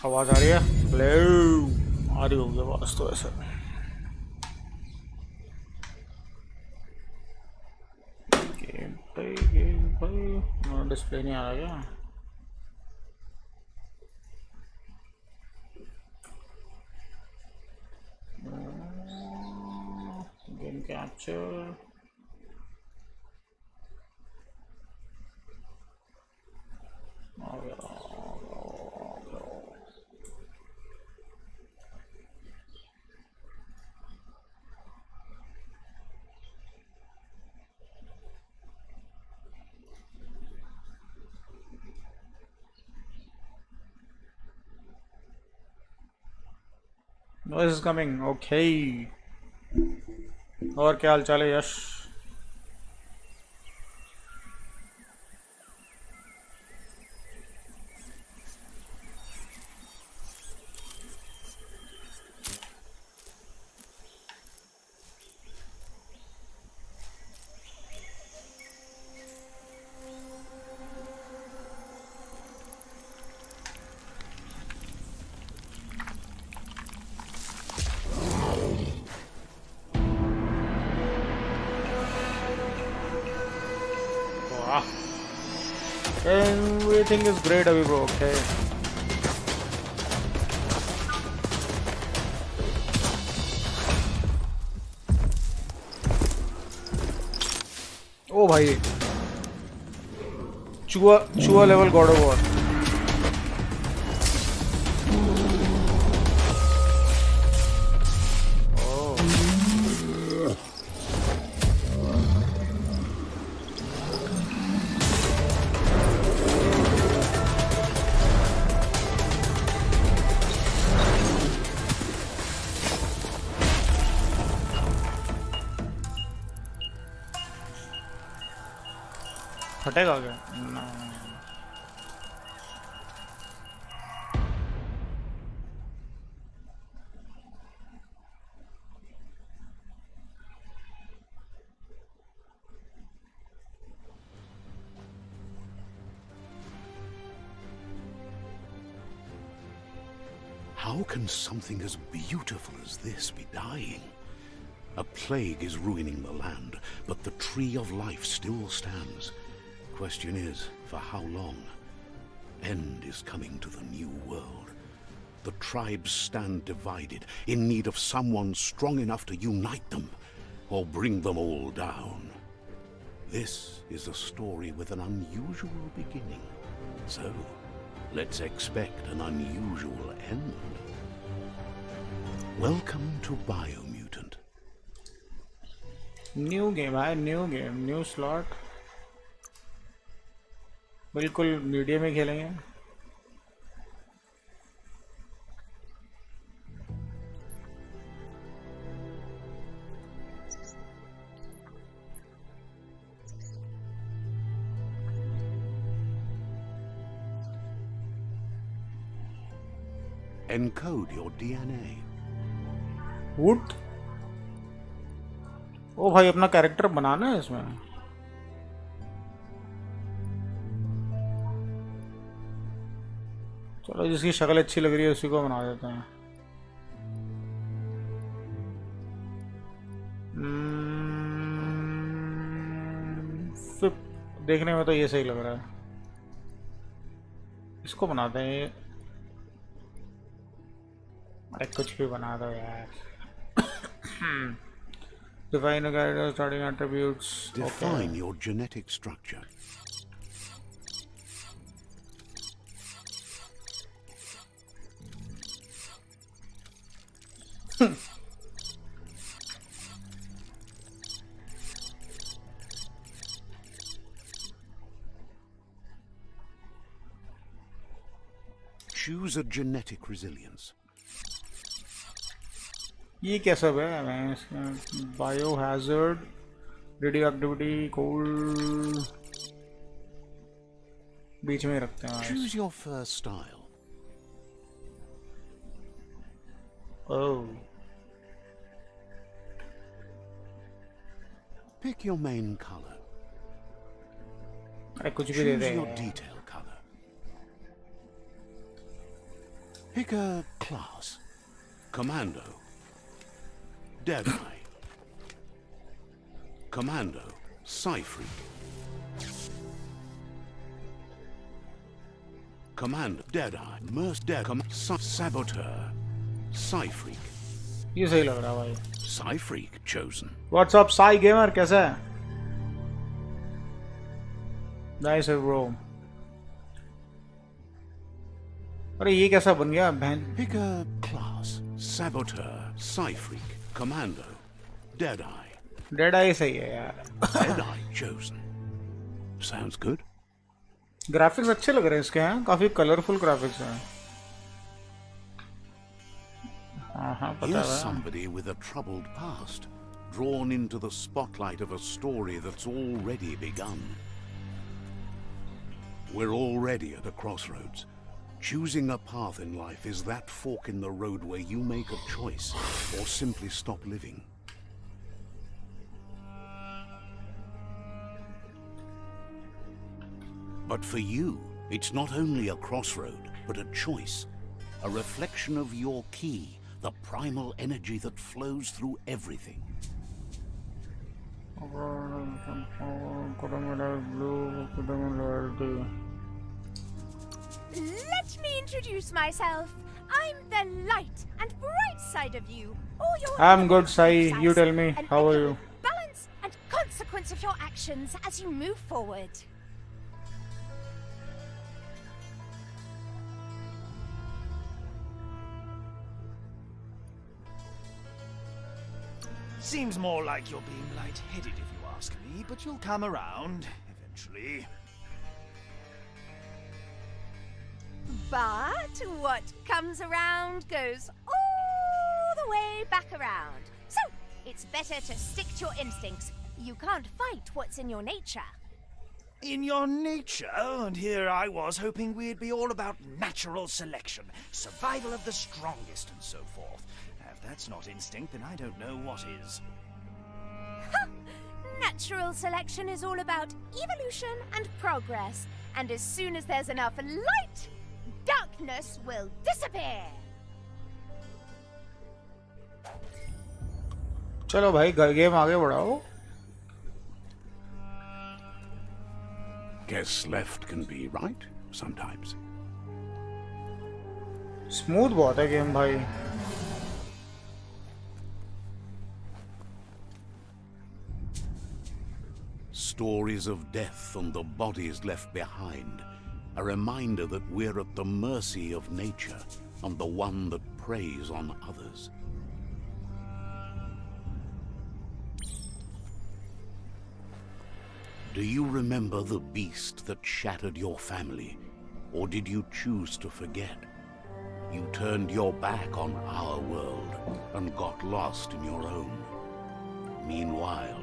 आवाज आ रही है? हेलो, आ रही होगी आवाज तो ऐसे। गेम पे डिस्प्ले नहीं आ रहा क्या? गेम कैप्चर आ गया। Noise is coming. Okay. और क्या हाल चाल है यश? Everything is great, Abhi bro. Okay. ओ भाई, चूहा लेवल गॉड ऑफ वॉर। फटेगा क्या? How can something as beautiful as this be dying? A plague is ruining the land, but the tree of life still stands. Question is, for how long? End is coming to the new world. The tribes stand divided, in need of someone strong enough to unite them, or bring them all down. This is a story with an unusual beginning. So, let's expect an unusual end. Welcome to Biomutant. New game, new slot. बिल्कुल medium में खेलेंगे. Encode your DNA. Would. ओ भाई अपना character बनाना है इसमें. चलो जिसकी शक्ल अच्छी लग रही है उसी को बना देते हैं. देखने में तो ये सही लग रहा है. इसको बनाते हैं. अरे कुछ भी बना दो यार. Define a character starting attributes. Define your genetic structure. Choose a genetic resilience. ये क्या सब है? मैं इसमें biohazard, radioactivity, cold बीच में रखते हैं. Choose your first style. Oh. Pick your main color. अरे कुछ भी दे दे. Choose your detail color. Pick a class. Commando. Deadeye. Commando. Psyfreak. Commando. Deadeye. Saboteur. Psyfreak. ये सही लग रहा है भाई. Psyfreak chosen. What's up, Psy Gamer? कैसा है? Nice bro. अरे ये कैसा बन गया? बहन. Pick a class. Saboteur. Psyfreak. Commando. Deadeye. Deadeye सही है यार. Deadeye chosen. Sounds good. Graphics अच्छे लग रहे हैं इसके. हैं काफी कलरफुल ग्राफिक्स हैं. हाँ पता Here's है. somebody with a troubled past, drawn into the spotlight of a story that's already begun. We're already at a crossroads. Choosing a path in life is that fork in the road where you make a choice or simply stop living. But for you, it's not only a crossroad, but a choice. A reflection of your key, the primal energy that flows through everything. Let me introduce myself. I'm the light and bright side of you. Or your I'm good, Sai. You tell me. an How are you? balance and consequence of your actions as you move forward. Seems more like you're being light-headed if you ask me, but you'll come around eventually. But what comes around goes all the way back around. So, it's better to stick to your instincts. You can't fight what's in your nature. in your nature, and here I was hoping we'd be all about natural selection, survival of the strongest, and so forth. If that's not instinct, then I don't know what is. Natural selection is all about evolution and progress, and as soon as there's enough light, darkness will disappear. चलो भाई game आगे बढ़ाओ. Guess left can be right sometimes. Smooth बहुत है game भाई. Stories of death and the bodies left behind, a reminder that we're at the mercy of nature and the one that preys on others. Do you remember the beast that shattered your family, or did you choose to forget? You turned your back on our world and got lost in your own. Meanwhile,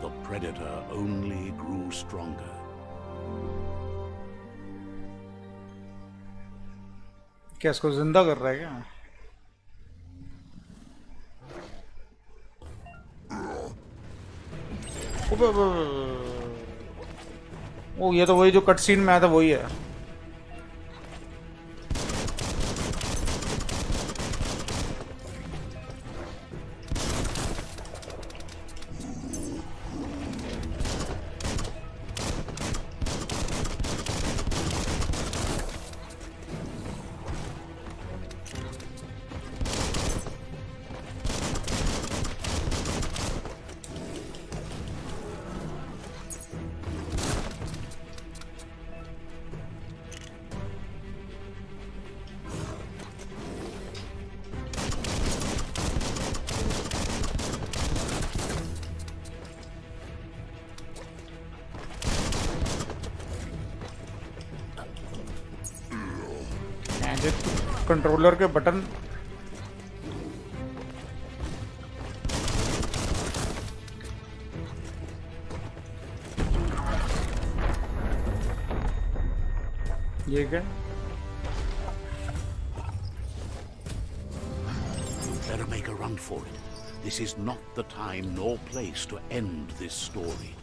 the predator only grew stronger. क्या इसको जिंदा कर रहा है क्या? ओ ये तो वही जो कट सीन में आया था वही है. कंट्रोलर के बटन ये क्या? Better make a run for it. This is not the time nor place to end this story.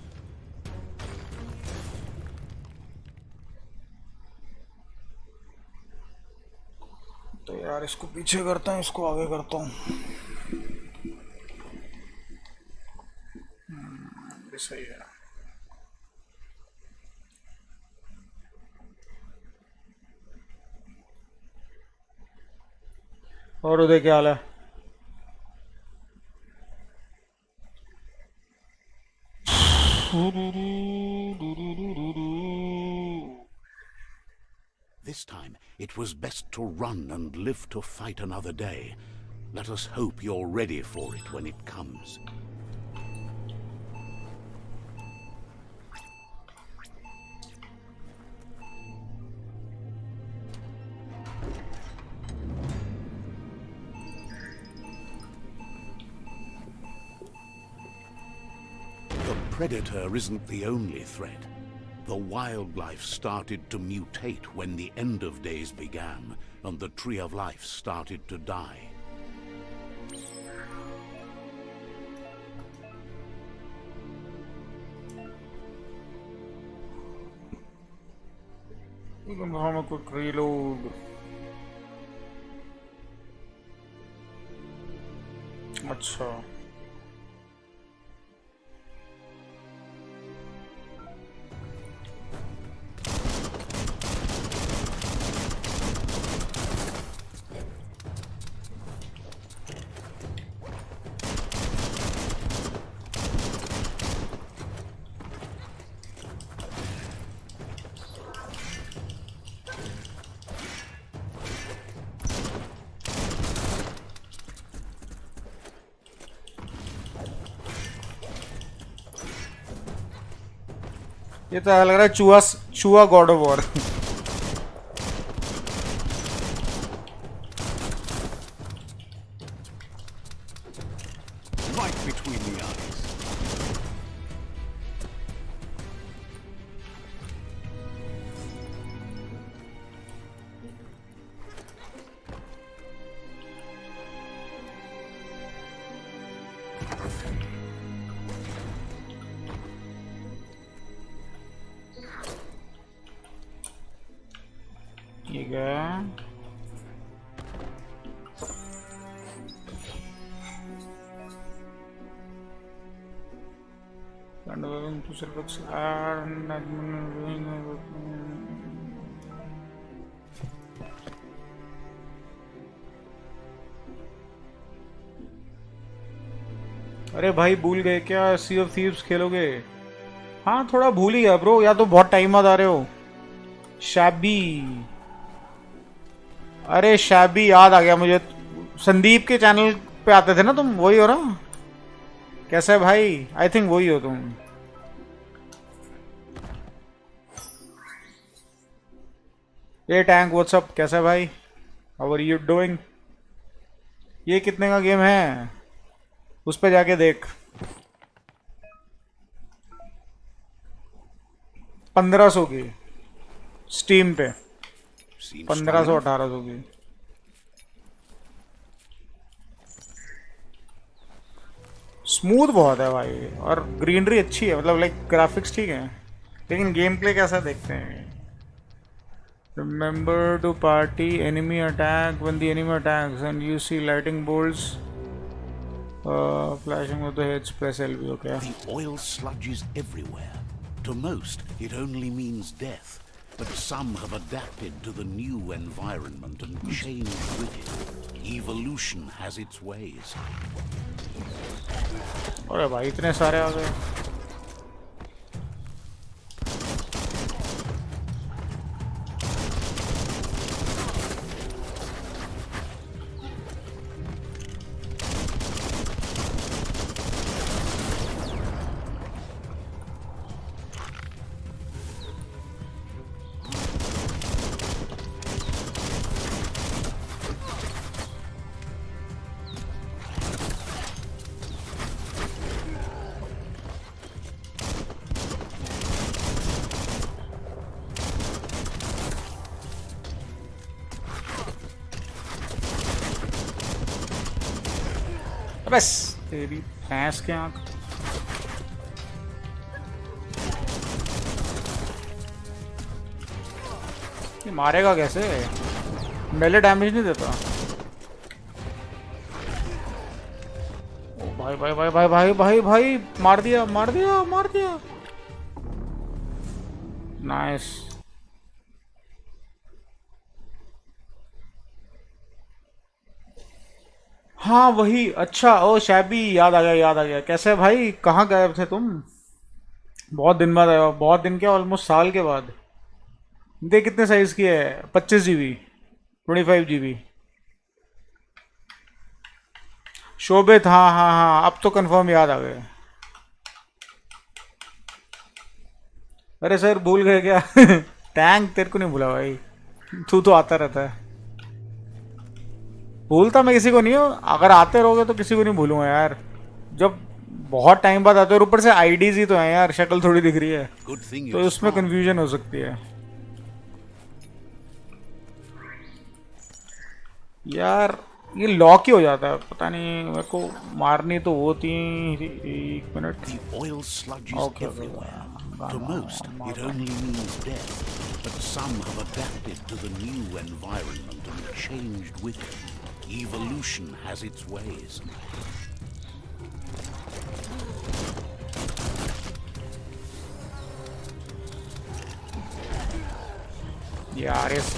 तो यार इसको पीछे करता हूँ, इसको आगे करता हूँ. सही है. और उदय क्या हाल है? This time, it was best to run and live to fight another day. Let us hope you're ready for it when it comes. The predator isn't the only threat. The wildlife started to mutate when the end of days began, and the tree of life started to die. हम quick reload. अच्छा. ये तो लग रहा है चूहा God of war. Right between the eyes. ठीक है। अरे भाई भूल गए क्या सी ऑफ थीव्स खेलोगे? हाँ थोड़ा भूल ही गया ब्रो, या तो बहुत टाइम बाद आ रहे हो। शैबी, अरे शैबी याद आ गया मुझे, संदीप के चैनल पे आते थे ना तुम, वही हो ना? कैसा है भाई? आई थिंक वही हो तुम। ये टैंक व्हाट्सअप, कैसा है भाई? How are you doing? ये कितने का गेम है उस पे जाके देख। 1500 की स्टीम पे, 1500-1800 की। स्मूथ बहुत है भाई, और ग्रीनरी अच्छी है, मतलब लाइक ग्राफिक्स ठीक है, लेकिन गेम प्ले कैसा देखते हैं? Remember to parry enemy attack when the enemy attacks and you see lightning bolts flashing with the heads, press LB, okay. The oil sludges everywhere. To most, it only means death. But some have adapted to the new environment and changed with it. Evolution has its ways. अरे भाई इतने सारे आ गए। बस तेरी भैंस के आंख। ये मारेगा कैसे? मेले डैमेज नहीं देता। ओ भाई भाई भाई भाई भाई भाई भाई, मार दिया मार दिया मार दिया। नाइस। हाँ वही, अच्छा ओ शैबी, याद आ गया याद आ गया। कैसे भाई, कहाँ गायब थे तुम? बहुत दिन बाद आया, बहुत दिन क्या, ऑलमोस्ट साल के बाद। देख कितने साइज की है, 25 GB, 25 GB। शोभित, हाँ हाँ हाँ, अब तो कंफर्म याद आ गए। अरे सर भूल गए क्या? टैंक तेरे को नहीं भूला भाई, तू तो आता रहता है। भूलता मैं किसी को नहीं हूँ, अगर आते रहोगे तो किसी को नहीं भूलूंगा यार। जब बहुत टाइम बाद आते हो, ऊपर से आईडीज ही तो है यार, शक्ल थोड़ी दिख रही है, तो उसमें कंफ्यूजन हो सकती है यार। ये लॉक ही हो जाता है, पता नहीं, मेरे को मारनी तो वो थी। 1 minute. Okay To most, it only means death, but some have adapted to the new environment and changed with it. Evolution has its ways. यार इस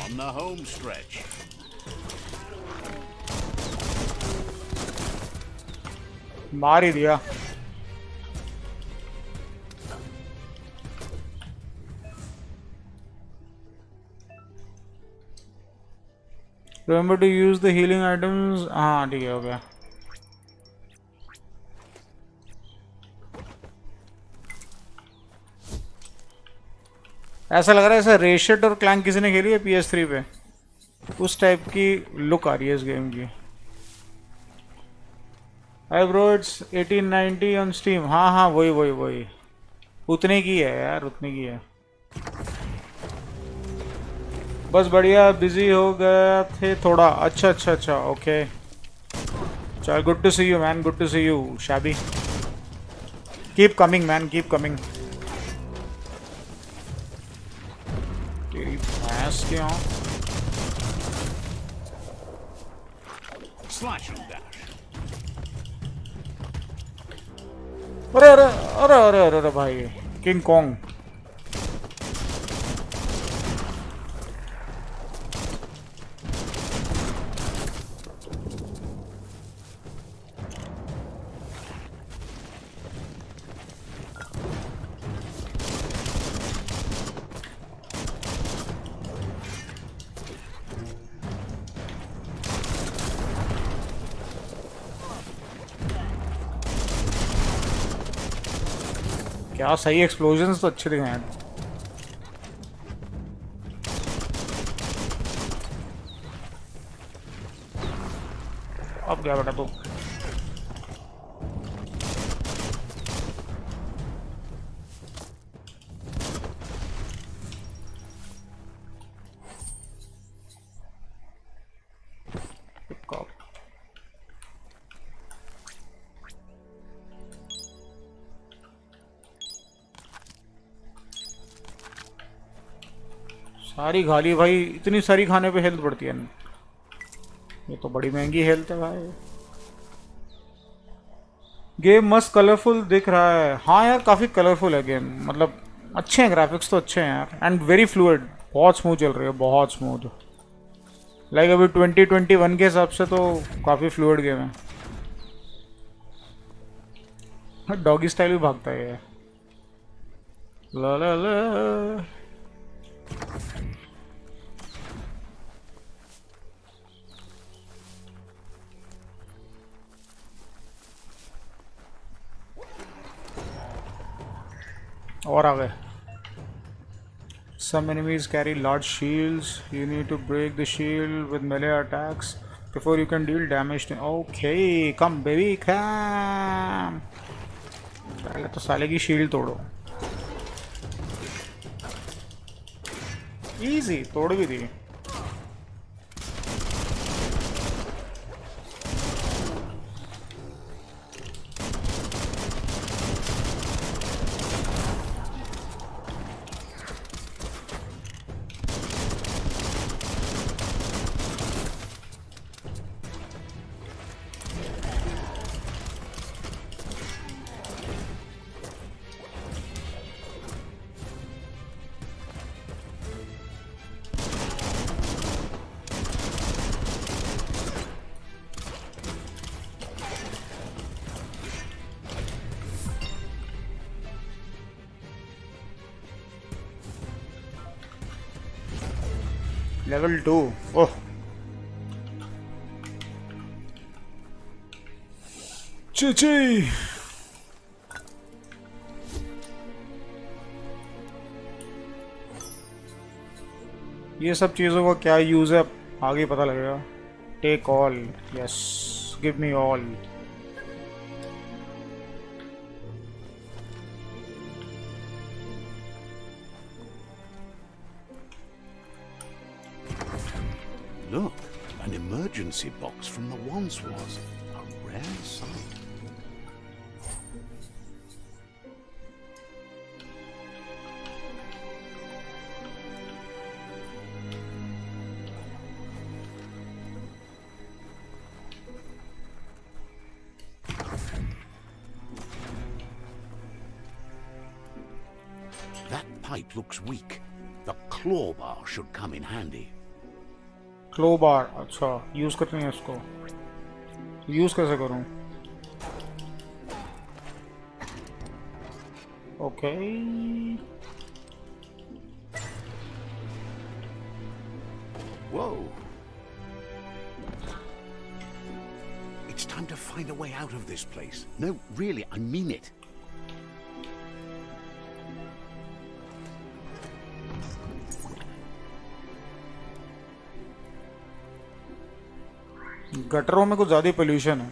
On the home stretch. मार ही दिया। Remember to use the healing items। हाँ ठीक है, हो गया। ऐसा लग रहा है ऐसा रेशेट और क्लैंक किसी ने खेली है PS3 पे, उस टाइप की लुक आ रही है इस गेम की। Hi bro, it's 1890 on steam. हाँ हाँ वही वही वही, उतने की है यार, उतने की है। बस बढ़िया, बिजी हो गए थे थोड़ा। अच्छा अच्छा अच्छा, ओके। चल, good to see you man, good to see you शैबी। Keep coming man, keep coming. तेरी भैंस के यहाँ। Slash and dash. अरे अरे अरे अरे अरे अरे भाई, किंग कॉन्ग। क्या सही एक्सप्लोजन्स तो अच्छे दिखे हैं। अब क्या बेटा तू। सारी खाली भाई, इतनी सारी खाने पे हेल्थ बढ़ती है। ये तो बड़ी महंगी हेल्थ है भाई। गेम मस्त कलरफुल दिख रहा है। हाँ यार, काफ़ी कलरफुल है गेम, मतलब अच्छे हैं, ग्राफिक्स तो अच्छे हैं यार, एंड वेरी फ्लूइड, बहुत स्मूथ चल रही है, बहुत स्मूथ। लाइक अभी 2021 के हिसाब से तो काफ़ी फ्लूइड गेम है। डॉगी स्टाइल भी भागता है ये। ला ला ला। और आ गए। Some enemies carry large shields. You need to break the shield with melee attacks before you can deal damage to. Okay, come baby, come. पहले तो साले की शील्ड तोड़ो। Easy, तोड़ भी दी। लेवल 2। ओह ची। ये सब चीज़ों का क्या यूज़ है आगे पता लगेगा। Take all, yes, give me all. Look, an emergency box from the once was. A rare sight. That pipe looks weak. The claw bar should come in handy. क्लो बार, अच्छा यूज़ करनी है इसको। यूज़ कैसे करूँ? Okay. Whoa. It's time to find a way out of this place. No, really, I mean it. गटरों में कुछ ज़्यादा pollution है।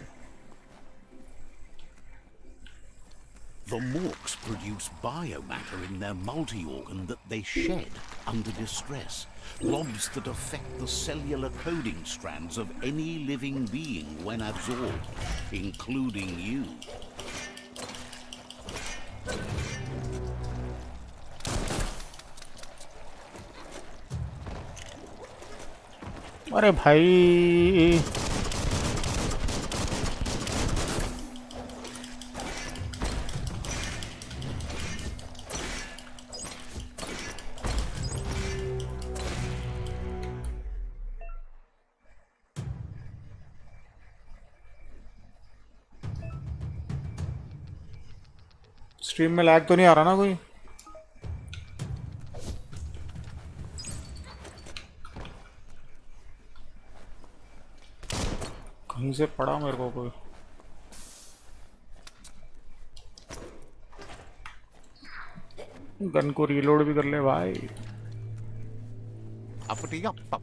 The morks produce biomutant. matter in their multi-organ that they shed under distress. Blobs that affect the cellular coding strands of any living being when absorbed, including you. अरे भाई stream में lag तो नहीं आ रहा ना कोई? कहीं से पड़ा मेरे को कोई। गन को रीलोड भी कर ले भाई। Uppity up up.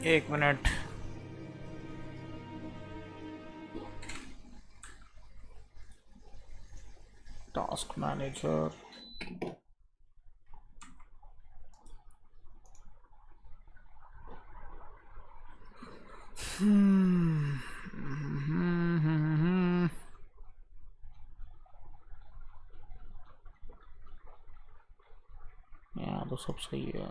एक मिनट। टास्क मैनेजर यहाँ तो सब सही है।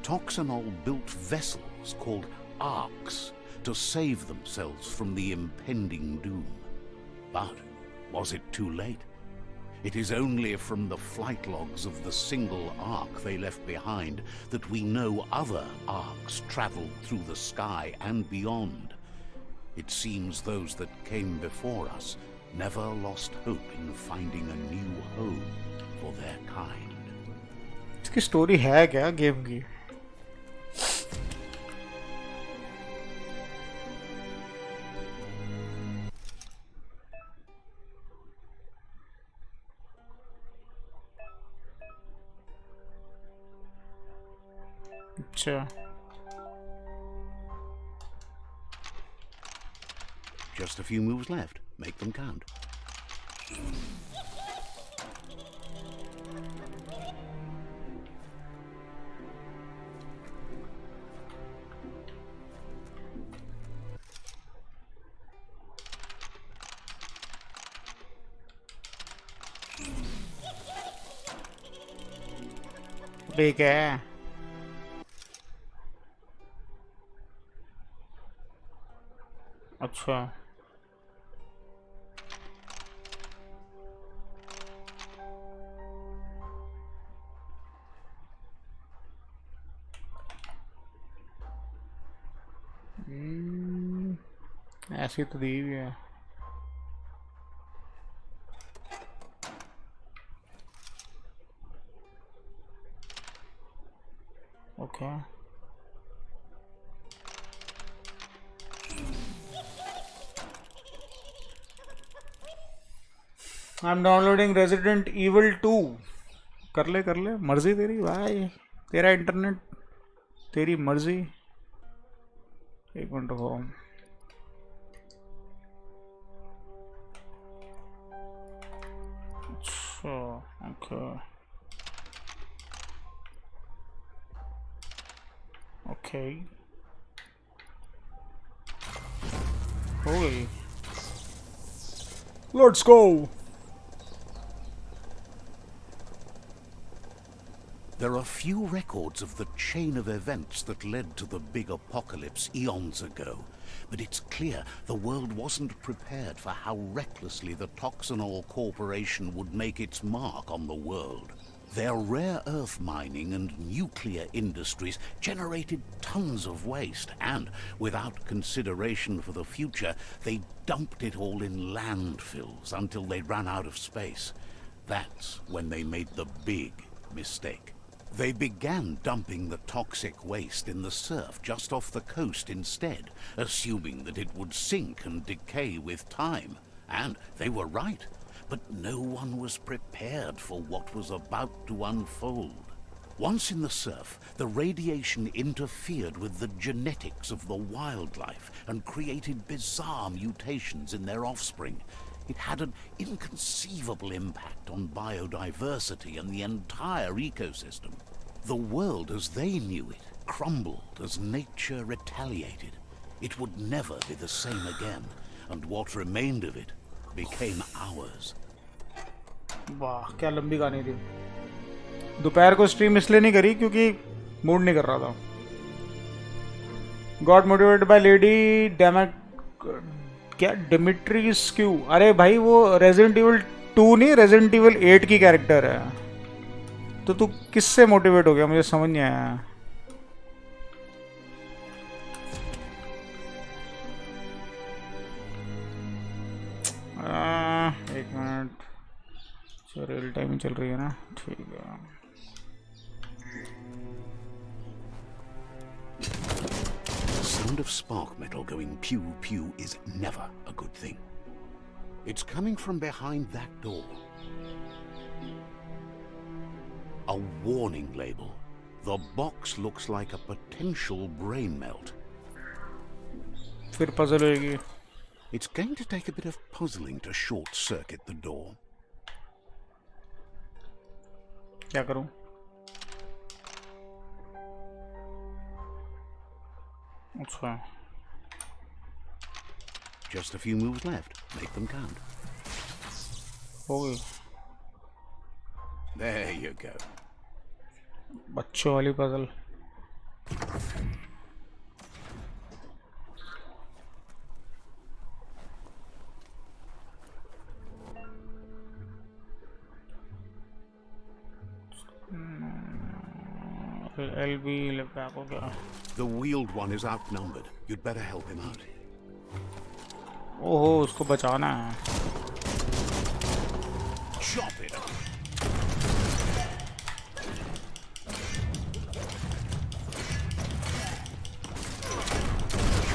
Toxanol built vessels called arks to save themselves from the impending doom. But was it too late? It is only from the flight logs of the single ark they left behind that we know other arks traveled through the sky and beyond. It seems those that came before us never lost hope in finding a new home for their kind. इसकी story है क्या game की? अच्छा Just a few moves left. Make them count. ठीक है। अच्छा ऐसी तो दी हुई है। Okay I am downloading resident evil 2। कर ले मर्जी तेरी भाई, तेरा इंटरनेट तेरी मर्जी। एक मिनट रुको। अच्छा ओके ओके हो गई। Let's go. There are few records of the chain of events that led to the big apocalypse eons ago, but it's clear the world wasn't prepared for how recklessly the Toxanol Corporation would make its mark on the world. Their rare earth mining and nuclear industries generated tons of waste, and without consideration for the future, they dumped it all in landfills until they ran out of space. That's when they made the big mistake. They began dumping the toxic waste in the surf just off the coast instead, assuming that it would sink and decay with time. And they were right. But no one was prepared for what was about to unfold. Once in the surf, the radiation interfered with the genetics of the wildlife and created bizarre mutations in their offspring. It had an inconceivable impact on biodiversity and the entire ecosystem. The world as they knew it crumbled as nature retaliated. It would never be the same again, and what remained of it became ours. वाह क्या लंबी कहानी थी। दोपहर को stream इसलिए नहीं करी क्योंकि मूड नहीं कर रहा था। गॉट मोटिवेटेड बाय लेडी क्या डिमिट्रीज क्यू। अरे भाई वो रेजिडेंट इवल 2 नहीं, रेजिडेंट इवल 8 की कैरेक्टर है। तो तू किससे मोटिवेट हो गया, मुझे समझ नहीं आया। एक मिनट, रियल टाइम में चल रही है ना, ठीक है। The sound of spark metal going pew pew is never a good thing. It's coming from behind that door. A warning label. The box looks like a potential brain melt. फिर puzzle होएगी। It's going to take a bit of puzzling to short-circuit the door. क्या करूं? अच्छा। Just a few moves left. Make them count. हो गई। There you go. बच्चों वाली puzzle. LB left back हो गया। The wheeled one is outnumbered. You'd better help him out. ओहो, उसको बचाना है। Chop it up.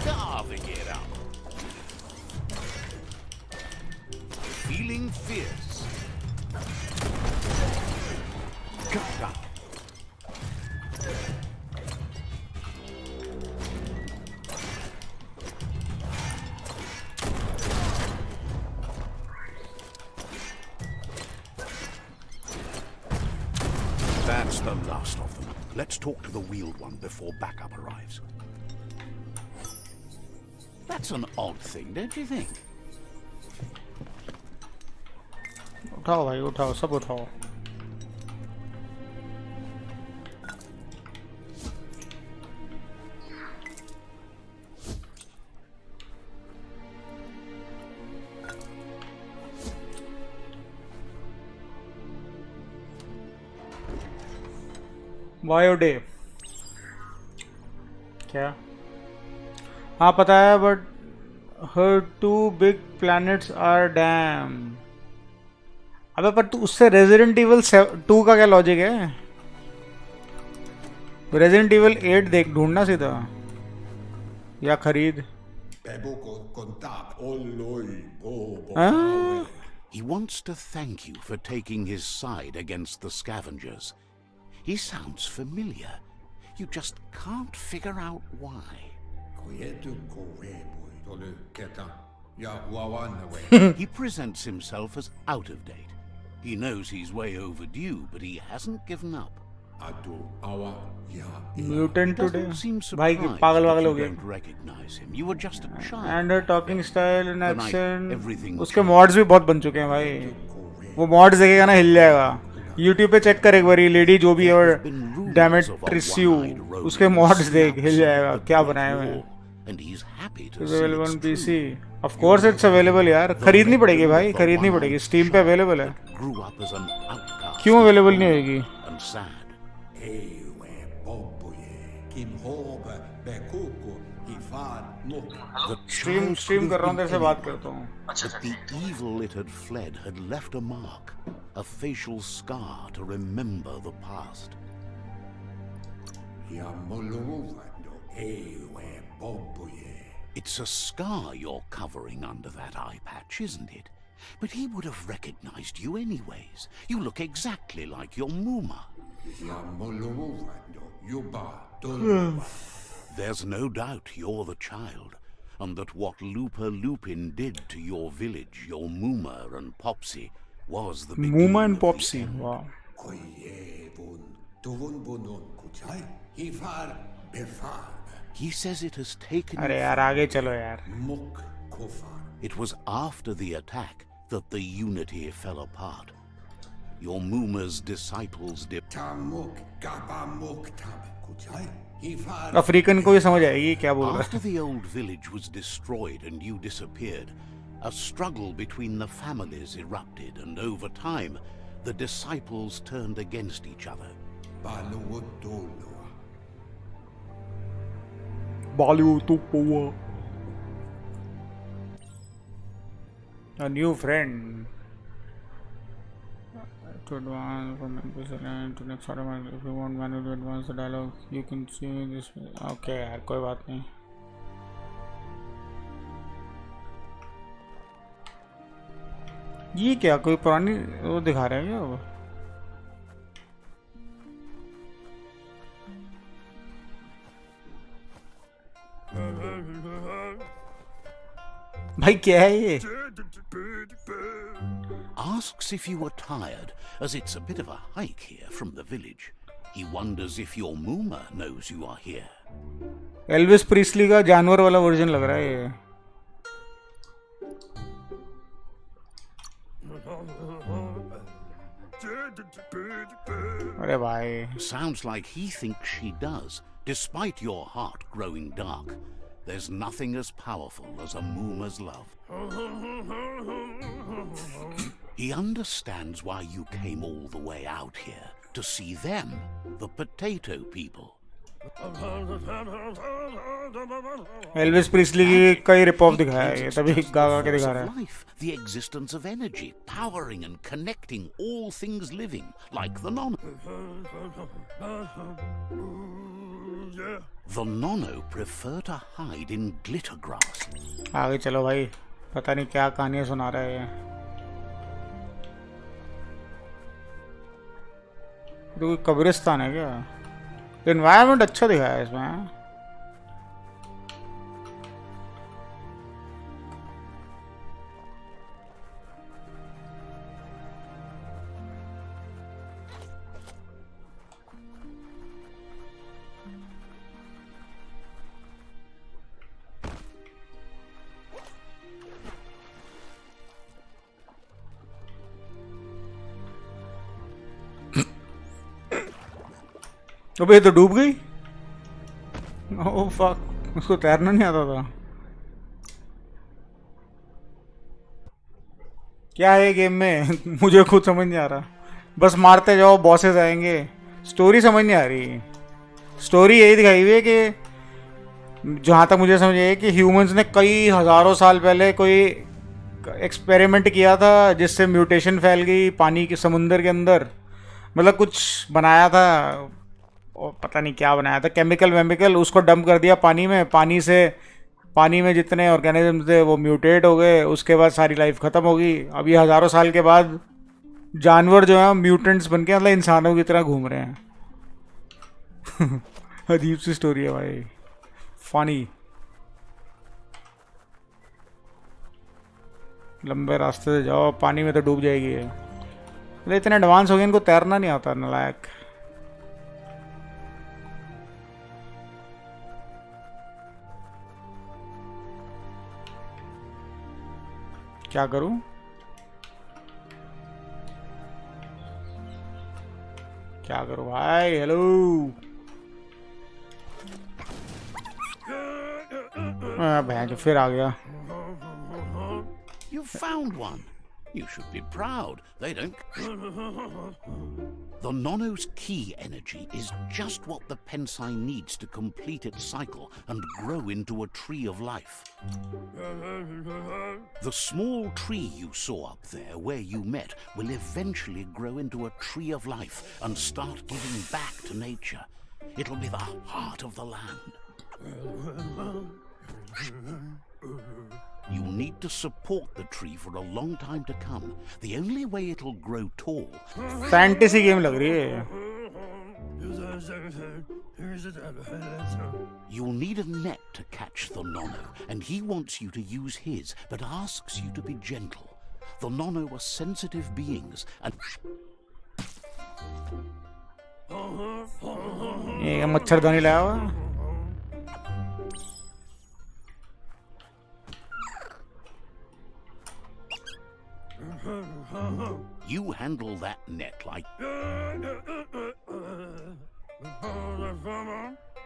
Carving it up. Feeling fierce. Cut down. That's the last of them. Let's talk to the wheeled one before backup arrives. That's an odd thing, don't you think? उठाओ भाई, उठाओ, सब उठाओ। Bio day क्या? हाँ पता है, but हर 2 बिग प्लैनेट्स आर डैम। अबे पर तू उससे रेजिडेंट इवल 2 का क्या लॉजिक है? रेजिडेंट इवल 8 देख, ढूंढना सीधा या खरीद। हाँ? He wants to thank you for taking his side against the scavengers. He sounds familiar. You just can't figure out why. He presents himself as out of date. He knows he's way overdue, but he hasn't given up. Mutant today Seems भाई surprised पागल that पागल हो you गया। don't recognize him. You were just a child. And talking style and everything action, उसके mods भी बहुत बन चुके हैं भाई। वो मॉड्स देखेगा ना हिल जाएगा। यूट्यूब पे चेक कर एक बारी, लेडी जो भी है, और डैमेट्रिस्यू, उसके मॉड्स देख, हिल जाएगा क्या बनाए हुए हैं। Available on PC, of course it's available यार। खरीदनी पड़ेगी भाई, खरीदनी पड़ेगी, स्टीम पे अवेलेबल है। क्यों अवेलेबल नहीं होगी? sad. The child stream could कर have रहा हूँ, been तेरे से बात anyone, करता हूँ. but the evil it had fled had left a mark, a facial scar to remember the past. It's a scar you're covering under that eye patch, isn't it? But he would have recognized you anyways. You look exactly like your Muma. There's no doubt you're the child, and that what Looper Lupin did to your village, your Muma and Popsy, was the beginning Muma and of the Popsy, end. wow. He says it has taken अरे you यार आगे चलो यार. It was after the attack that the unity fell apart. Your Muma's disciples African को भी समझ आएगी क्या बोल रहा After the old village was destroyed and you disappeared, a struggle between the families erupted, and over time, the disciples turned against each other. Bollywood to power. A new friend. To advance from episode to next order, if you want manual to advance the dialogue, you can see this. Okay यार कोई बात नहीं. ये क्या कोई पुरानी वो दिखा रहे हैं क्या वो? भाई क्या है ये? Asks if you were tired, as it's a bit of a hike here from the village. He wonders if your Muma knows you are here. Elvis Presley का जानवर वाला वर्जन लग रहा है ये. अरे भाई. Sounds like he thinks she does, despite your heart growing dark. There's nothing as powerful as a Muma's love. He understands why you came all the way out here, to see them, the potato people. Elvis Presley की कई rip off दिखाया है ये, तभी गा गा के दिखा रहा है. Life, the existence of energy, powering and connecting all things living, like the Nono. The Nono prefer to hide in glitter grass. आगे चलो भाई, पता नहीं क्या कहानियां सुना रहा है ये. तो कोई कब्रिस्तान है क्या? एनवायरनमेंट अच्छा दिखाया है इसमें. अबे ये तो डूब गई. ओह फक, उसको तैरना नहीं आता था. क्या है गेम में? मुझे खुद समझ नहीं आ रहा. बस मारते जाओ, बॉसेस आएंगे. स्टोरी समझ नहीं आ रही. स्टोरी यही दिखाई हुई है कि जहाँ तक मुझे समझ है कि ह्यूमंस ने कई हज़ारों साल पहले कोई एक्सपेरिमेंट किया था जिससे म्यूटेशन फैल गई पानी के समुंदर के अंदर. मतलब कुछ बनाया था, और पता नहीं क्या बनाया था, केमिकल वेमिकल, उसको डंप कर दिया पानी में. पानी में जितने ऑर्गेनिज्म थे वो म्यूटेट हो गए. उसके बाद सारी लाइफ ख़त्म हो गई. अब ये हज़ारों साल के बाद जानवर जो हैं म्यूटेंट्स बन के मतलब इंसानों की तरह घूम रहे हैं. अजीब सी स्टोरी है भाई, फनी. लंबे रास्ते से जाओ, पानी में तो डूब जाएगी ये. मतलब इतने एडवांस हो गए, इनको तैरना नहीं आता. नालायक. क्या करूं? क्या करूं भाई? हेलो. बहन फिर आ गया. You found one. You should be proud. They don't... The Nono's key energy is just what the Pensai needs to complete its cycle and grow into a tree of life. The small tree you saw up there where you met will eventually grow into a tree of life and start giving back to nature. It'll be the heart of the land. You need to support the tree for a long time to come. The only way it'll grow tall... fantasy game लग रही है. You'll need a net to catch the Nono, and he wants you to use his, but asks you to be gentle. The Nono are sensitive beings, and... ये मच्छरदानी लाया हुआ. You handle that net like...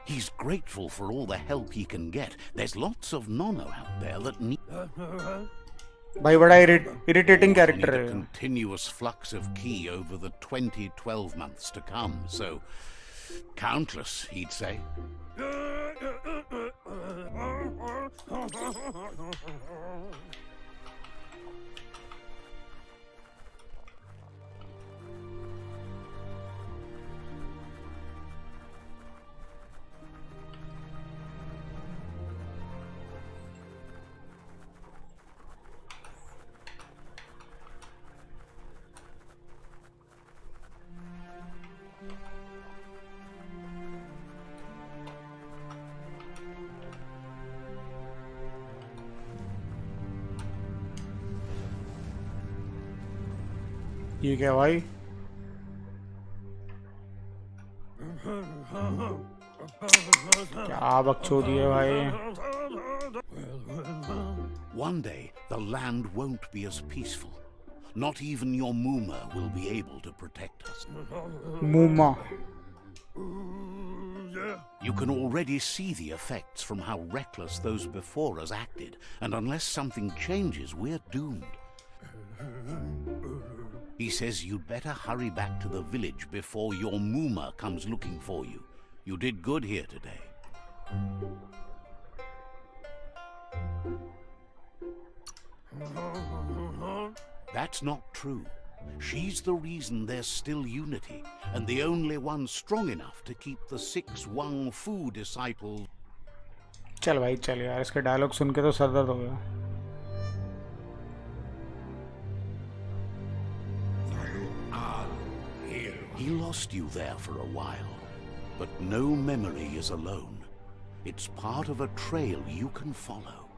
He's grateful for all the help he can get. There's lots of Nono out there that need... भाई बड़ा irritating character need a है. continuous flux of ki over the 20-12 months to come, so... Countless, he'd say. ये क्या भाई? क्या बकचोदी है भाई? One day, the land won't be as peaceful. Not even your Muma will be able to protect us. Muma. You can already see the effects from how reckless those before us acted, and unless something changes, we're doomed. He says you'd better hurry back to the village before your Muma comes looking for you. You did good here today. That's not true. She's the reason there's still unity, and the only one strong enough to keep the 6 Wang Fu disciples. चल भाई चल यार, इसके dialogue सुन के तो sir दर्द हो गया. He lost you there for a while, but no memory is alone. It's part of a trail you can follow.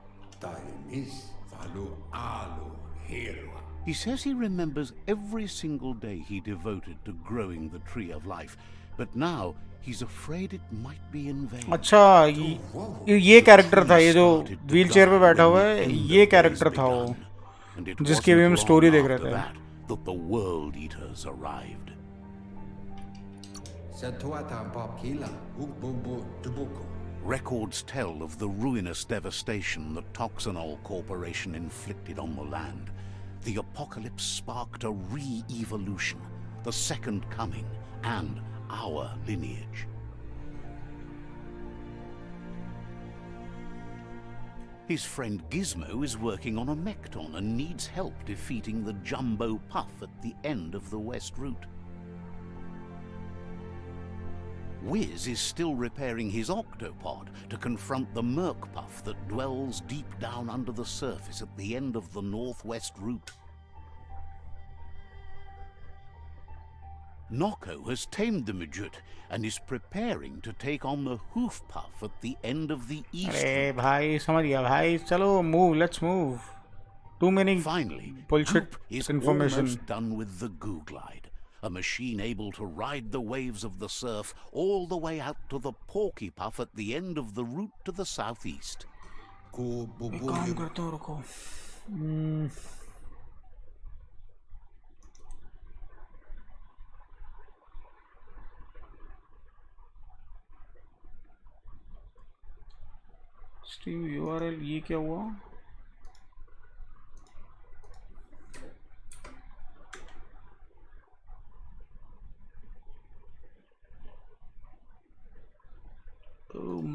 He says he remembers every single day he devoted to growing the tree of life, but now he's afraid it might be in vain. अच्छा, ये character था, ये जो wheel chair पे बैठा हुआ है, ये कैरेक्टर था वो, जिसकी अभी हम स्टोरी देख रहे थे. That the world eaters arrived. Records tell of the ruinous devastation the Toxanol Corporation inflicted on the land. The apocalypse sparked a re-evolution, the second coming, and our lineage. His friend Gizmo is working on a Mekton and needs help defeating the Jumbo Puff at the end of the West Route. Wiz is still repairing his octopod to confront the Merc Puff that dwells deep down under the surface at the end of the Northwest Route. Noko has tamed the Midget and is preparing to take on the Hoof Puff at the end of the East अरे Route. भाई समझ गया भाई, चलो move, let's move. Too many Finally, bullshit Goop is information. almost done with the Goo Glide, a machine able to ride the waves of the surf all the way out to the Porky Puff at the end of the route to the southeast. एक काम करता हूँ, रुको. Stream URL ये क्या हुआ?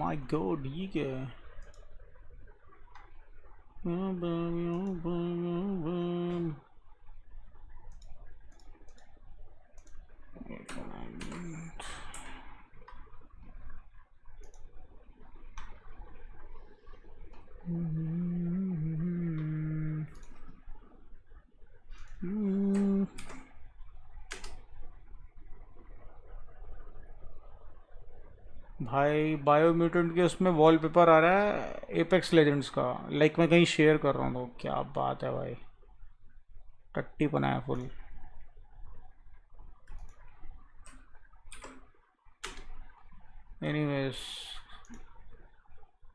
My God, ये क्या है? भाई बायोम्यूटेंट के उसमें वॉलपेपर आ रहा है एपेक्स लेजेंड्स का, लाइक मैं कहीं शेयर कर रहा हूँ तो क्या बात है भाई, टट्टी पना है full. Anyways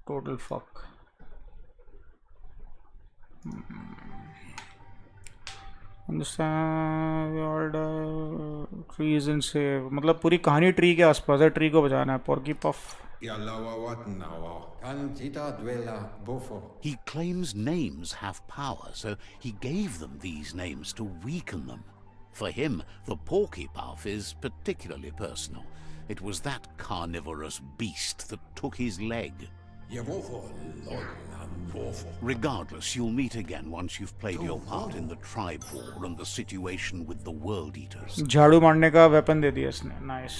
total fuck. Trees in save, मतलब पूरी कहानी ट्री के आसपास है, ट्री को बचाना है। पोर्की puff. He claims names have power, so he gave them these names to weaken them. For him, the porky puff is particularly personal. It was that carnivorous beast that took his leg. Regardless, you'll meet again once you've played your part in the tribe war and the situation with the world eaters. झाड़ू मारने का weapon दे दिया इसने, nice.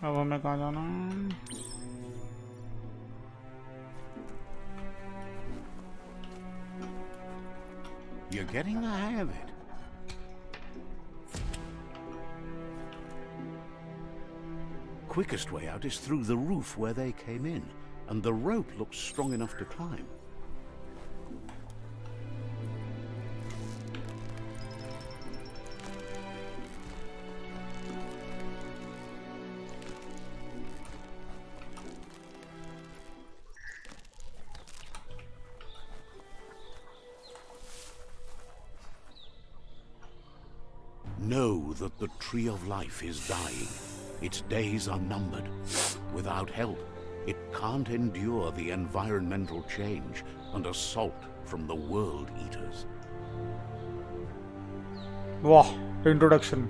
अब हमें कहाँ जाना? You're getting the hang of it. Quickest way out is through the roof where they came in, and the rope looks strong enough to climb. Know that the Tree of Life is dying. Its days are numbered. Without help, it can't endure the environmental change and assault from the world eaters. Wow, introduction.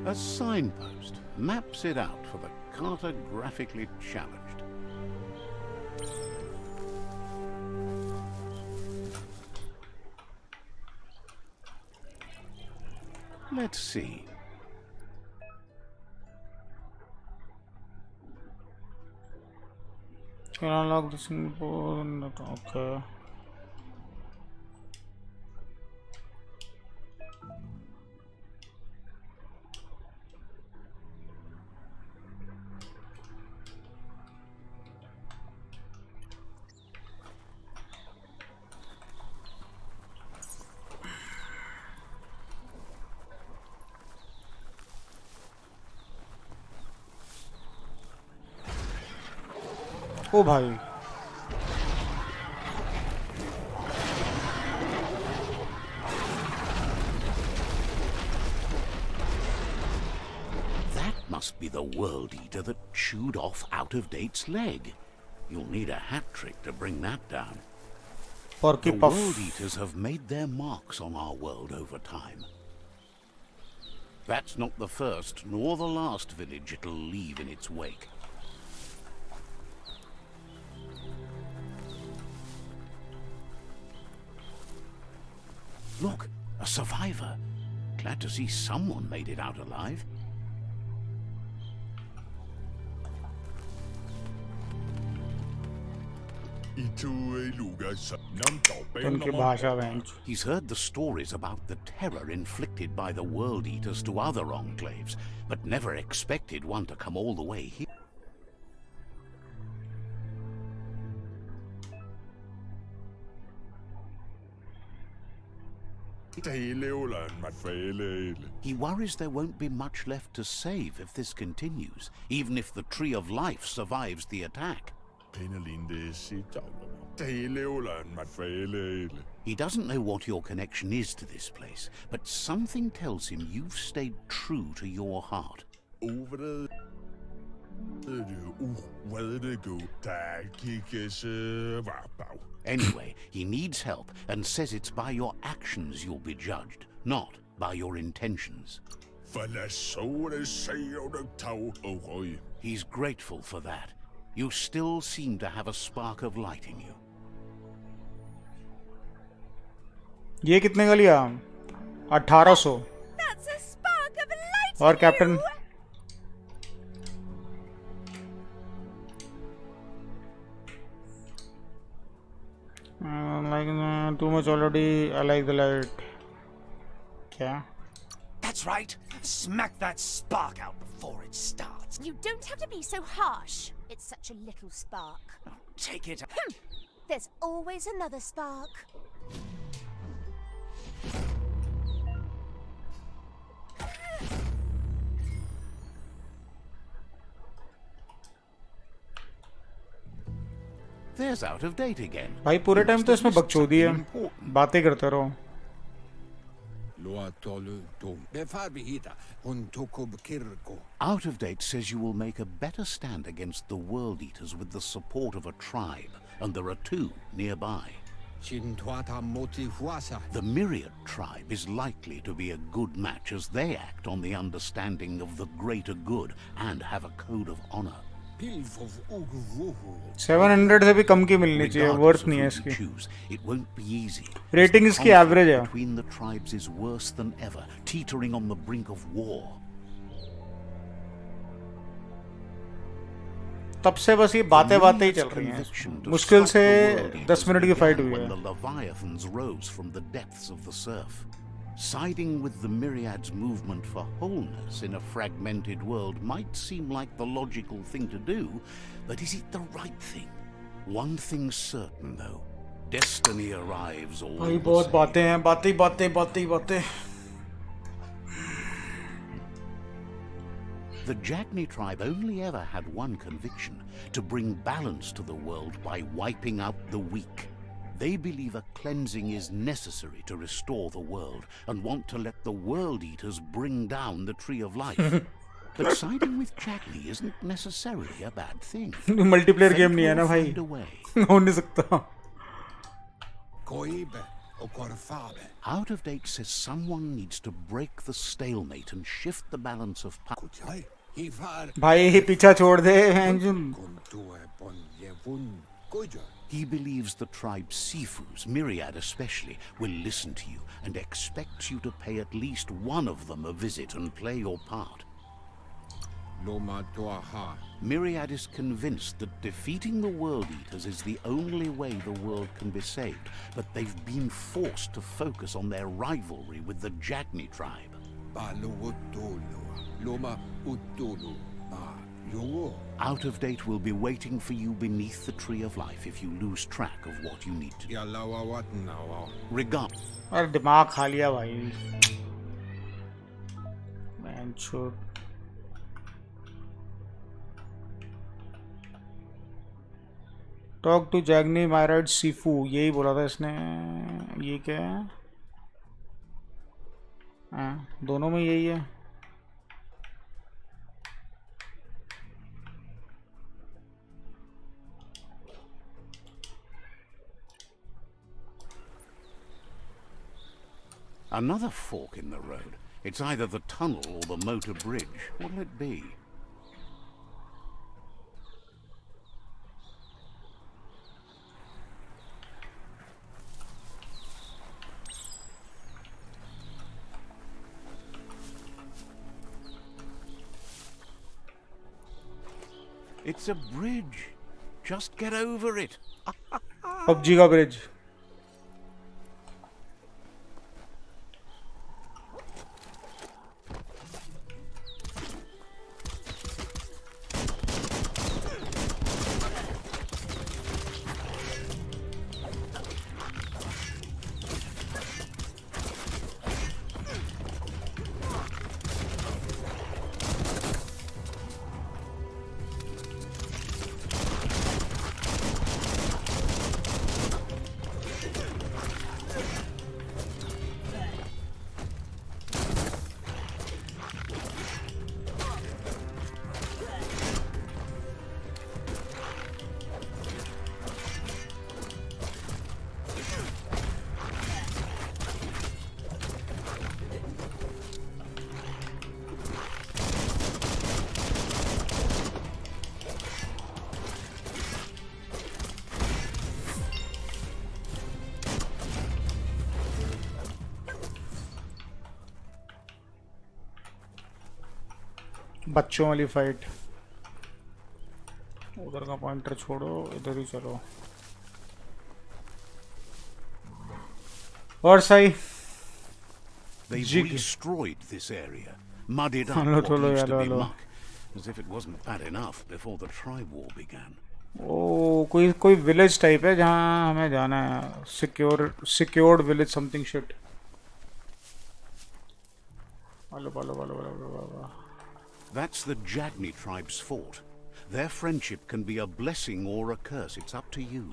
A signpost maps it out for the cartographically challenged. Let's see. Can I unlock this symbol? Okay. ओ भाई That must be the world eater that chewed off out-of-date's leg. You'll need a hat trick to bring that down. The world eaters have made their marks on our world over time. That's not the first nor the last village it'll leave in its wake. Look, a survivor. Glad to see someone made it out alive. He's heard the stories about the terror inflicted by the world eaters to other enclaves, but never expected one to come all the way here. He worries there won't be much left to save if this continues, even if the Tree of Life survives the attack. He doesn't know what your connection is to this place, but something tells him you've stayed true to your heart. Anyway, he needs help and says it's by your actions you'll be judged, not by your intentions. He's grateful for that. You still seem to have a spark of light in you. ये कितने का लिया? 1800. That's a spark of light और in captain? you. Like too much already. I like the light. क्या? That's right. Smack that spark out before it starts. You don't have to be so harsh. It's such a little spark. Take it. There's always another spark. There's out of date again. भाई पूरे time तो इसमें बकचोदी है. बातें करते रहो. Out of date says you will make a better stand against the World Eaters with the support of a tribe, and there are two nearby. The Myriad tribe is likely to be a good match as they act on the understanding of the greater good and have a code of honor. 700 से भी कम की मिलनी चाहिए. Worth नहीं है इसकी. It won't be easy. Rating इसकी average है. Between the tribes is worse than ever, teetering on the brink of war. तब से बस ये बातें ही चल रही हैं. मुश्किल से 10 मिनट की फाइट हुई है. The Leviathans rose from the depths of the surf. Siding with the Myriad's movement for wholeness in a fragmented world might seem like the logical thing to do, but is it the right thing? One thing's certain, though. Destiny arrives all भाई the बहुत same. बातें हैं. बातें. The Jagni tribe only ever had one conviction: to bring balance to the world by wiping out the weak. They believe a cleansing is necessary to restore the world and want to let the World Eaters bring down the Tree of Life. But siding with Jagni isn't necessarily a bad thing. Multiplayer game नहीं है ना भाई. Find a way. हो नहीं सकता. Out of date says someone needs to break the stalemate and shift the balance of power. भाई पीछा छोड़ दे. He believes the tribe Sifus, Myriad especially, will listen to you and expects you to pay at least one of them a visit and play your part. Myriad is convinced that defeating the World Eaters is the only way the world can be saved, but they've been forced to focus on their rivalry with the Jagni tribe. Out of date will be waiting for you beneath the Tree of Life if you lose track of what you need to do. Regard. अरे दिमाग खा लिया भाई. Man should. Talk to जैगनी मायराइड सीफू. यही बोला था इसने. ये क्या है? हाँ, दोनों में यही है. Another fork in the road. It's either the tunnel or the motor bridge. What'll it be? It's a bridge. Just get over it. PUBG का ब्रिज. बच्चों वाली फाइट। उधर का पॉइंटर छोड़ो, इधर ही चलो। और सही They've Jig. destroyed this area, muddied up Hello, what hello, used to hello, be hello. muck, as if it wasn't bad enough before the tribe war began. ओ कोई कोई विलेज टाइप है जहाँ हमें जाना है। Secured village something shit. Hello hello hello hello. That's the Jagni tribe's fort. Their friendship can be a blessing or a curse. It's up to you.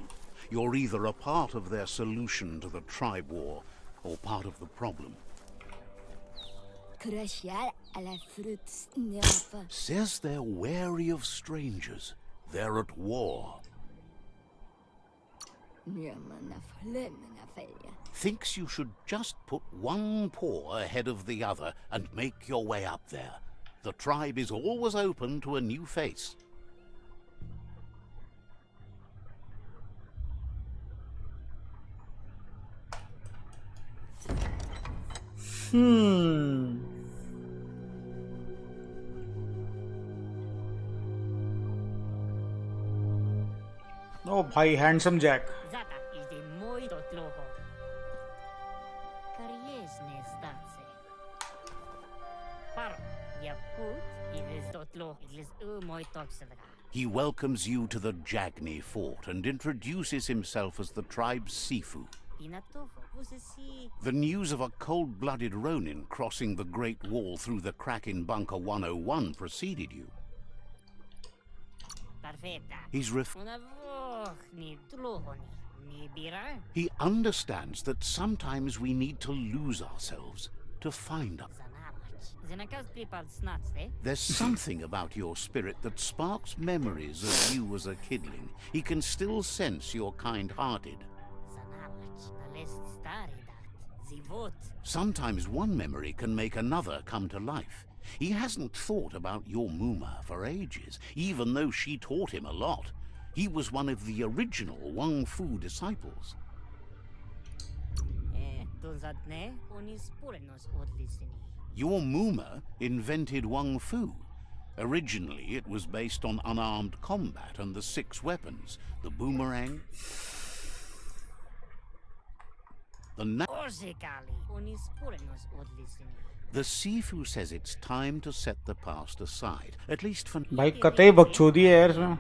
You're either a part of their solution to the tribe war or part of the problem. Says they're wary of strangers. They're at war. Thinks you should just put one paw ahead of the other and make your way up there. The tribe is always open to a new face. ओ भाई handsome Jack. Zata is the moi to tloho. Kariesne statse. Paro, yakut, it is to tlo, it is moi toxelaga. He welcomes you to the Jagni fort and introduces himself as the tribe's Sifu. Inatofo, usisi. The news of a cold-blooded Ronin crossing the Great Wall through the crack in Bunker 101 preceded you. Perfetta. He's Una voch ni tloho ni bira. He understands that sometimes we need to lose ourselves to find us. Zanarach. Zenakas pripad snatste. There's something about your spirit that sparks memories of you as a kidling. He can still sense you're kind-hearted. Zanarach. Alest stari dat. Zivot. Sometimes one memory can make another come to life. He hasn't thought about your Muma for ages, even though she taught him a lot. He was one of the original Wang Fu disciples. Dulzatne, onis purenos odlisini. Your Muma invented Wang Fu. Originally, it was based on unarmed combat and the 6 weapons: the boomerang, the Orsekali, onis purenos odlisini. The Sifu says it's time to set the past aside, at least for भाई कतई बकचोदी है यार इसमें।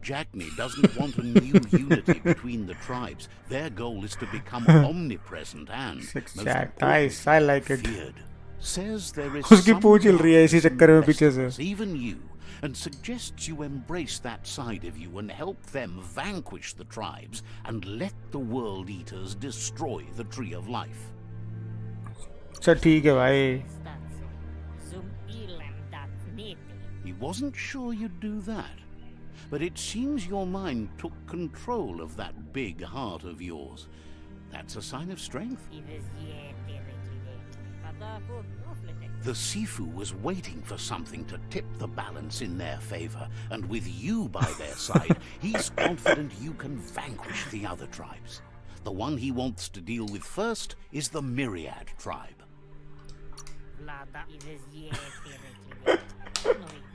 Jagni doesn't want a new unity between the tribes. Their goal is to become omnipresent and Six most Jack, nice, I like it. feared. Says there is उसकी some पूंछ हिल रही है इसी चक्कर में पीछे से। lessons, even you, and suggests you embrace that side of you and help them vanquish the tribes and let the world eaters destroy the tree of life. अच्छा ठीक है भाई। Zum ilem dat nete. He wasn't sure you'd do that, but it seems your mind took control of that big heart of yours. That's a sign of strength. Ives yete reklide. Padafo uflete. The Sifu was waiting for something to tip the balance in their favor, and with you by their side, he's confident you can vanquish the other tribes. The one he wants to deal with first is the Myriad tribe. Vlada ives yete reklide.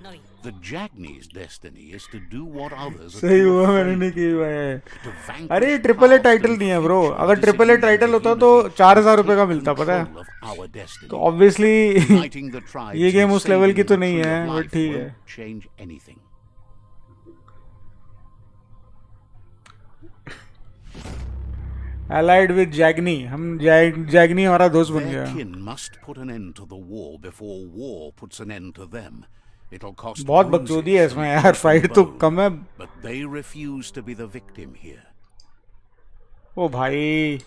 Noi. The Jagni's destiny is to do what others are सही too हुआ afraid मैंने नहीं की हुआ है। to vanquish अरे triple A past title and नहीं है ब्रो। future अगर ट्रिपल ए टाइटल disillusioned होता तो unity 4000 रुपए का take मिलता पता है। control of our destiny. तो ऑब्वियसली Uniting the tribes ये गेम and उस लेवल की saving तो the नहीं tree है, of बट life ठीक है। won't change anything. allied with जैगनी। हम जैगनी हमारा दोस्त बन Their गया। kin must put an end to the war before war puts an end to them. It'll cost बहुत bruises बकचोदी है इसमें and यार। फाइट तो bone, कम है। but they refuse to be the victim here. ओ भाई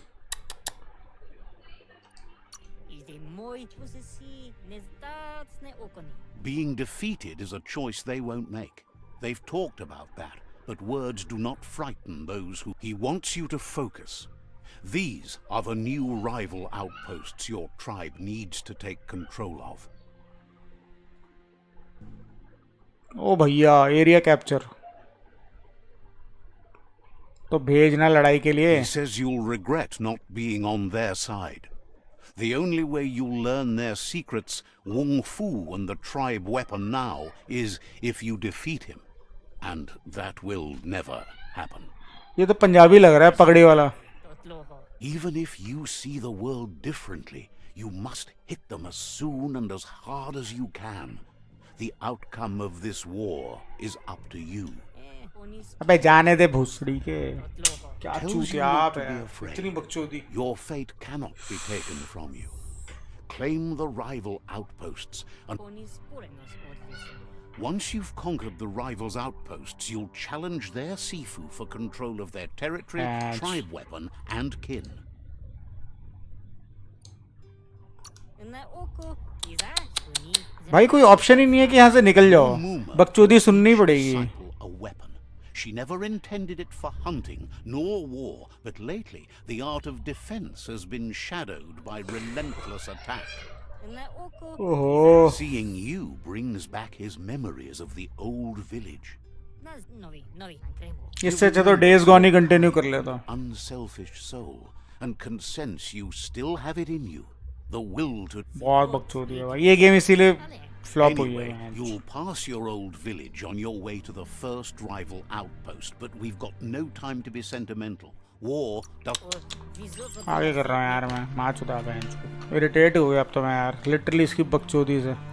Ide moi usisi nestats ne okoni. Being defeated is a choice they won't make. They've talked about that, but words do not frighten those who... He wants you to focus. These are the new rival outposts your tribe needs to take control of. ओ भैया area capture तो भेजना लड़ाई के लिए। He says you'll regret not being on their side. The only way you'll learn their secrets, Wung Fu and the tribe weapon now, is if you defeat him. And that will never happen. ये तो पंजाबी लग रहा है पगड़ी वाला. Totlo ho. Even if you see the world differently, you must hit them as soon and as hard as you can. The outcome of this war is up to you. Ponis अबे जाने दे भूसड़ी के. totlo ho. क्या Tells you चूतिया not आप to be है. afraid. इतनी बकचोदी. Your fate cannot be taken from you. Claim the rival outposts, and Ponis purenos odvis. once you've conquered the rivals' outposts, you'll challenge their Sifu for control of their territory, And- tribe weapon, and kin. Na oko iza puni. भाई कोई option ही नहीं है कि यहाँ से निकल जाओ. Muma बकचोदी सुननी teach पड़ेगी. disciple a weapon. She never intended it for hunting nor war, but lately the art of defense has been shadowed by relentless attack. Na oko ओहो. Seeing you brings back his memories of the old village. nas novi ankremo. इससे अच्छा तो days gone ही continue कर लेता. Unselfish soul, and can sense you still have it in you. The will to... बहुत बकचोदी है भाई. ये गेम इसीलिए फ्लॉप हुई Anyway, है. you'll pass your old village on your way to the first rival outpost, but we've got no time to be sentimental. War does... O vizo ko आगे कर रहा हूँ यार मैं. माँ चुदा गया इसको. इरिटेट हो गया अब तो मैं यार. लिटरली इसकी बकचोदी से.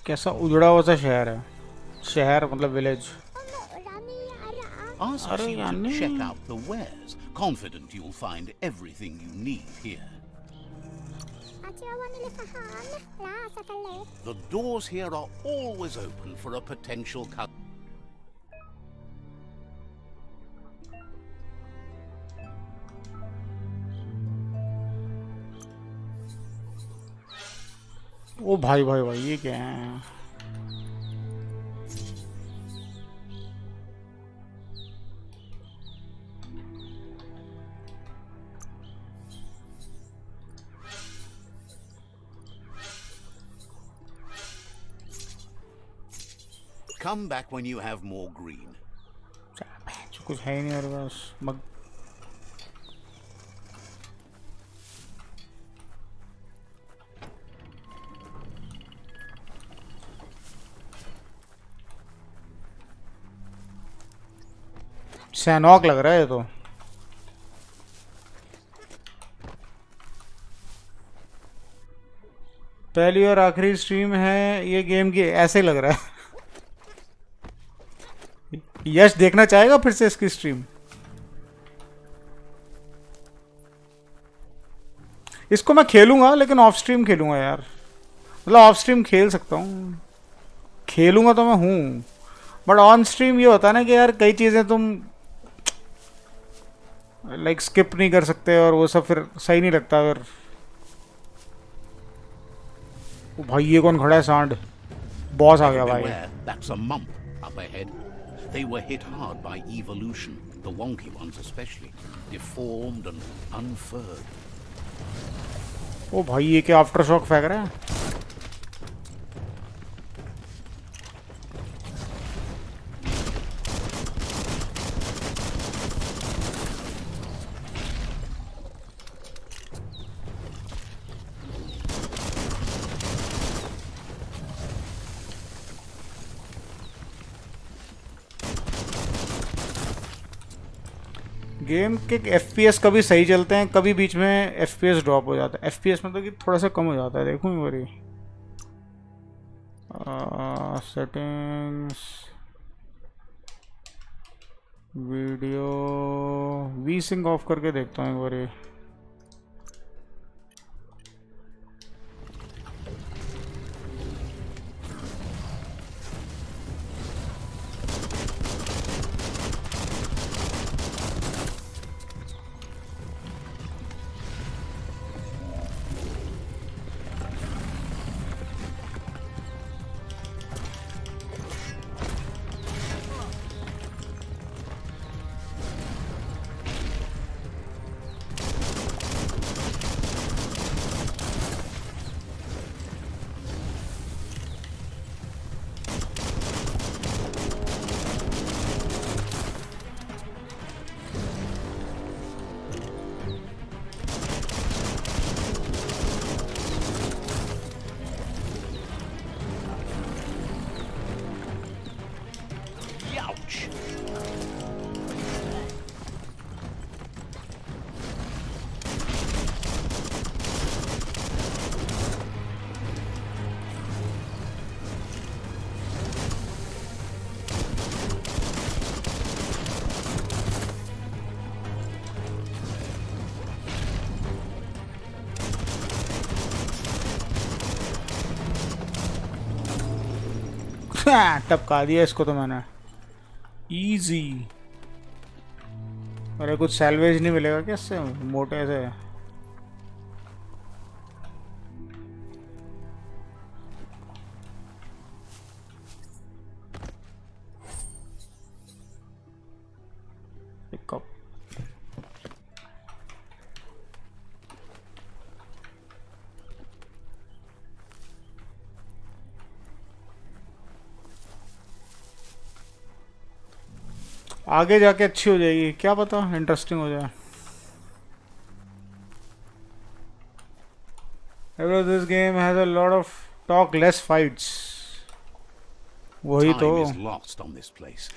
कैसा उजड़ा हुआ सा शहर है. शहर मतलब village. Ask Are you to Yanni? check out the wares. Confident you'll find everything you need here. The doors here are always open for a potential customer. ओ भाई भाई भाई ये क्या है. Come back when you have more green. कुछ है ही नहीं मेरे पास. मग सैनॉक लग रहा है ये तो. पहली और आखिरी स्ट्रीम है ये गेम की. ऐसे लग रहा है. यश देखना चाहेगा फिर से इसकी स्ट्रीम. इसको मैं खेलूंगा लेकिन ऑफ स्ट्रीम खेलूंगा यार. मतलब ऑफ स्ट्रीम खेल सकता हूँ. खेलूंगा तो मैं हूँ. बट ऑन स्ट्रीम ये होता है ना कि यार कई चीज़ें तुम लाइक स्किप नहीं कर सकते और वो सब फिर सही नहीं लगता फिर. ओ भाई ये कौन खड़ा है सांड. बॉस आ गया भाई. Beware, that's a mump up ahead. They were hit hard by evolution, the wonky ones especially, deformed and unfurred. ओ भाई ये क्या आफ्टर शॉक फेंक रहा है. गेम के FPS कभी सही चलते हैं कभी बीच में FPS ड्रॉप हो जाता है. FPS मतलब कि थोड़ा सा कम हो जाता है. देखूँ एक बारी settings video V sync off करके देखता हूँ एक बारी. टपका दिया इसको तो मैंने इजी। अरे कुछ सैल्वेज नहीं मिलेगा क्या इससे मोटे से? कप आगे जाके अच्छी हो जाएगी, क्या पता इंटरेस्टिंग हो जाए। This game has a lot of talk less fights. वही तो,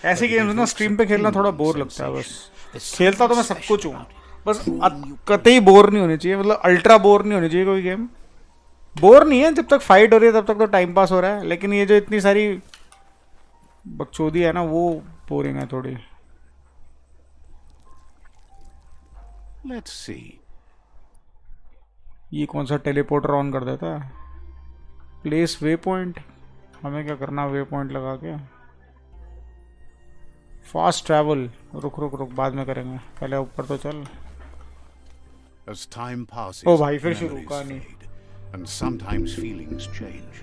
ऐसे गेम्स ना स्ट्रीम पे खेलना थोड़ा बोर लगता है। बस खेलता तो मैं सब कुछ हूँ, बस कतई बोर नहीं होनी चाहिए, मतलब अल्ट्रा बोर नहीं होनी चाहिए कोई गेम। बोर नहीं है, जब तक फाइट हो रही है तब तक तो टाइम पास हो रहा है, लेकिन ये जो इतनी सारी बकचोदी है ना वो बोरिंग है थोड़ी। Let's see. ये कौन सा टेलीपोर्टर ऑन कर देता है? प्लेस वे पॉइंट, हमें क्या करना वे पॉइंट लगा के? फास्ट ट्रैवल, रुक रुक रुक बाद में करेंगे, पहले ऊपर तो चल। As time passes, ओ भाई फिर शुरू memories कहानी। fade, and sometimes feelings change.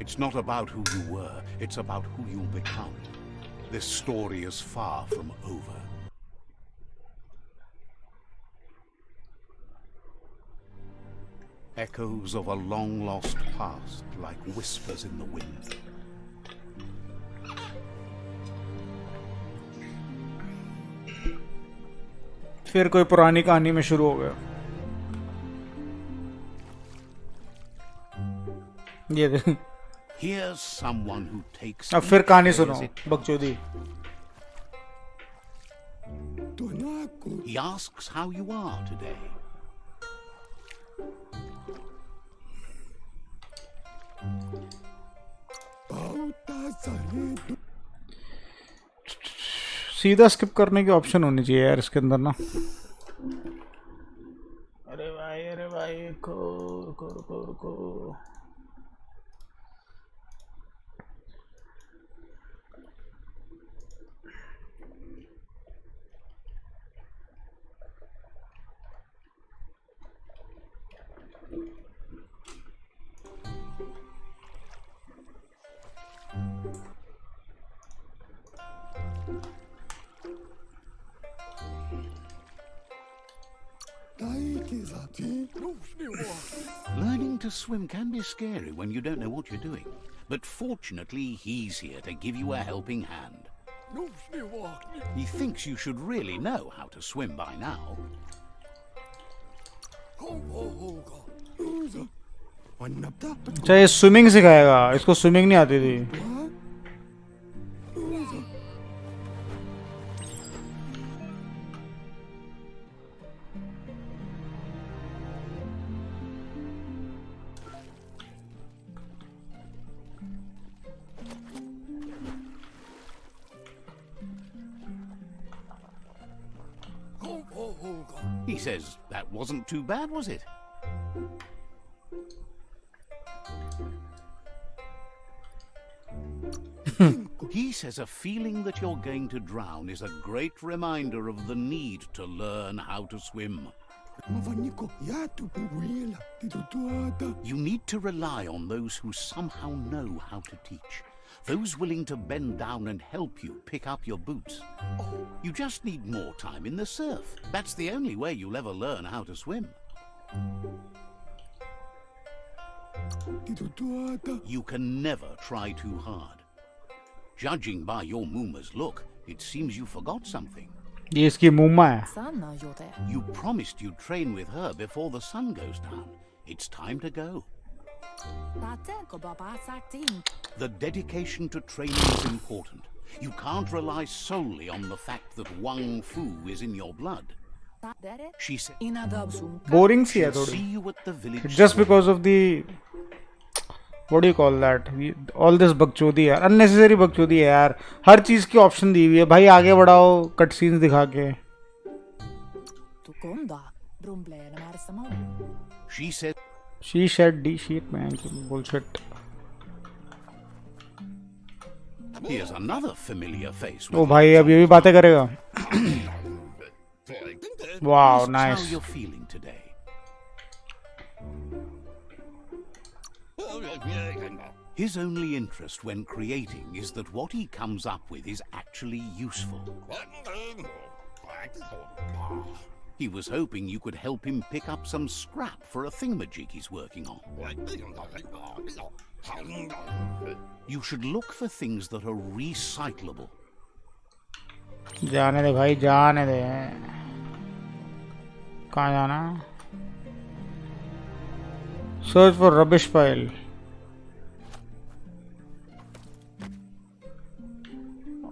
It's not about who you were, it's about who you'll become. This story is far from over. Echoes of a long-lost past, like whispers in the wind. फिर कोई पुरानी कहानी में शुरू हो गया। ये देख, Here's someone who takes अब फिर कहानी each day सुनो as it बकचोदी। He asks how you are today. सीधा स्किप करने की ऑप्शन होनी चाहिए यार इसके अंदर ना। अरे भाई रुको रुको रुको रुको। Learning to swim can be scary when you don't know what you're doing. But fortunately, he's here to give you a helping hand. He thinks you should really know how to swim by now. अच्छा ये swimming सिखाएगा, इसको swimming नहीं आती थी। He says that wasn't too bad, was it? He says a feeling that you're going to drown is a great reminder of the need to learn how to swim. You need to rely on those who somehow know how to teach. Those willing to bend down and help you pick up your boots. You just need more time in the surf. That's the only way you'll ever learn how to swim. You can never try too hard. Judging by your Muma's look, it seems you forgot something. ये इसकी मुम्मा है। You promised you'd train with her before the sun goes down. It's time to go. The dedication to training is important. You can't rely solely on the fact that Wang Fu is in your blood. She said, boring सी है "See थोड़ी। you at the village." Just because of the what do you call that? All this बकचोदी यार, unnecessary बकचोदी है यार। हर चीज की ऑप्शन दी हुई है भाई, आगे बढ़ाओ कट सीन्स दिखा के। She said, She said D shit man, bullshit. Here's another familiar face. ओ भाई अब ये भी बातें करेगा. Wow, How nice. you're feeling today? His only interest when creating is that what he comes up with is actually useful. He was hoping you could help him pick up some scrap for a thingamajig he's working on. You should look for things that are recyclable. जाने दे भाई, जाने दे. कहाँ जाना? Search for rubbish pile.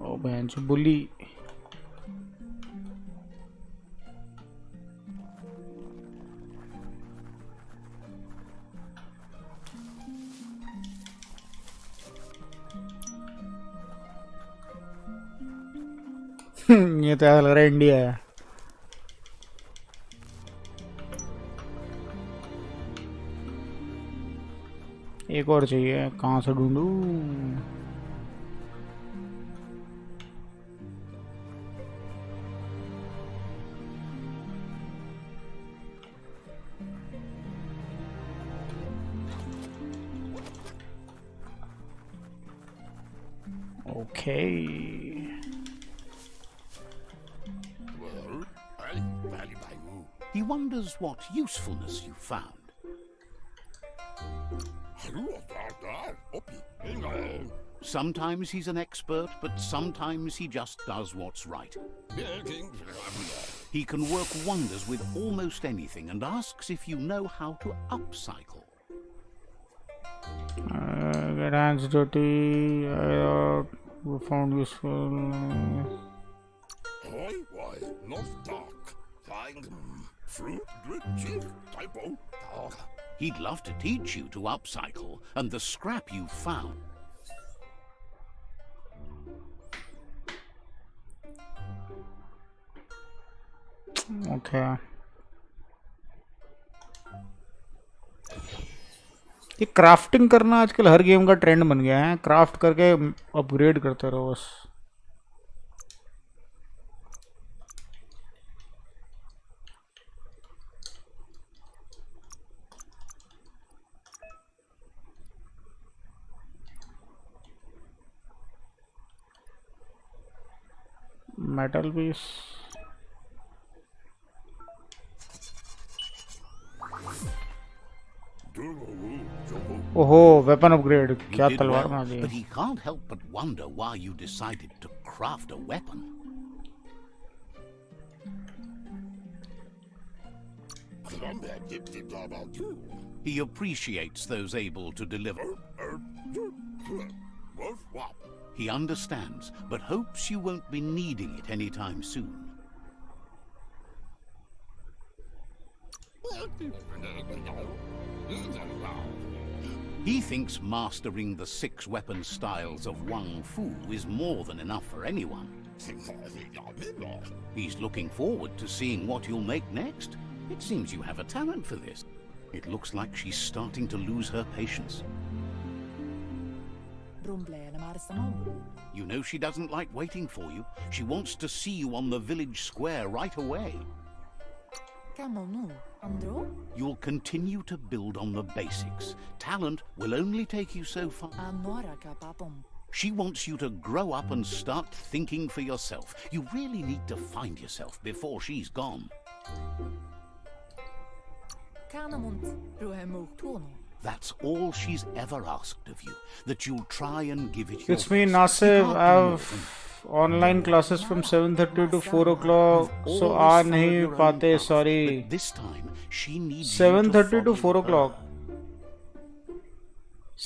ओ बहन चो बुली. ये तो ऐसा लग रहा है इंडिया है. एक और चाहिए, कहाँ से ढूंढूं? Okay. He wonders what usefulness you found. Sometimes he's an expert, but sometimes he just does what's right. He can work wonders with almost anything and asks if you know how to upcycle. Get hands dirty. We found useful. He'd love to teach you to upcycle, and the scrap you found. Okay. ये crafting करना आजकल हर game का trend बन गया है. Craft करके upgrade करते रहो बस. Metal piece. ओहो, वेपन अपग्रेड. क्या You did तलवार well, बना दी. but he can't help but wonder why you decided to craft a weapon. He appreciates those able to deliver. He understands, but hopes you won't be needing it anytime soon. He thinks mastering the 6 weapon styles of Wang Fu is more than enough for anyone. He's looking forward to seeing what you'll make next. It seems you have a talent for this. It looks like she's starting to lose her patience. You know she doesn't like waiting for you. She wants to see you on the village square right away. You'll continue to build on the basics. Talent will only take you so far. She wants you to grow up and start thinking for yourself. You really need to find yourself before she's gone. That's all she's ever asked of you, that you'll try and give it your It's me, best. Nasif. You I can't do have online classes from 7:30 to 4 o'clock, You've so always uh followed नहीं your own पाते. path, Sorry. but this time she needs 7:30 to 4 o'clock.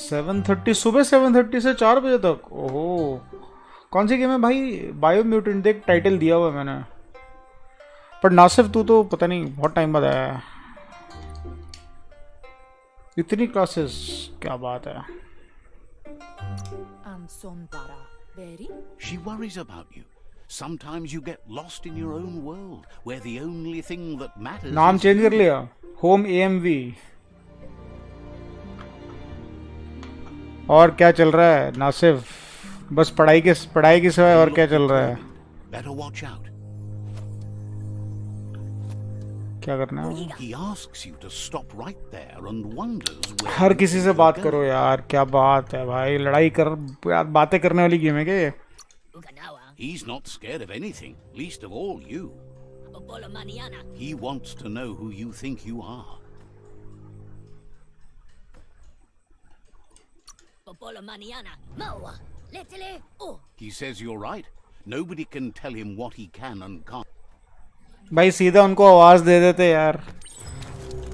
7:30 सुबह 7:30 से 4 बजे तक. ओहो, कौन सी game है भाई? बायोम्यूटेंट. देख टाइटल दिया हुआ है मैंने. पर नासिफ तू तो पता नहीं बहुत टाइम बाद आया है. इतनी क्लासेस, क्या बात है. She worries about you. Sometimes you get lost in your own world, where the only thing that matters नाम is चेंज you. कर लिया. Home AMV. और क्या चल रहा है नासिफ? बस पढ़ाई के सिवाय और क्या चल रहा है? Better watch out. क्या करना है? He asks you to stop right there and wonders where her you किसी think से you're बात going. करो यार, क्या बात है भाई, लड़ाई कर यार, बातें करने वाली गेम है क्या ये? Ukanawa. He's not scared of anything, least of all you. Popolo maniana. He wants to know who you think you are. Popolo maniana. Moa. Little. Oh. He says you're right. Nobody can tell him what he can and can't. भाई सीधा उनको आवाज दे देते यार,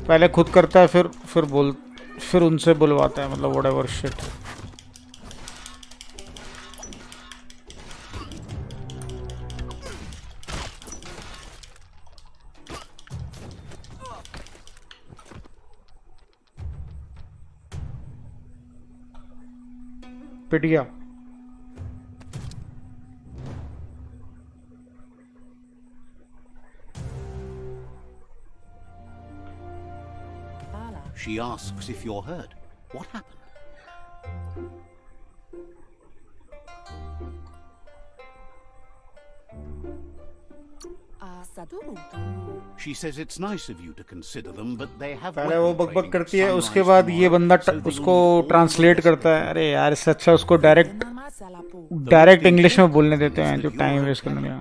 पहले खुद करता है फिर उनसे बुलवाता है, मतलब व्हाटएवर शिट। पिट गया। She asks if you're hurt. What happened? She says it's nice of you to consider them, but they have. पहले वो बकबक करती है, उसके बाद ये बंदा उसको ट्रांसलेट करता है। अरे यार, इससे अच्छा उसको डायरेक्ट इंग्लिश में बोलने देते हैं, जो टाइम वेस्ट करने लगा।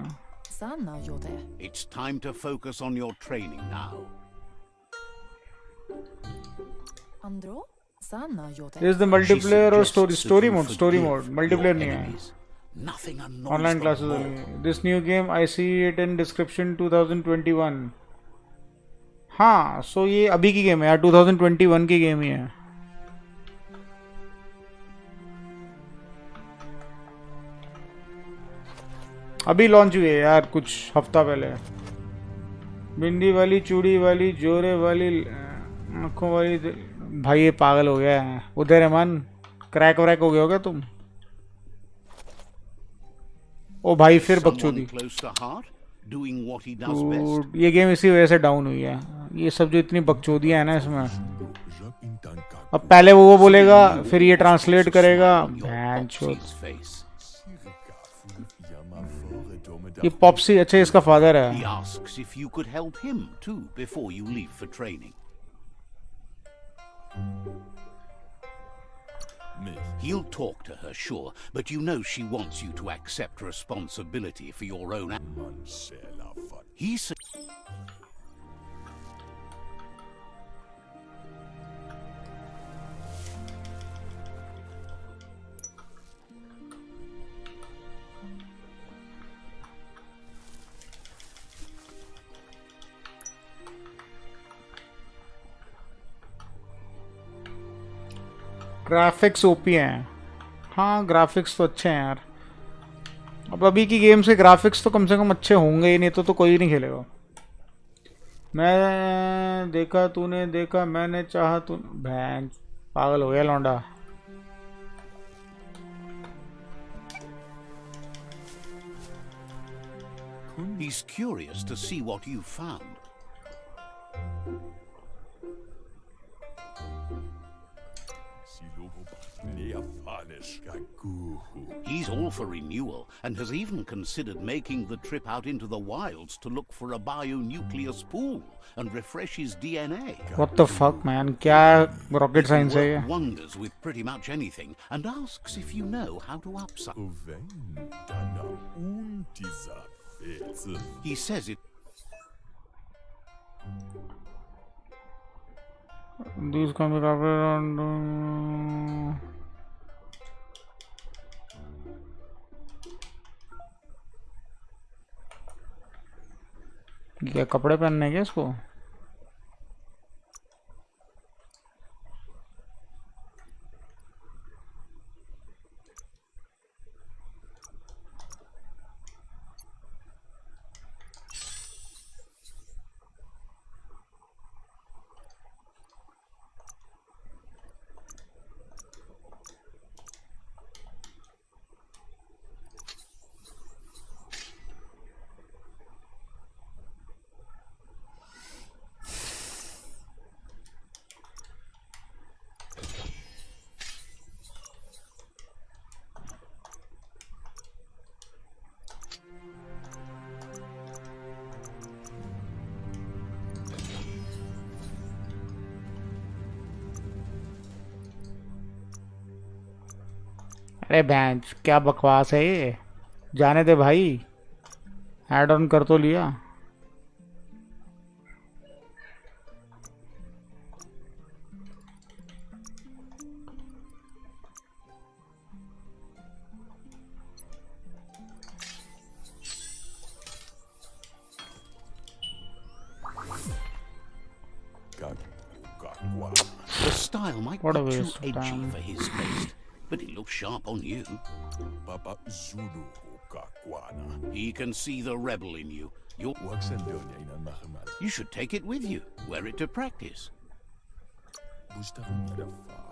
It's time to focus on your training now. Is the multiplayer or story mode multiplayer नहीं है, online classes only. This new game I see it in description 2021. हाँ, सो ये अभी की गेम है यार, 2021 की गेम ही है। अभी लॉन्च हुई है यार, कुछ हफ्ता पहले। बिंदी वाली, चूड़ी वाली, जोरे वाली, आंखों वाली। भाई ये पागल हो गया है उदय रहमान, क्रैक वैक हो गया होगा तुम। ओ भाई फिर बकचोदी। ये गेम इसी वजह से डाउन हुई है, ये सब जो इतनी बकचोदियां है ना इसमें। अब पहले वो बोलेगा, फिर ये ट्रांसलेट करेगा। ये पॉप्सी, अच्छा इसका फादर है। He asks if you could help him too before you leave for training. He'll talk to her, sure, but you know she wants you to accept responsibility for your own actions. He said, graphics OP हैं। हाँ, graphics तो अच्छे हैं यार। अब अभी की game से ग्राफिक्स तो कम से कम अच्छे होंगे ही, नहीं तो कोई नहीं खेलेगा। मैं देखा, तूने देखा, मैंने चाहा, तू भैंस पागल हो गया लौंडा। he's curious to see what you found. He's all for renewal and has even considered making the trip out into the wilds to look for a bionucleus pool and refresh his DNA. What the fuck, man? क्या rocket science है ये? Wonders with pretty much anything and asks if you know how to upsize. He says it. These can be covered on. क्या कपड़े पहनने हैं क्या इसको? अरे बैंच क्या बकवास है ये, जाने दे भाई, ऐड ऑन कर तो लिया। The style might What a be too waste of edgy time. for his taste, but it looks sharp on you. Papa Zulu kakwana. He can see the rebel in you. Waksendonya inamahamal. You should take it with you, wear it to practice.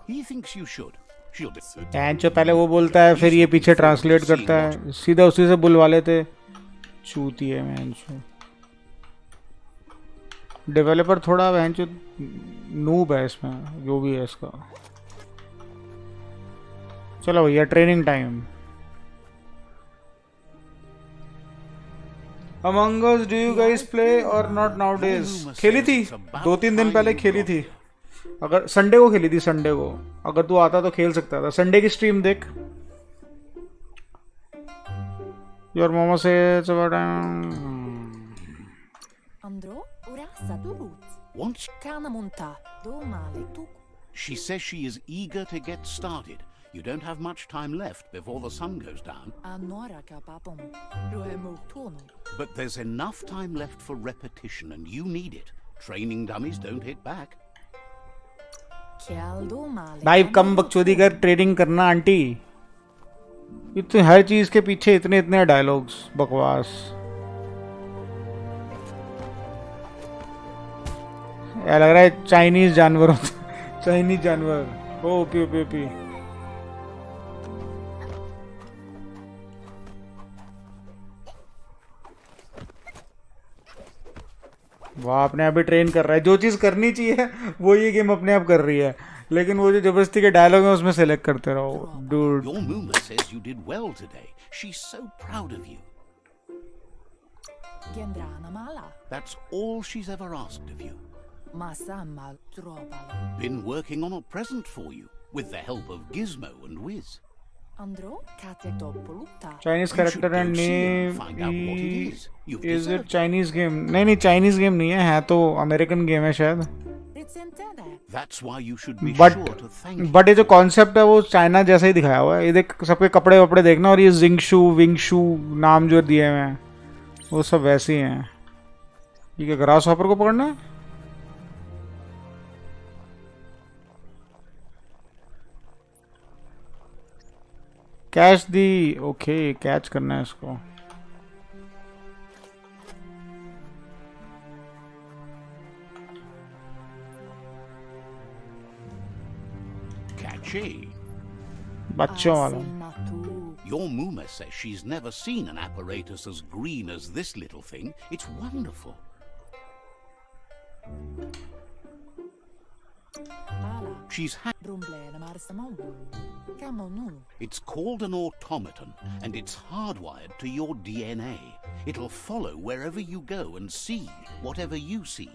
He thinks you should. She'll be... bench पहले वो बोलता है फिर ये पीछे translate करता है, सीधा उसी से बुलवा लेते। चूती है बैंच। डेवलपर थोड़ा बैंच नूब है इसमें, जो भी है इसका। चलो भैया training time. Among Us, do you guys play or not nowadays? खेली थी 2-3 दिन पहले खेली थी, अगर संडे को खेली थी, संडे को अगर तू आता तो खेल सकता था। संडे की स्ट्रीम देख। Your mama says about Andro, ora sadurut. Once Kana monta, do male tu. she says she is eager to get started. You don't have much time left before the sun goes down. Anora kapapom. Roemo tono. But there's enough time left for repetition, and you need it. Training dummies don't hit back. Chial do male. भाई कम बकचोदी कर, training करना aunty. इतने हर चीज के पीछे इतने इतने डायलॉग्स, बकवास। यार लग रहा है चाइनीज जानवर, चाइनीज जानवर। ओ पी पी पी। वाह, अपने आप ही ट्रेन कर रहा है। जो चीज करनी चाहिए वो ये गेम अपने आप कर रही है, लेकिन वो जो जबरदस्ती के डायलॉग है उसमें सेलेक्ट करते रहो। Dude, Your Muma says you did well today. She's so proud of you. Gendrana mala. That's all she's ever asked of you. Masama tropalo. Been working on a present for you, with the help of Gizmo and Wiz. Andro kate topoluta. Chinese character and Find out what it name is. You've is it deserved it. Chinese game? नहीं नहीं, Chinese game नहीं है तो American game है शायद। Rizentere. That's why you should be but sure to thank but ये जो concept है वो चाइना जैसा ही दिखाया हुआ है। ये देख, सबके कपड़े वपड़े देखना, और ये जिंगशू विंगशू नाम जो दिए हुए हैं वो सब वैसे ही हैं। ये क्या ग्रास हॉपर को पकड़ना है? कैच दी, ओके कैच करना है इसको। Catchy. बच्चों वाला। Asenatu. Your Muma says she's never seen an apparatus as green as this little thing. It's wonderful. Ala. She's Drumblena marsamon. Kamonu. It's called an automaton, and it's hardwired to your DNA. It'll follow wherever you go and see whatever you see.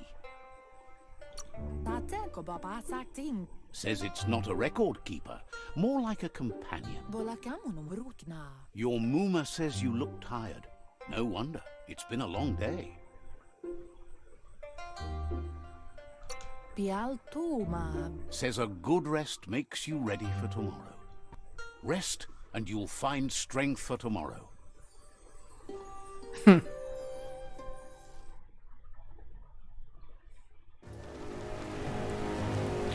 Tate ko baba sakting. Says it's not a record keeper, more like a companion. Bola kamunum rutna. Your Muma says you look tired. No wonder. It's been a long day. Pial tu ma. Says a good rest makes you ready for tomorrow. Rest and you'll find strength for tomorrow.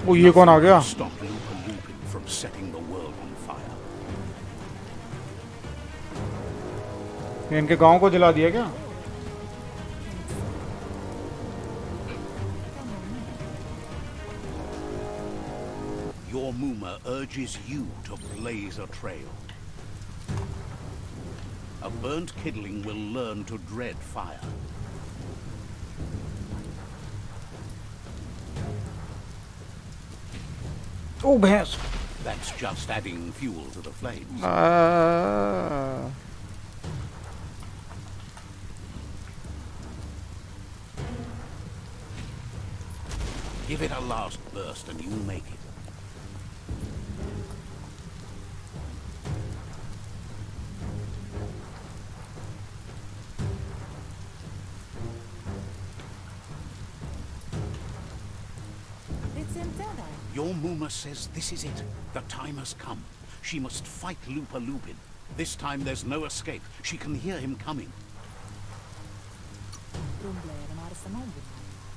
ओ ये कौन आ गया? Stop Lupin from setting the world on fire. इनके गांव को जला दिया क्या? Your Muma urges you to blaze a trail. A burnt kidling will learn to dread fire. ओ भैंस। That's just adding fuel to the flames. Give it a last burst and you'll make it. Your Muma says this is it. The time has come. She must fight Lupa Lupin. This time there's no escape. She can hear him coming. Problema maar samon.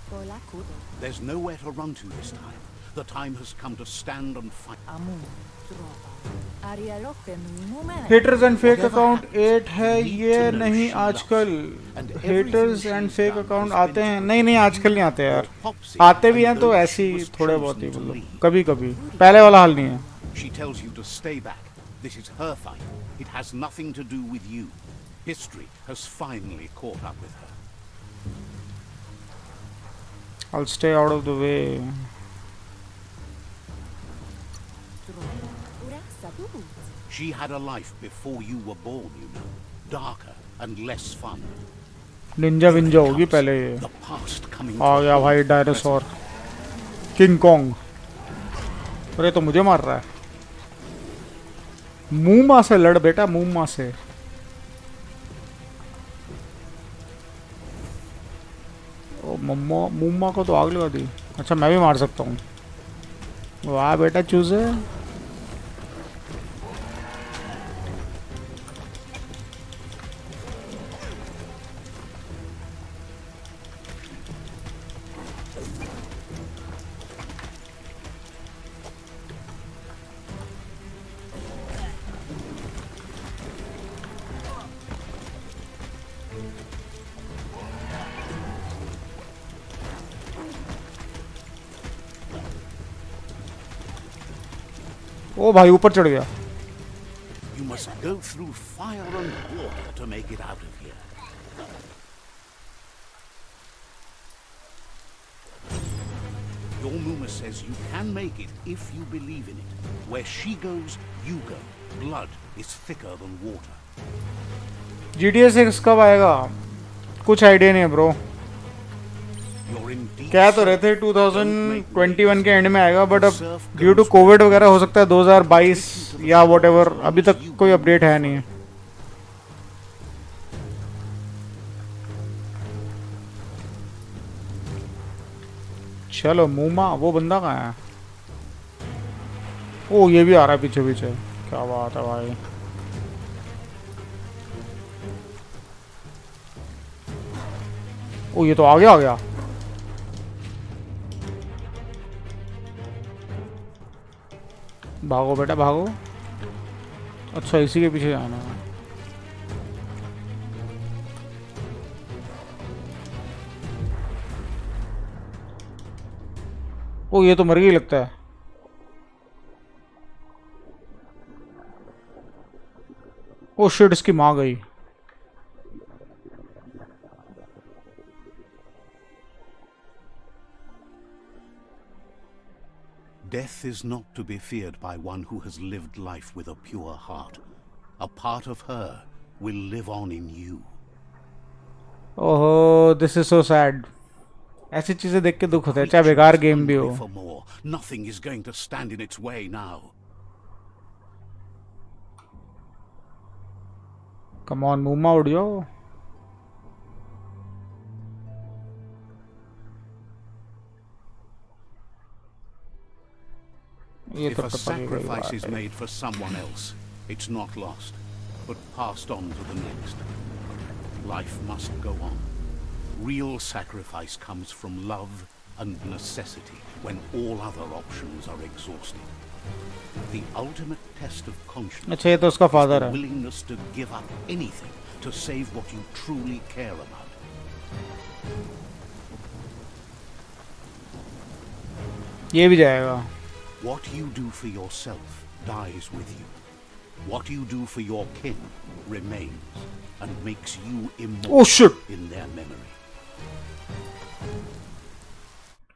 Kola kudo. There's nowhere to run to this time. The time has come to stand and fight. Amun. Trova. Aria loke numen. Haters and fake account 8 है ये नहीं आजकल haters and fake account आते हैं नहीं आजकल नहीं आते यार आते भी हैं तो ऐसे ही थोड़े बहुत ही मतलब कभी कभी पहले वाला हाल नहीं है She tells you to stay back. This is her fight. It has nothing to do with you. History has finally caught up with her. I'll stay out of the way. She had a life before you were born, you know. Darker and less fun. Ninja विंजा होगी पहले ये The past coming आ गया भाई dinosaur king Kong अरे तो मुझे मार रहा है मूमा से लड़ बेटा मूमा से ओ मम्मा मूमा को तो आग लगा दी अच्छा मैं भी मार सकता हूँ वाह बेटा चूजे ओ भाई ऊपर चढ़ गया You must go through fire and water to make it out of here. Your Muma says you can make it if you believe in it. Where she goes, you go. Blood is thicker than water. GTA 6 कब आएगा कुछ idea नहीं है bro You're in deep क्या तो रहते 2021 के and में आएगा बट अब ड्यू टू कोविड वगैरह हो सकता है 2022 या व्हाटएवर अभी तक कोई अपडेट है नहीं चलो मूमा वो बंदा कहाँ है ओ ये भी आ रहा है पीछे पीछे क्या बात है भाई ओ ये तो आ गया भागो बेटा भागो अच्छा इसी के पीछे जाना है ओ ये तो मर गई लगता है ओ शिट इसकी माँ गई Death is not to be feared by one who has lived life with a pure heart. A part of her will live on in you. ओहो दिस इज सो सैड ऐसी चीजें देख के दुख होता है चाहे बेकार गेम भी हो For more. Nothing is going to stand in its way now. Come on मूमा उड़ जाओ If a sacrifice is made for someone else, it's not lost, but passed on to the next. Life must go on. Real sacrifice comes from love and necessity when all other options are exhausted. The ultimate test of conscience अच्छा ये तो उसका is father the है willingness to give up anything to save what you truly care about. ये भी जाएगा What you do for yourself dies with you. What you do for your kin remains and makes you immortal Oh shit in their memory.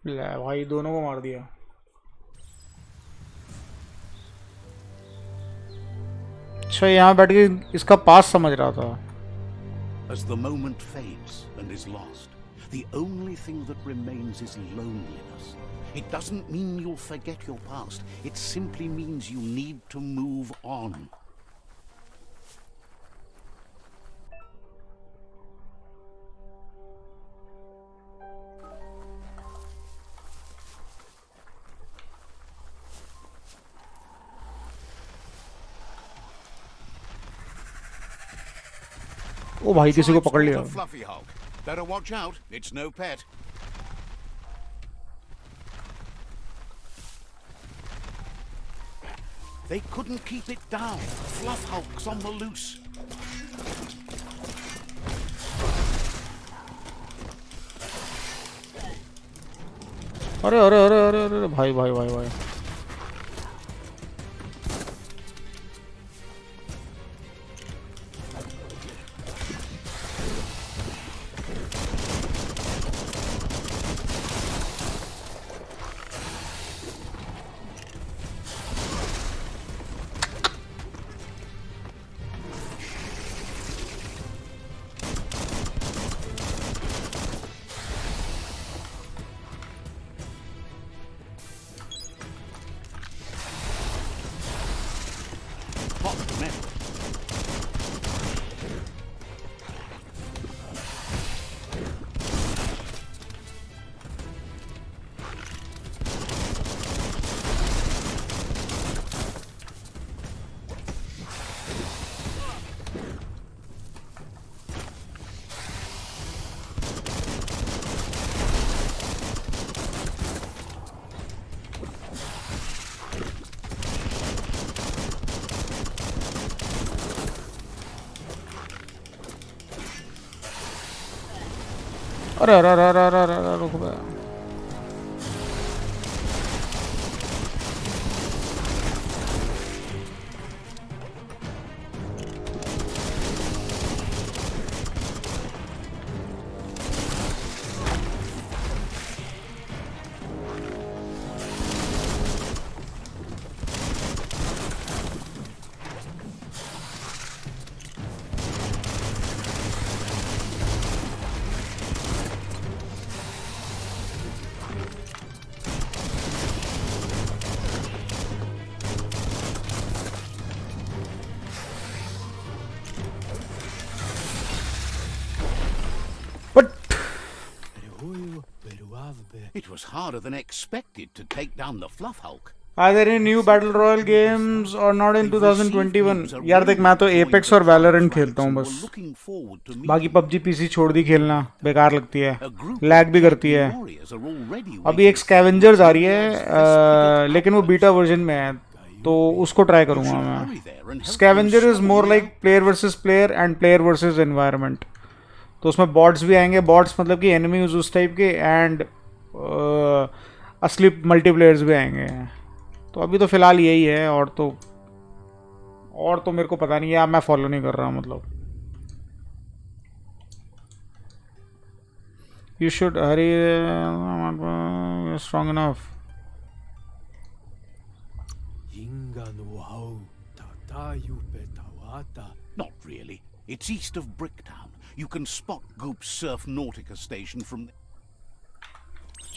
ले भाई दोनों को मार दिया अच्छा यहाँ बैठ के इसका पास समझ रहा था As the moment fades and is lost, the only thing that remains is loneliness. It doesn't mean you'll forget your past. It simply means you need to move on. ओ भाई किसी को पकड़ लिया. Transport a fluffy hulk. Better watch out. It's no pet. They couldn't keep it down. Fluff hulk's on the loose. अरे अरे अरे अरे अरे भाई भाई भाई भाई. Hot metal. अरे अरे अरे अरे अरे अरे रुक बे. It was harder than expected to take down the Fluff Hulk. Are there any new battle royale games or not in 2021? यार देख मैं तो Apex और Valorant खेलता हूँ बस. बाकी PUBG PC छोड़ दी खेलना, बेकार लगती है, लैग भी करती है. अभी एक स्कैवेंजर्स आ रही है लेकिन वो बीटा वर्जन में है तो उसको ट्राई करूँगा मैं. Scavenger is more like player versus player and player versus environment. तो उसमें बॉट्स भी आएंगे. बॉट्स मतलब कि एनिमीज उस टाइप के एंड असली मल्टीप्लेयर्स भी आएंगे. तो अभी तो फिलहाल यही है और तो मेरे को पता नहीं है. मैं फॉलो नहीं कर रहा मतलब. You should Hari strong enough. Not really. It's east of Bricktown. You can spot Goop's Surf Nautica station from there.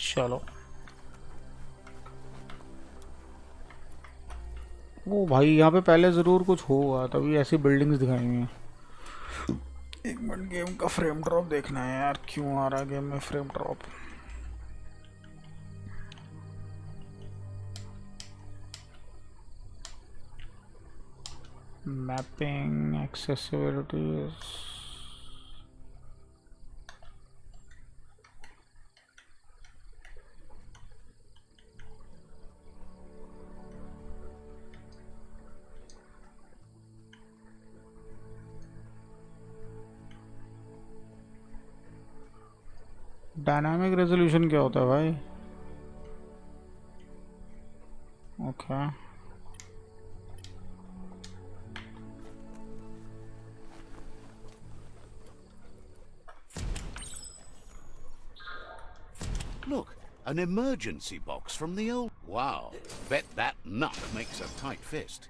चलो. ओ भाई यहाँ पे पहले ज़रूर कुछ होगा तभी ऐसी बिल्डिंग्स दिखाई हैं. एक मिनट गेम का फ्रेम ड्रॉप देखना है यार. क्यों आ रहा है गेम में frame drop. Mapping accessibilities. Dynamic resolution क्या होता है भाई. Okay. Look, an emergency box from the old... Wow, bet that nut makes a tight fist.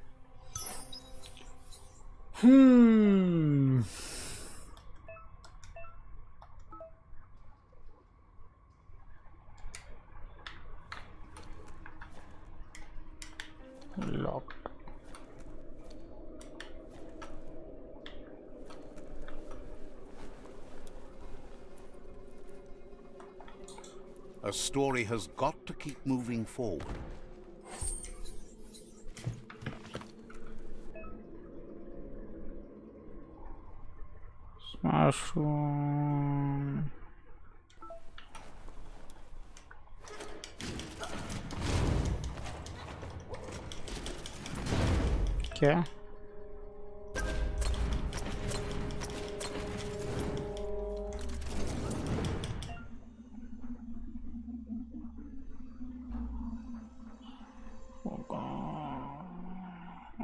Locked. A story has got to keep moving forward. Mushroom क्या?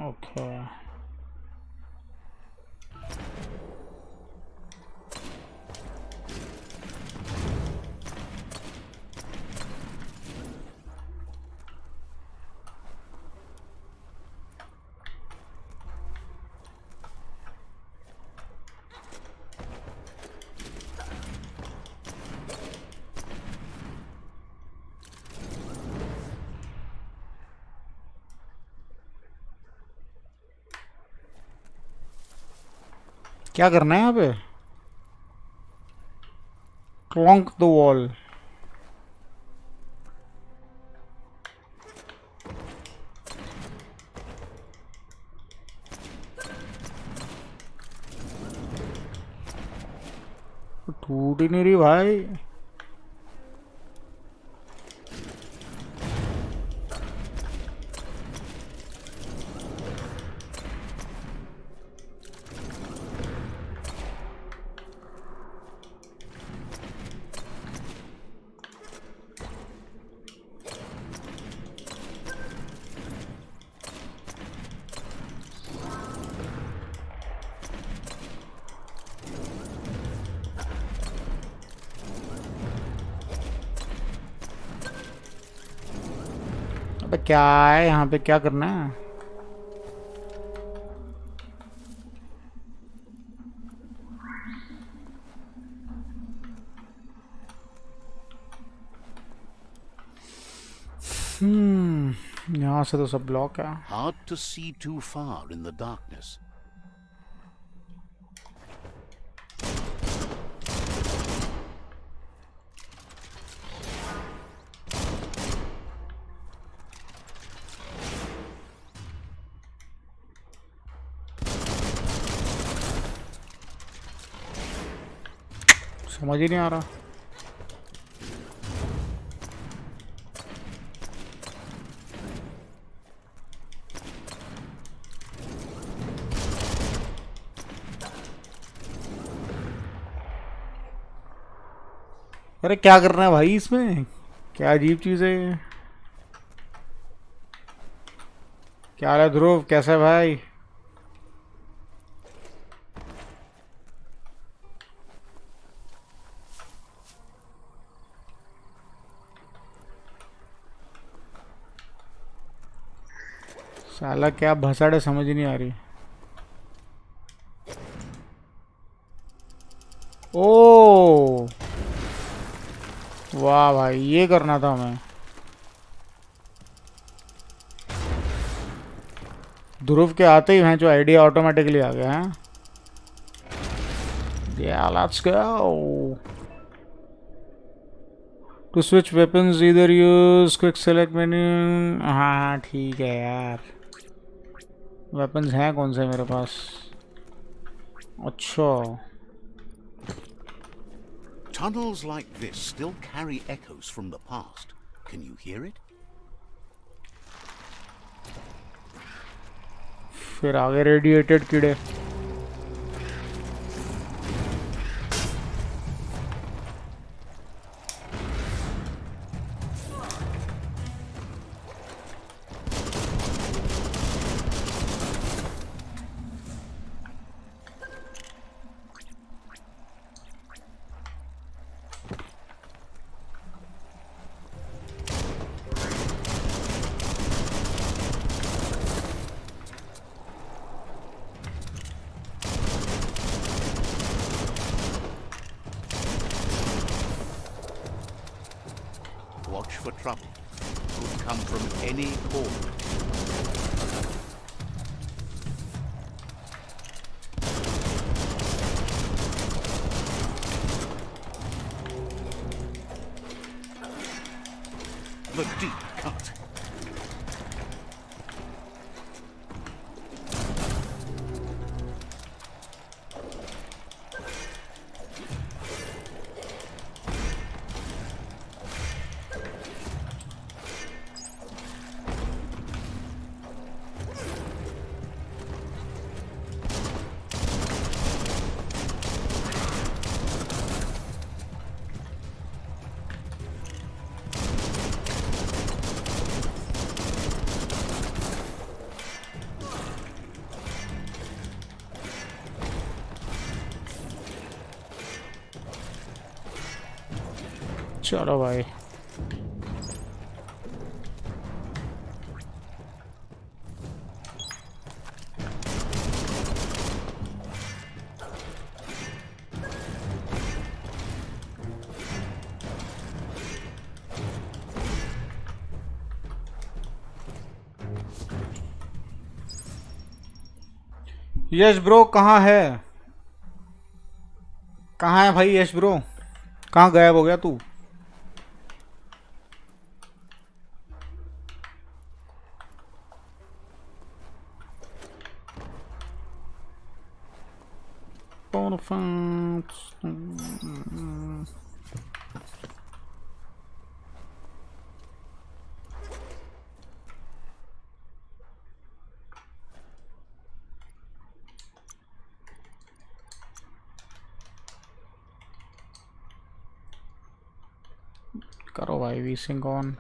Okay क्या करना है यहाँ पे? क्लॉन्क द वॉल। टूट ही नहीं रही भाई। अबे क्या है यहाँ पे? क्या करना है? यहाँ से तो सब ब्लॉक है। Hard to see too far in the darkness. समझ ही नहीं आ रहा। अरे क्या करना है भाई इसमें? क्या अजीब चीज है ये। क्या हाल है ध्रुव? कैसा है भाई? साला क्या भसाड़ है, समझ ही नहीं आ रही। ओ वाह भाई, ये करना था हमें। ध्रुव के आते ही हैं जो आइडिया ऑटोमेटिकली आ गया है। Yeah, let's go. To switch weapons, either use quick select menu. हाँ ठीक है यार। वेपन्स हैं कौन से मेरे पास? अच्छा। Tunnels like this still carry echoes from the past. Can you hear it? फिर आगे रेडिएटेड कीड़े। Watch for trouble. Could come from any corner. The deep cut. चलो भाई यश ब्रो कहाँ है? कहाँ है भाई यश ब्रो? कहाँ गायब हो गया तू? करो भाई वी सिंग ऑन।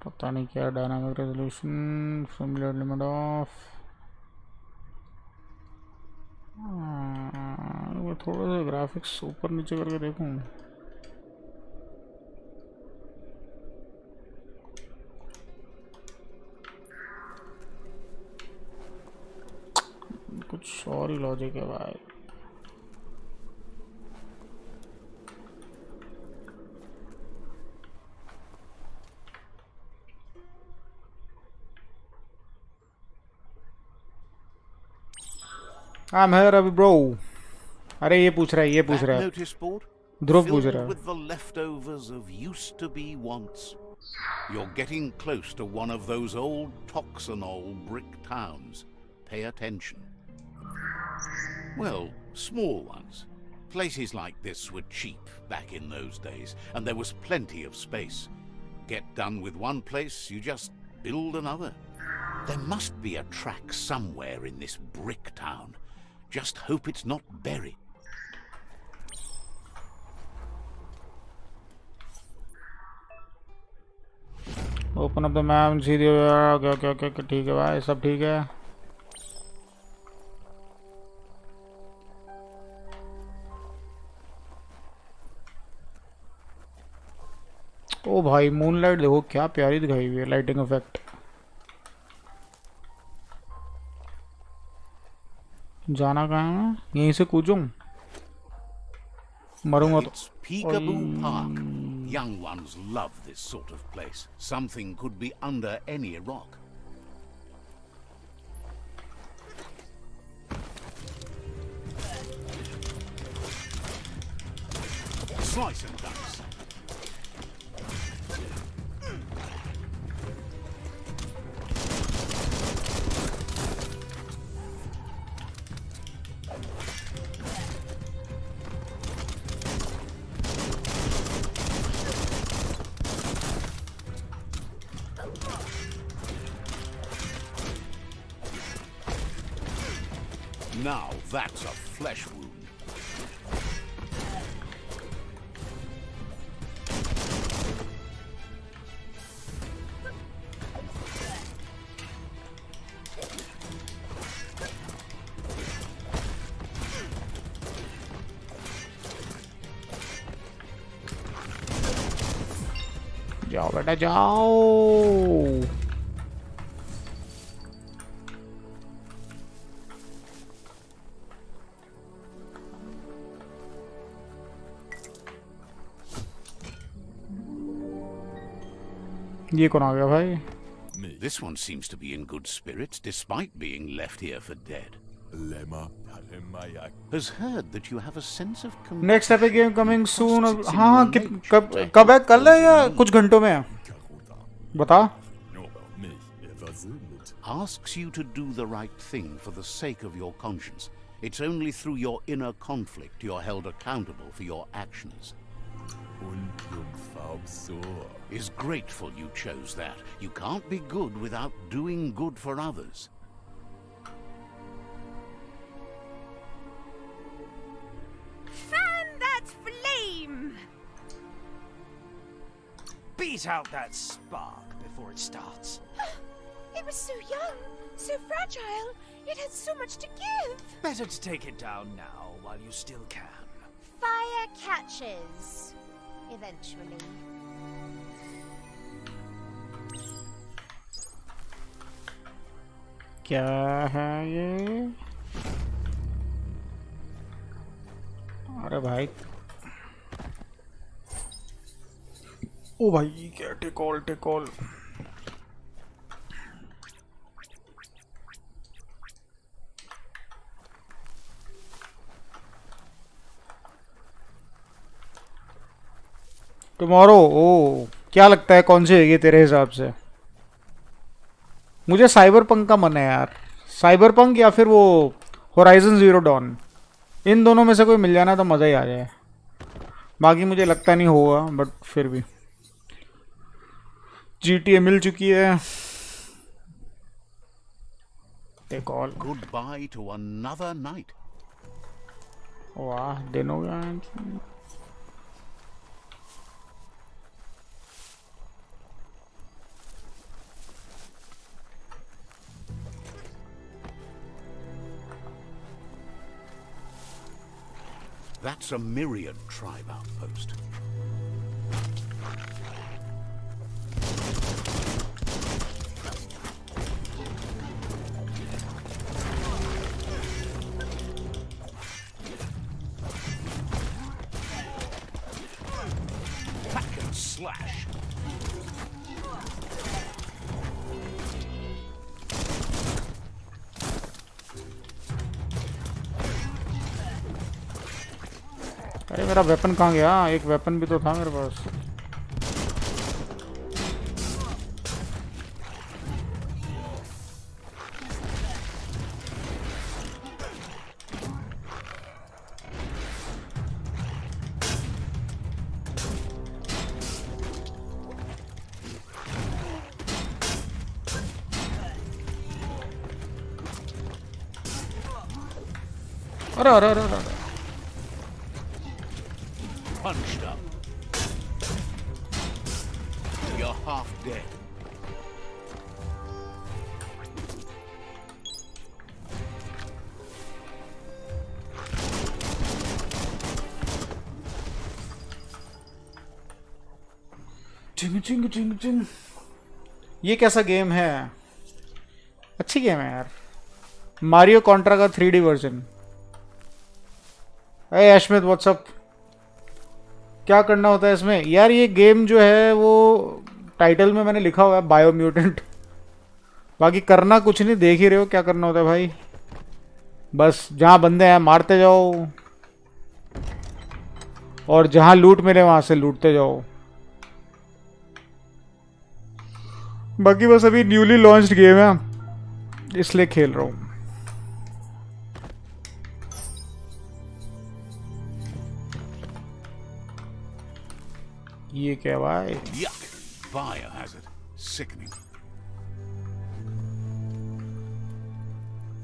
पता नहीं क्या dynamic resolution familiar limit of. थोड़ा सा ग्राफिक्स ऊपर नीचे करके देखूं। कुछ और ही लॉजिक है भाई। I'm here अभी ब्रो। अरे ये पूछ रहा है, ये पूछ रहा है, Notice board? ध्रुव पूछ Filled रहा है। with the leftovers of used to be wants. You're getting close to one of those old toxanol brick towns. Pay attention. Well, small ones. Places like this were cheap back in those days, and there was plenty of space. Get done with one place, you just build another. There must be a track somewhere in this brick town. Just hope it's not buried. Open up the map सीधे क्या क्या क्या ठीक है भाई, सब ठीक है। ओ भाई मूनलाइट देखो क्या प्यारी दिखाई हुई है, लाइटिंग इफेक्ट। जाना कहाँ है? यहीं से कूदूं? मरूंगा तो। It's Peekaboo Park. Young ones love this sort of place. Something could be under any rock. Slice and dice. Now that's a flesh wound. जाओ बेटा जाओ। ये कौन आ गया भाई? This one seems to be in good spirits despite being left here for dead. Lema Palemaya. Has heard that you have a sense of next epic game coming soon. It's in हाँ your nature कब to कब है? help कल है those या in need. कुछ घंटों में है? बता। Mich versinnet. Asks you to do the right thing for the sake of your conscience. It's only through your inner conflict you're held accountable for your actions. Und Jungfrau so. Is grateful you chose that. You can't be good without doing good for others. Fan that flame! Beat out that spark before it starts. It was so young, so fragile. It had so much to give. Better to take it down now while you still can. Fire catches. Eventually. क्या है ये? अरे भाई, ओ भाई क्या टेकॉल टेकॉल। Tomorrow, ओ क्या लगता है कौन सी होगी तेरे हिसाब से? मुझे साइबर पंक का मन है यार, साइबर पंक या फिर वो होराइजन जीरो डॉन, इन दोनों में से कोई मिल जाना तो मज़ा ही आ जाए। बाकी मुझे लगता नहीं होगा, बट फिर भी GTA मिल चुकी है। Take all. Goodbye to another night. वाह, दिन हो गया। That's a myriad tribe outpost. Hack and slash. अरे मेरा वेपन कहाँ गया? एक वेपन भी तो था मेरे पास। अरे अरे अरे अरे, Punched up. You're half dead. चिंग चिंग चिंग चिंग। ये कैसा गेम है? अच्छी गेम है यार। मारियो कॉन्ट्रा का 3D वर्जन। अरे अश्मित व्हाट्सअप, क्या करना होता है इसमें यार? ये गेम जो है वो टाइटल में मैंने लिखा हुआ है बायोम्यूटेंट, बाकी करना कुछ नहीं, देख ही रहे हो क्या करना होता है भाई। बस जहाँ बंदे हैं मारते जाओ, और जहाँ लूट मिले वहां से लूटते जाओ। बाकी बस अभी न्यूली लॉन्च्ड गेम है इसलिए खेल रहा हूँ। ये क्या भाई? Yuck. Biohazard. Sickening.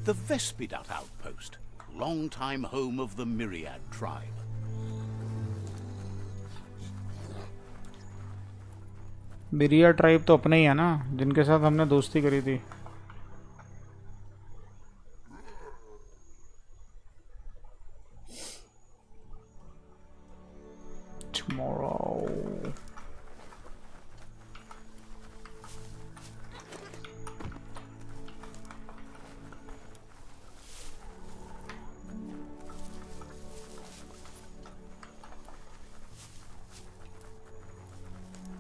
The Vespidat outpost. Long-time home of the Myriad tribe. बिरिया ट्राइब तो अपने ही है ना, जिनके साथ हमने दोस्ती करी थी। Tomorrow.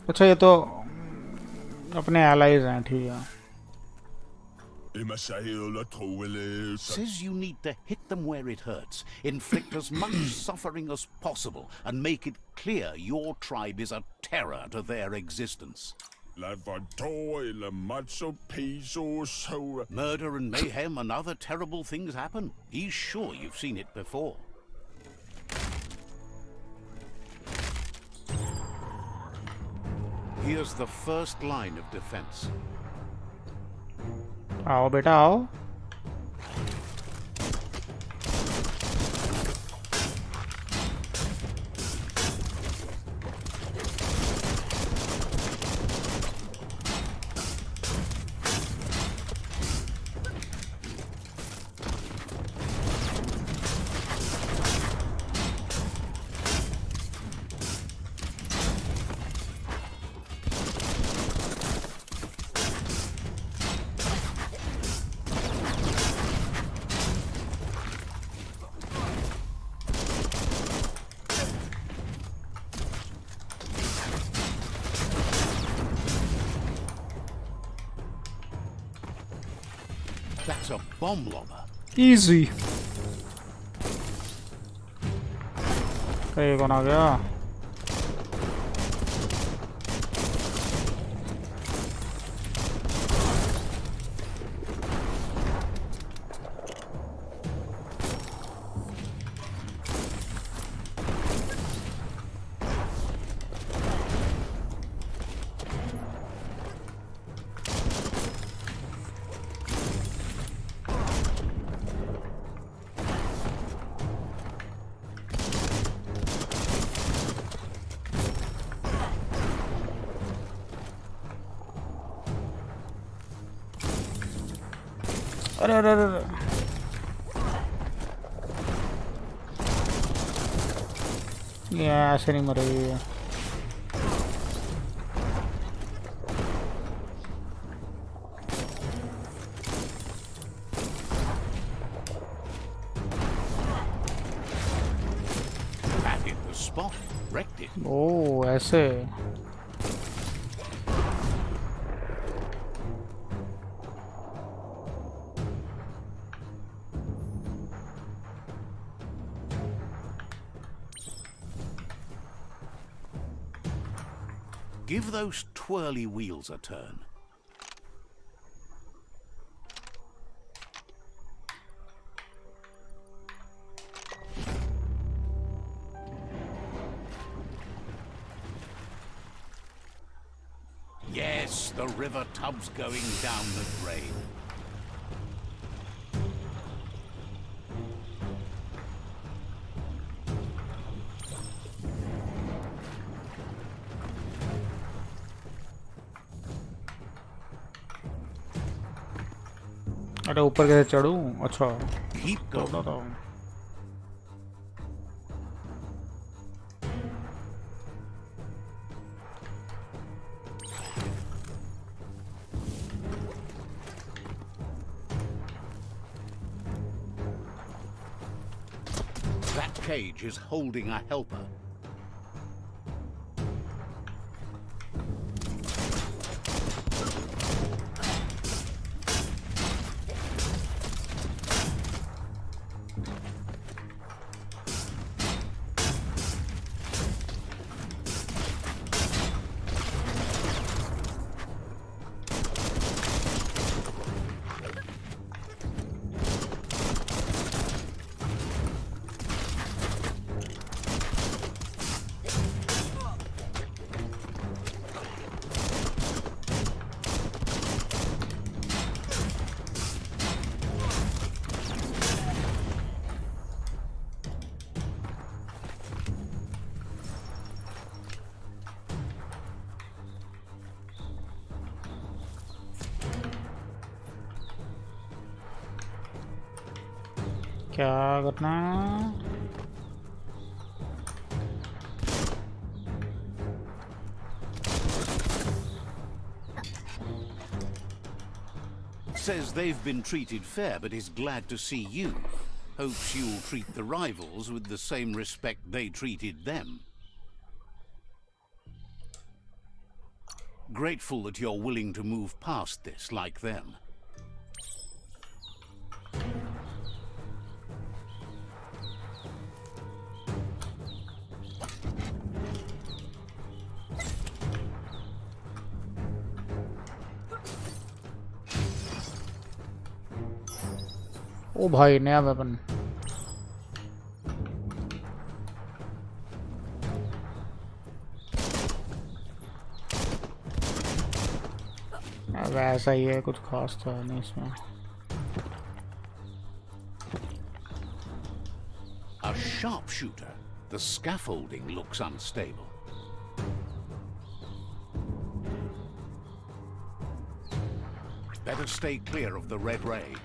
अच्छा, ये तो अपने एलाइज हैं, ठीक है। Says you need to hit them where it hurts, inflict as much suffering as possible, and make it clear your tribe is a terror to their existence. Murder and mayhem and other terrible things happen. He's sure you've seen it before. Here's the first line of defense. आओ बेटा आओ। That's a bomb lobber. Easy. ये कौन आ गया? अरे अरे अरे ये ऐसे नहीं मरेगी। That hit the spot. Wrecked it. ओ ऐसे। Give those twirly wheels a turn. Yes, the river tub's going down the drain. अरे ऊपर कैसे चढ़ूं? अच्छा Keep going. तो That cage is holding a helper. क्या करना है? Says they've been treated fair, but is glad to see you. Hopes you'll treat the rivals with the same respect they treated them. Grateful that you're willing to move past this like them. ओ भाई नया weapon. अब ऐसा ही है, कुछ खास था नहीं इसमें। A sharpshooter. The scaffolding looks unstable. Better stay clear of the red ray.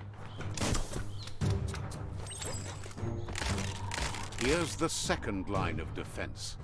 Here's the second line of defense.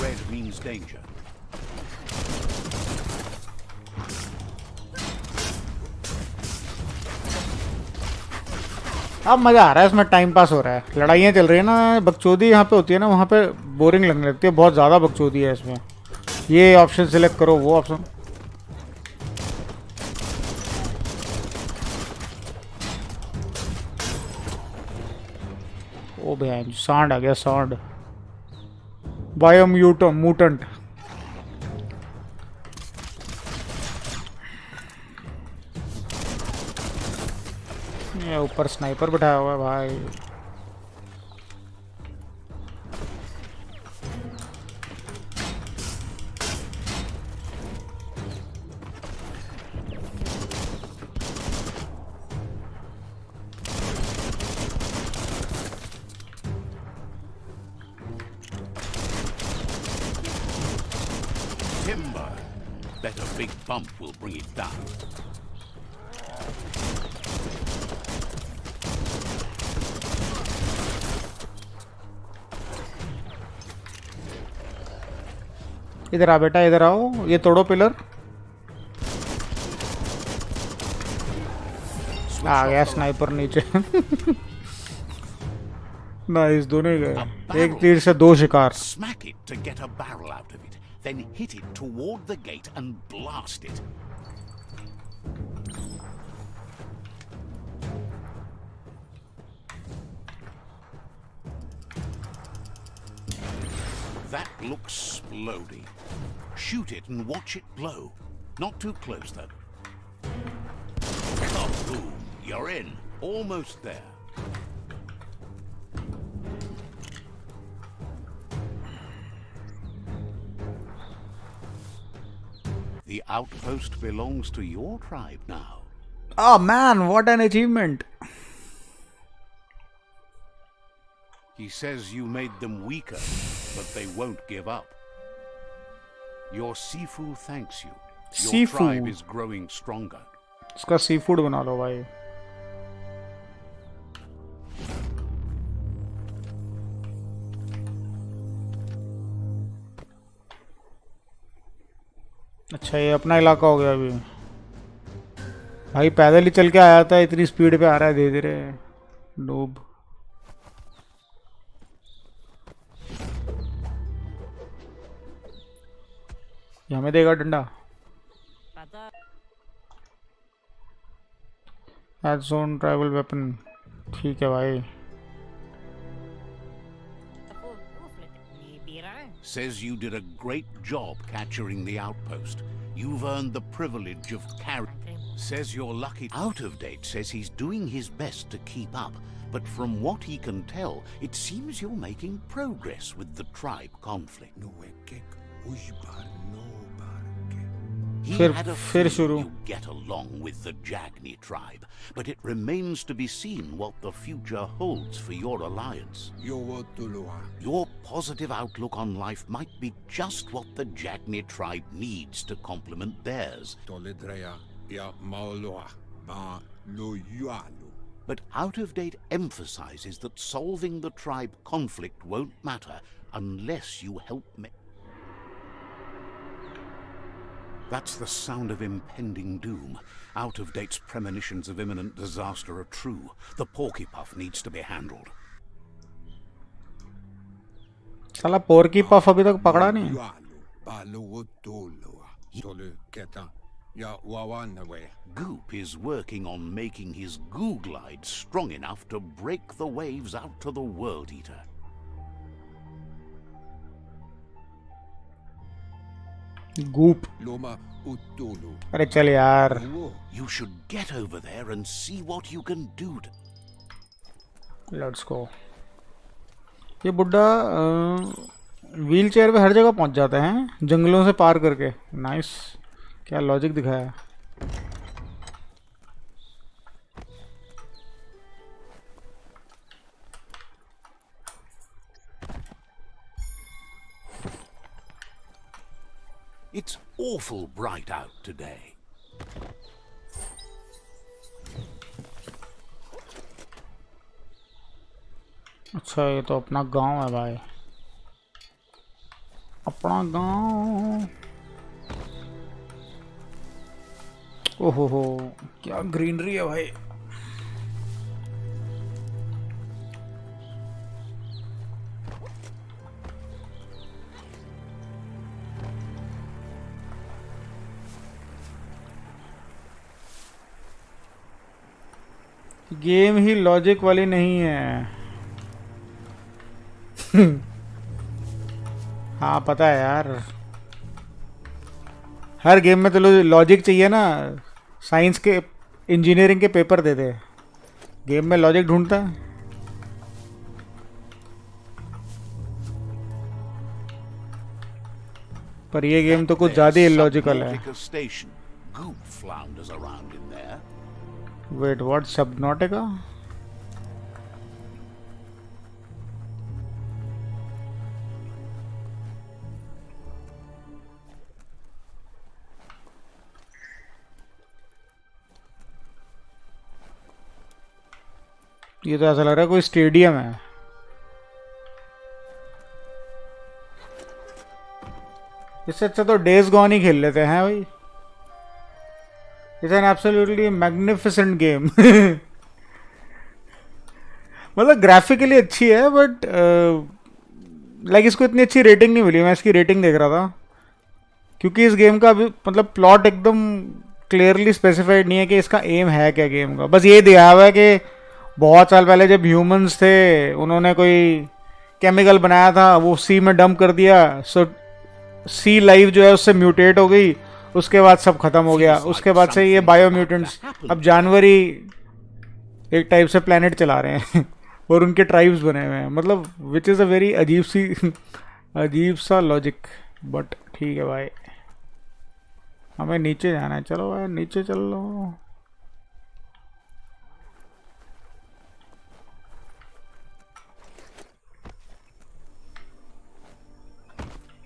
Red means danger. अब मजा आ रहा है, इसमें टाइम पास हो रहा है। लड़ाइयाँ चल रही है ना, बकचोदी यहाँ पे होती है ना, वहाँ पे बोरिंग लगने लगती है। बहुत ज़्यादा बकचोदी है इसमें। ये ऑप्शन सिलेक्ट करो, वो ऑप्शन। ओ बहन, सांड आ गया, सांड। बायोम्यूटेंट। ये ऊपर स्नाइपर बैठाया हुआ है भाई। Timber. Bet a big bump will bring it down. इधर आ बेटा, इधर आओ, ये तोड़ो पिलर। आ गया स्नाइपर नीचे। नाइस, दोनों ही गए। एक तीर से दो शिकार। Smack it to get a barrel out of it. Then hit it toward the gate and blast it. That looks splody. Shoot it and watch it blow. Not too close, though. Oh, boom. You're in. Almost there. The outpost belongs to your tribe now. Oh man, what an achievement. He says you made them weaker, but they won't give up. Your Sifu thanks you. Your Sifu. tribe is growing stronger. इसका sea food बना लो भाई। अच्छा, ये अपना इलाका हो गया अभी। भाई पैदल ही चल के आया था, इतनी स्पीड पे आ रहा है धीरे धीरे। नूब। ये हमें देगा डंडा। पता एड जोन ट्राइबल वेपन। ठीक है भाई। Says you did a great job capturing the outpost. You've earned the privilege of carrying. Says you're lucky. Out of Date says he's doing his best to keep up, but from what he can tell, it seems you're making progress with the tribe conflict. He had a feeling you get along with the Jagni tribe, but it remains to be seen what the future holds for your alliance. Your positive outlook on life might be just what the Jagni tribe needs to complement theirs. But Out of Date emphasizes that solving the tribe conflict won't matter unless you help me. That's the sound of impending doom. Out of Date's premonitions of imminent disaster are true. The porky puff needs to be handled. साला पोर्की puff अभी तक पकड़ा नहीं। Goop is working on making his goo glide strong enough to break the waves out to the World Eater. गूप। अरे चल यार। You should get over there and see what you can do to... let's go. ये बुड्ढा wheel chair पे हर जगह पहुंच जाते हैं जंगलों से पार करके। नाइस, क्या लॉजिक दिखाया। It's awful bright out today. अच्छा, ये तो अपना गांव है भाई। अपना गांव। ओहो हो, क्या ग्रीनरी है भाई। गेम ही लॉजिक वाली नहीं है। हाँ पता है यार, हर गेम में तो लॉजिक चाहिए ना। साइंस के इंजीनियरिंग के पेपर दे दे, गेम में लॉजिक ढूंढता है। पर ये गेम तो कुछ ज्यादा इलॉजिकल है। Wait what, Subnautica? ये तो ऐसा लग रहा है कोई स्टेडियम है। इससे अच्छा तो डेज गॉन ही खेल लेते हैं भाई। It's an absolutely magnificent game. मतलब ग्राफिकली अच्छी है बट लाइक इसको इतनी अच्छी रेटिंग नहीं मिली। मैं इसकी रेटिंग देख रहा था क्योंकि इस गेम का अभी मतलब प्लॉट एकदम क्लियरली स्पेसिफाइड नहीं है कि इसका एम है क्या गेम का। बस ये दिया हुआ है कि बहुत साल पहले जब ह्यूमंस थे उन्होंने कोई केमिकल बनाया था, वो सी में डंप कर दिया, सो सी लाइफ जो है उससे म्यूटेट हो गई, उसके बाद सब खत्म हो गया। उसके बाद से ये बायोम्यूटेंट्स अब जानवर ही एक टाइप से प्लेनेट चला रहे हैं और उनके ट्राइब्स बने हुए हैं। मतलब विच इज़ अ वेरी अजीब सा लॉजिक, बट ठीक है भाई। हमें नीचे जाना है, चलो भाई नीचे चल लो।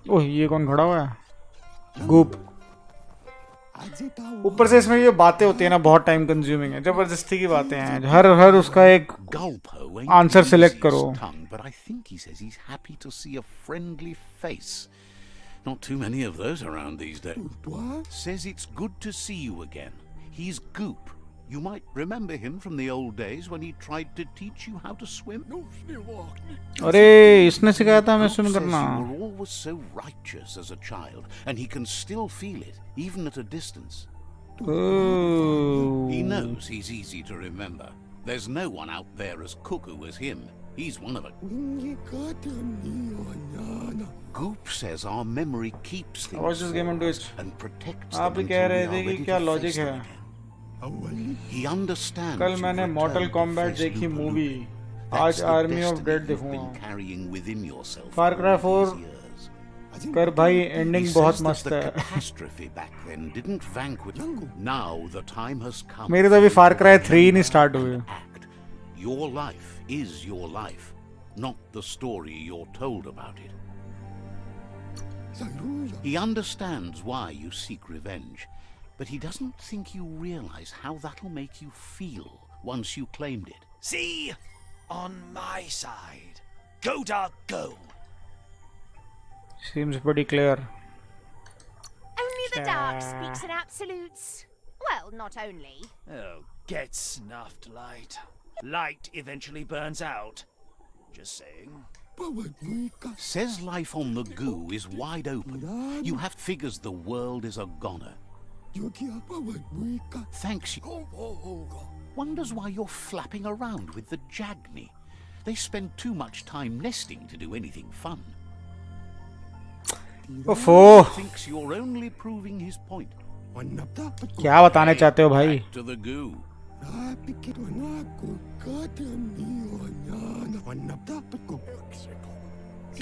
ओह ये कौन खड़ा हुआ है? गुप। ऊपर से इसमें ये बातें होती है ना, बहुत टाइम कंज्यूमिंग है, जबरदस्ती की बातें हैं। हर उसका एक आंसर सिलेक्ट करो। Not too many of those around these days. Says it's good to see you again. He's Goop. You might remember him from the old days when he tried to teach you how to swim. अरे इसने सिखाया था हमें swim करना। You were always so righteous as a child, and he can still feel it, even at a distance. Oh. He knows he's easy to remember. There's no one out there as cuckoo as him. He's one of it. Goop says our memory keeps things I watched this game on Twitch. and protects आप them भी कह until रहे we थे are कि ready क्या to logic face है। them again. He understands. कल मैंने you've मॉर्टल returned to combat face देखी Lupa मूवी, Lupa. आज That's the army of destiny dead you've been देखूंगा। carrying within yourself far for cry all 4 these years. कर भाई, He ending says बहुत that मस्त the है। catastrophe back then didn't vanquish. Now the time has come. मेरे तो अभी फार cry 3 नहीं स्टार्ट हुए। Act. Your life is your life, not the story you're told about it. He understands why you seek revenge, but he doesn't think you realize how that'll make you feel once you claimed it. See? On my side. Go, Dark, go. Seems pretty clear. Only the dark speaks in absolutes. Well, not only. Oh, get snuffed, Light. Light eventually burns out. Just saying. Says life on the goo is wide open. You have figures the world is a goner. Thanks you. Wonders why you're flapping around with the Jagni. They spend too much time nesting to do anything fun. ओफो, Thinks you're only proving his point. क्या बताने चाहते हो भाई? Back to the goo.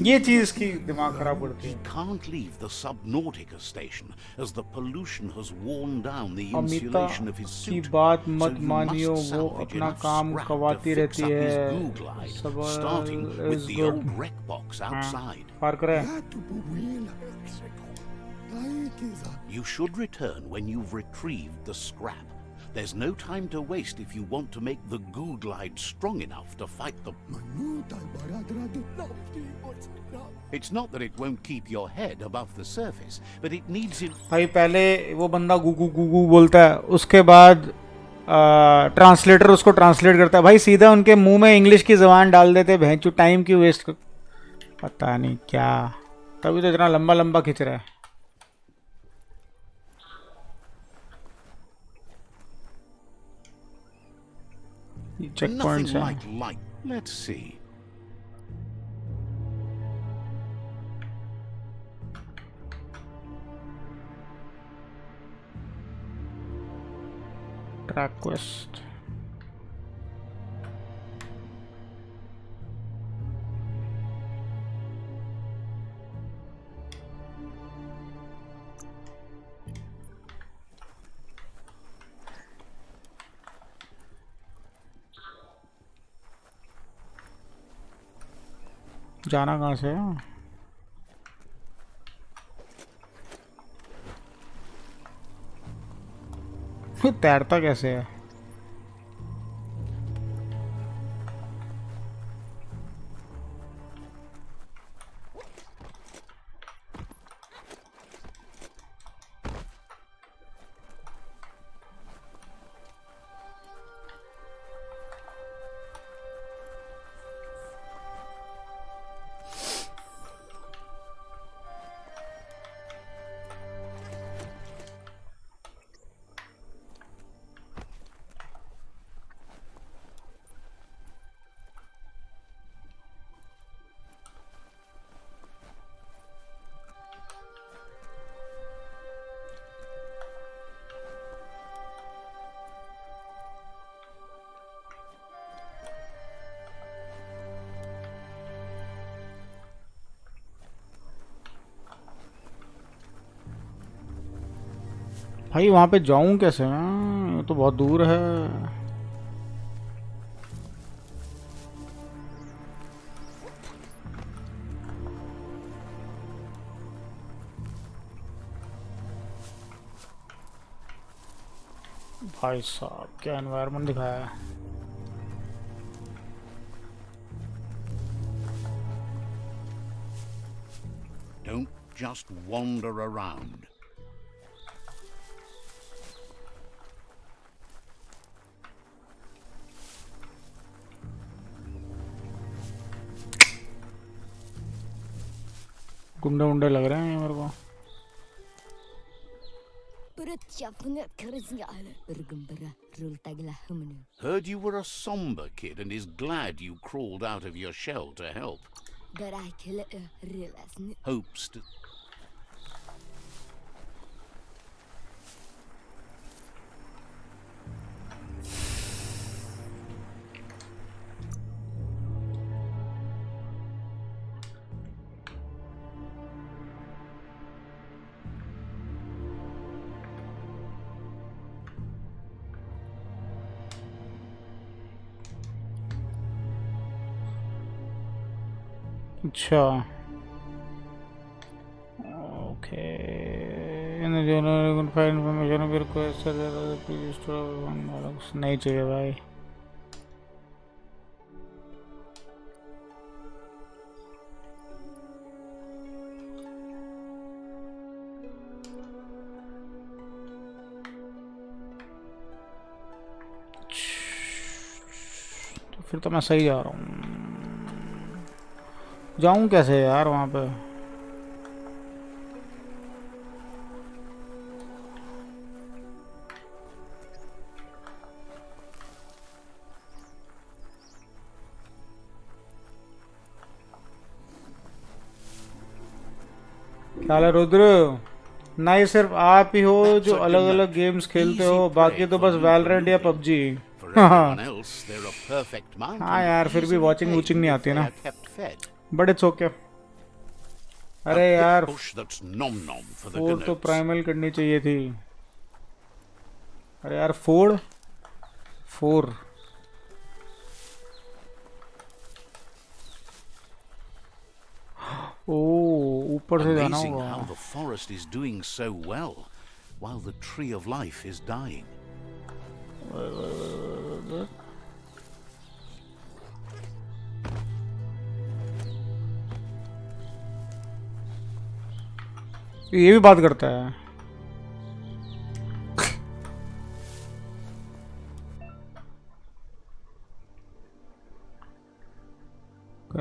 ये चीज की दिमाग खराब करती He है। can't leave the Subnautica station as the pollution has worn down the Amita insulation of his की suit. बात So मत you मानियो, must वो salvage अपना enough काम scrap कवाती to fix रहती up his है। goo glide, सब starting with is the good. old wreck box outside. Far cry. You should return when you've retrieved the scrap. There's no time to waste if you want to make the goo glide strong enough to fight them. It's not that it won't keep your head above the surface, but it needs it. भाई पहले वो बंदा Goo Goo Goo Goo बोलता है, उसके बाद translator उसको translate करता है। भाई सीधा उनके मुंह में इंग्लिश की जबान डाल देते, भैंचू टाइम क्यों वेस्ट कर, पता नहीं क्या, तभी तो इतना लंबा लंबा खींच रहा है। चेक Nothing पॉइंट्स हैं। like light. Let's see. Track quest, जाना कहाँ से है? तैरता कैसे है? भाई वहाँ पे जाऊँ कैसे मैं? ये तो बहुत दूर है। भाई साहब क्या एनवायरनमेंट दिखाया है। Don't just wander around. गुंडे उंडे लग रहे हैं ये मेरे को। Heard you were a somber kid and is glad you crawled out of your shell to help. Hopes to... अच्छा okay, in general file information फिर कोई नहीं चाहिए भाई। तो फिर तो मैं सही जा रहा हूँ। जाऊं कैसे यार वहां पे? क्या हाल है रुद्र? ना ये सिर्फ आप ही हो जो अलग अलग गेम्स खेलते हो, बाकी तो बस वैलोरेंट या पबजी। हाँ यार फिर भी वॉचिंग वूचिंग नहीं आती ना, बट इट्स ओके। अरे यार फोड़ तो प्राइमल करनी चाहिए थी। अरे यार फोड़ ओ ऊपर से जाना Amazing होगा। how the forest is doing so well while the tree of life is dying. ये भी बात करता है।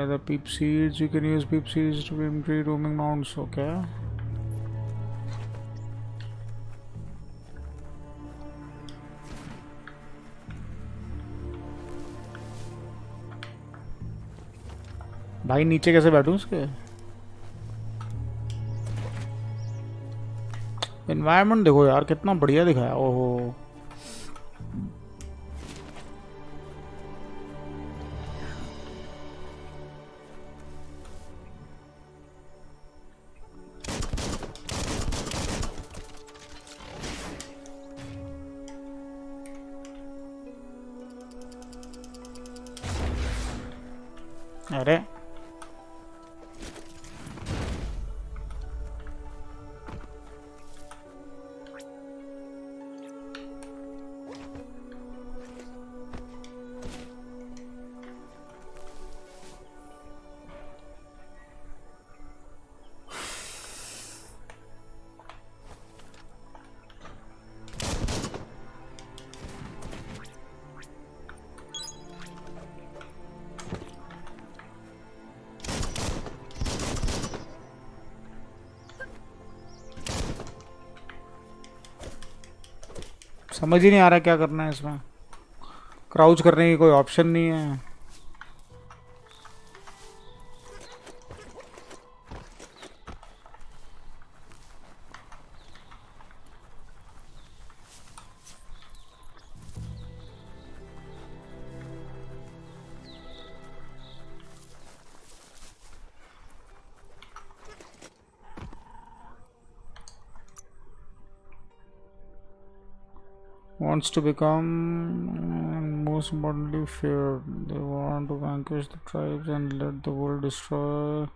The peep seeds, you can use peep seeds to increase roaming mounts. Okay. भाई नीचे कैसे बैठूं उसके? एनवायरनमेंट देखो यार कितना बढ़िया दिखाया। ओहो अरे समझ ही नहीं आ रहा क्या करना है इसमें। क्राउच करने की कोई ऑप्शन नहीं है। Wants to become most importantly feared. They want to vanquish the tribes and let the world destroy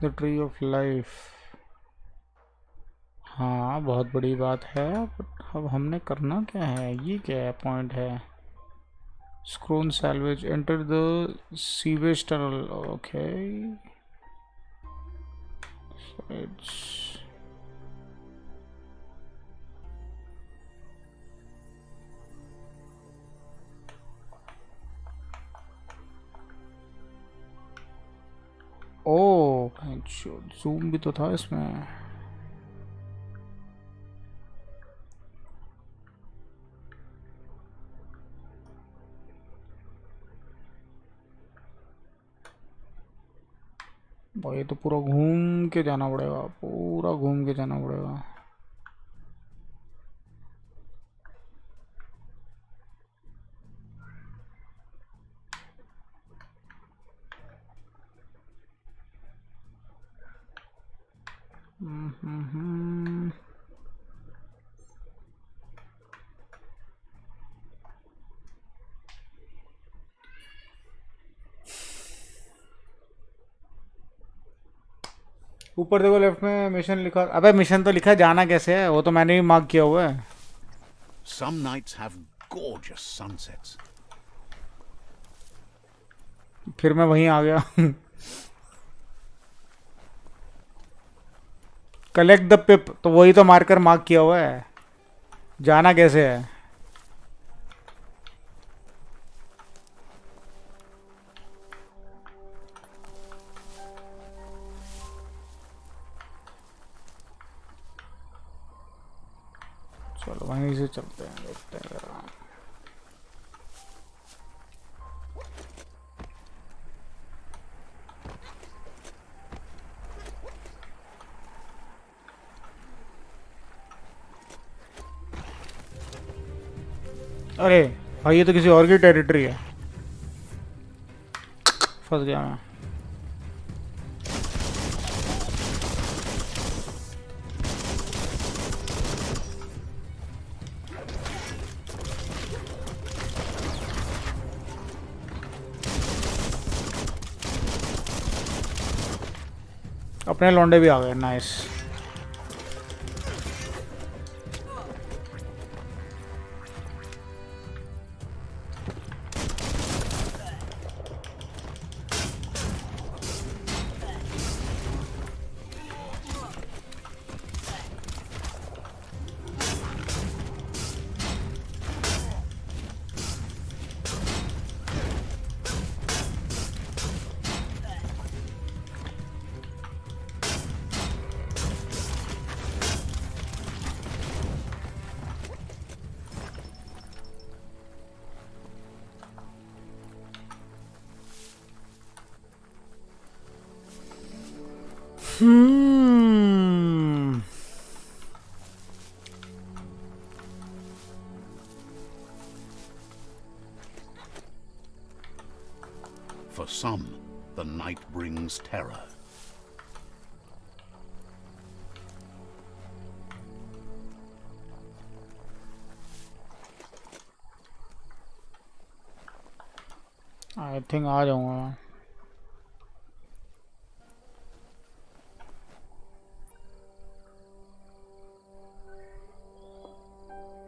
the tree of life. हाँ बहुत बड़ी बात है। बट अब हमने करना क्या है? ये क्या है पॉइंट है? Scroll salvage. Enter the sewage tunnel. Okay. So it's oh zoom भी तो था इसमें। भाई तो पूरा घूम के जाना पड़ेगा, पूरा घूम के जाना पड़ेगा। ऊपर देखो लेफ्ट में मिशन लिखा। अबे मिशन तो लिखा है, जाना कैसे है वो तो मैंने भी मार्क किया हुआ है। Some nights have gorgeous sunsets. फिर मैं वहीं आ गया। कलेक्ट द पिप, तो वही तो मार्कर मार्क किया हुआ है। जाना कैसे है? चलो वहीं से चलते हैं, देखते हैं जरा। अरे भाई ये तो किसी और की टेरिटरी है। फंस गया मैं। अपने लौंडे भी आ गए। Nice. For some, the night brings terror. I think आ जाऊंगा.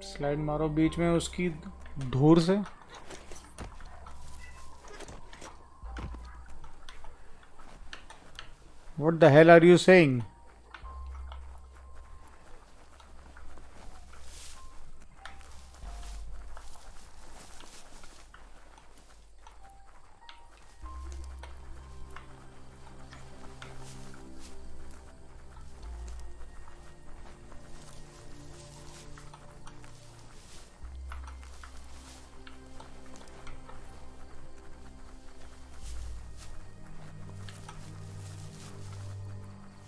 स्लाइड मारो बीच में उसकी धूर से. What the hell are you saying?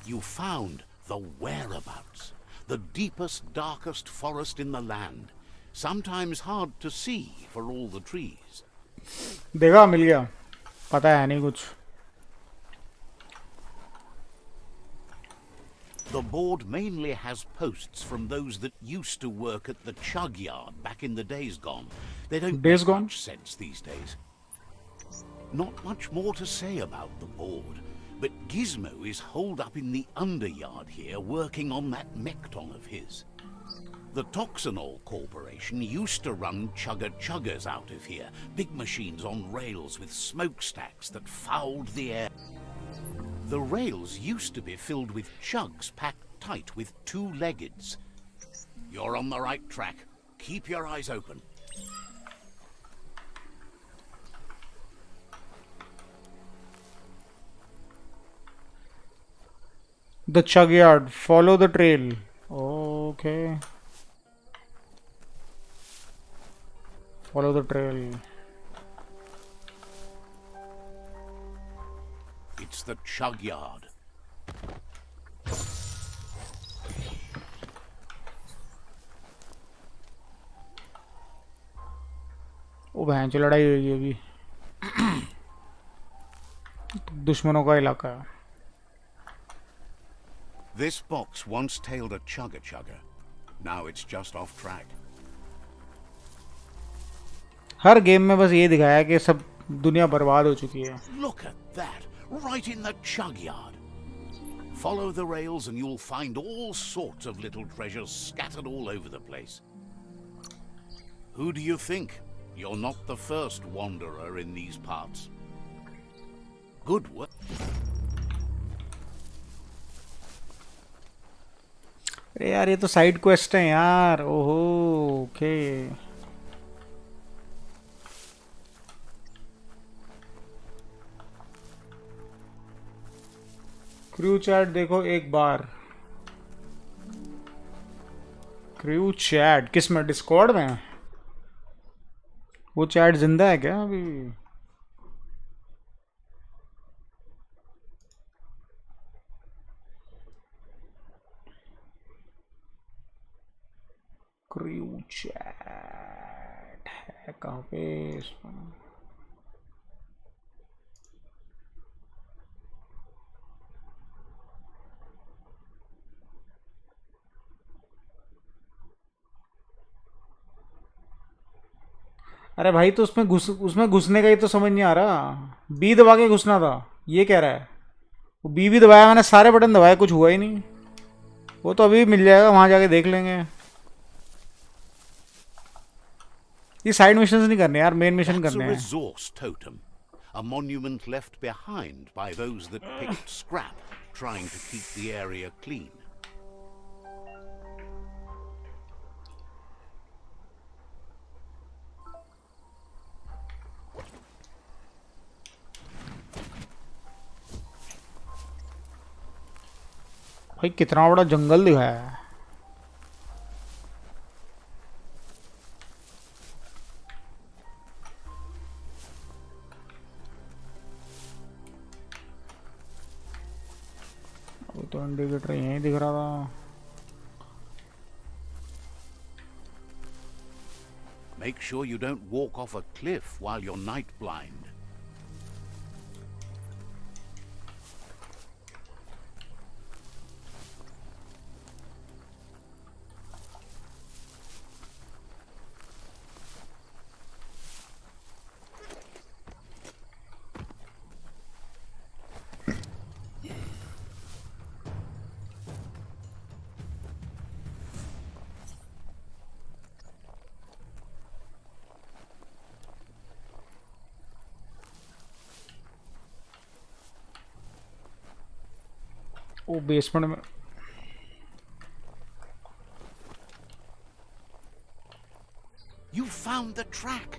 You found the whereabouts, the deepest, darkest forest in the land. Sometimes hard to see for all the trees. देखा मिल गया. पता है नहीं कुछ. The board mainly has posts from those that used to work at the chug yard back in the days gone. They don't Days make gone? much sense these days. Not much more to say about the board, but Gizmo is holed up in the underyard here working on that mekton of his. The Toxanol Corporation used to run chugger-chuggers out of here, big machines on rails with smokestacks that fouled the air. The rails used to be filled with chugs packed tight with two-leggeds. You're on the right track. Keep your eyes open. The chug yard. Follow the trail. Okay. Follow the trail. It's the chug yard. ओ बहन चो लड़ाई हुई है अभी. दुश्मनों का इलाका है. This box once tailed a chugger-chugger. Now it's just off track. Her game में बस ये दिखाया है कि सब दुनिया बर्बाद हो चुकी है. Look at that, right in the chug yard. Follow the rails and you'll find all sorts of little treasures scattered all over the place. Who do you think? You're not the first wanderer in these parts. Good work. अरे यार ये तो side quest है यार. ओहो okay. Crew chat देखो एक बार. Crew chat किस में? डिस्कॉर्ड में? वो चैट जिंदा है क्या अभी? क्रू चैट है कहाँ पे इसमें? अरे भाई तो उसमें घुसने का ही तो समझ नहीं आ रहा. बी दबा के घुसना था ये कह रहा है. वो बी भी दबाया मैंने, सारे बटन दबाए, कुछ हुआ ही नहीं. वो तो अभी मिल जाएगा, वहां जाके देख लेंगे. ये साइड मिशंस नहीं करने यार, मेन मिशन That's a करने हैं. resource totem, a monument left behind by those that picked scrap, trying to keep the area clean. भाई कितना बड़ा जंगल दिखाया है. इंडिकेटर यहीं दिख रहा था. Make sure you don't walk off a cliff while you're night blind. वो बेसमेंट में. You found the track.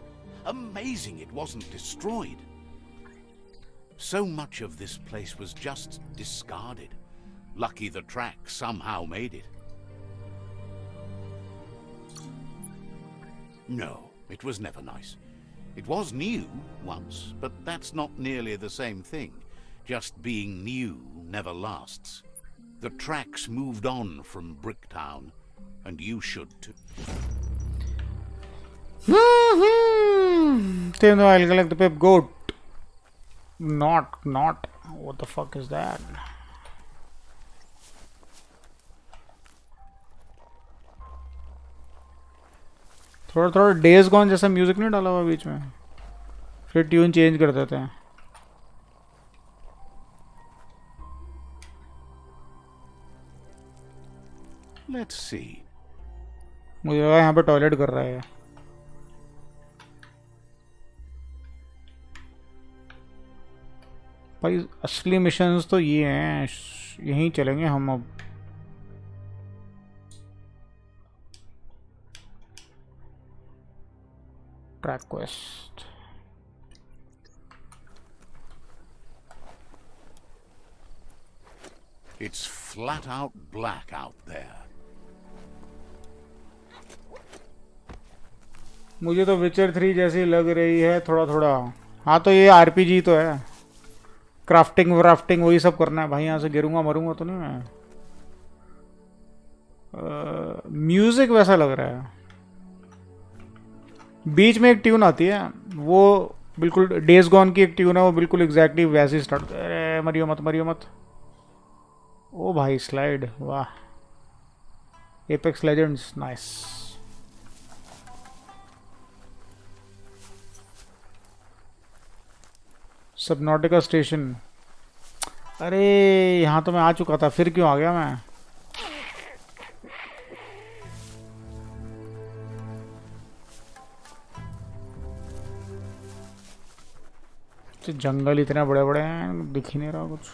Amazing it wasn't destroyed. So much of this place was just discarded. Lucky the track somehow made it. No, it was never nice. It was new once, but that's not nearly the same thing. Just being new never lasts. The tracks moved on from Bricktown, and you should too. Then I'll collect the pep goat. Not. What the fuck is that? थोड़ा days gone जैसा music नहीं डाला हुआ बीच में, फिर tune change कर देते हैं. Let's see. मुझे लगा यहाँ पे टॉयलेट कर रहा है. भाई असली मिशंस तो ये हैं, यहीं चलेंगे हम अब. Track quest. It's flat out black out there. मुझे तो विचर 3 जैसी लग रही है थोड़ा. हाँ तो ये आरपीजी तो है. क्राफ्टिंग वही सब करना है भाई. यहाँ से गिरूंगा मरूंगा तो नहीं मैं. म्यूजिक वैसा लग रहा है. बीच में एक ट्यून आती है, वो बिल्कुल डेज गॉन की एक ट्यून है, वो बिल्कुल एग्जैक्टली वैसी स्टार्ट. अरे मरियो मत. ओ भाई स्लाइड, वाह. Apex legends, nice. Subnautica station. अरे यहाँ तो मैं आ चुका था, फिर क्यों आ गया मैं. तो जंगल इतने बड़े बड़े हैं, दिख ही नहीं रहा कुछ.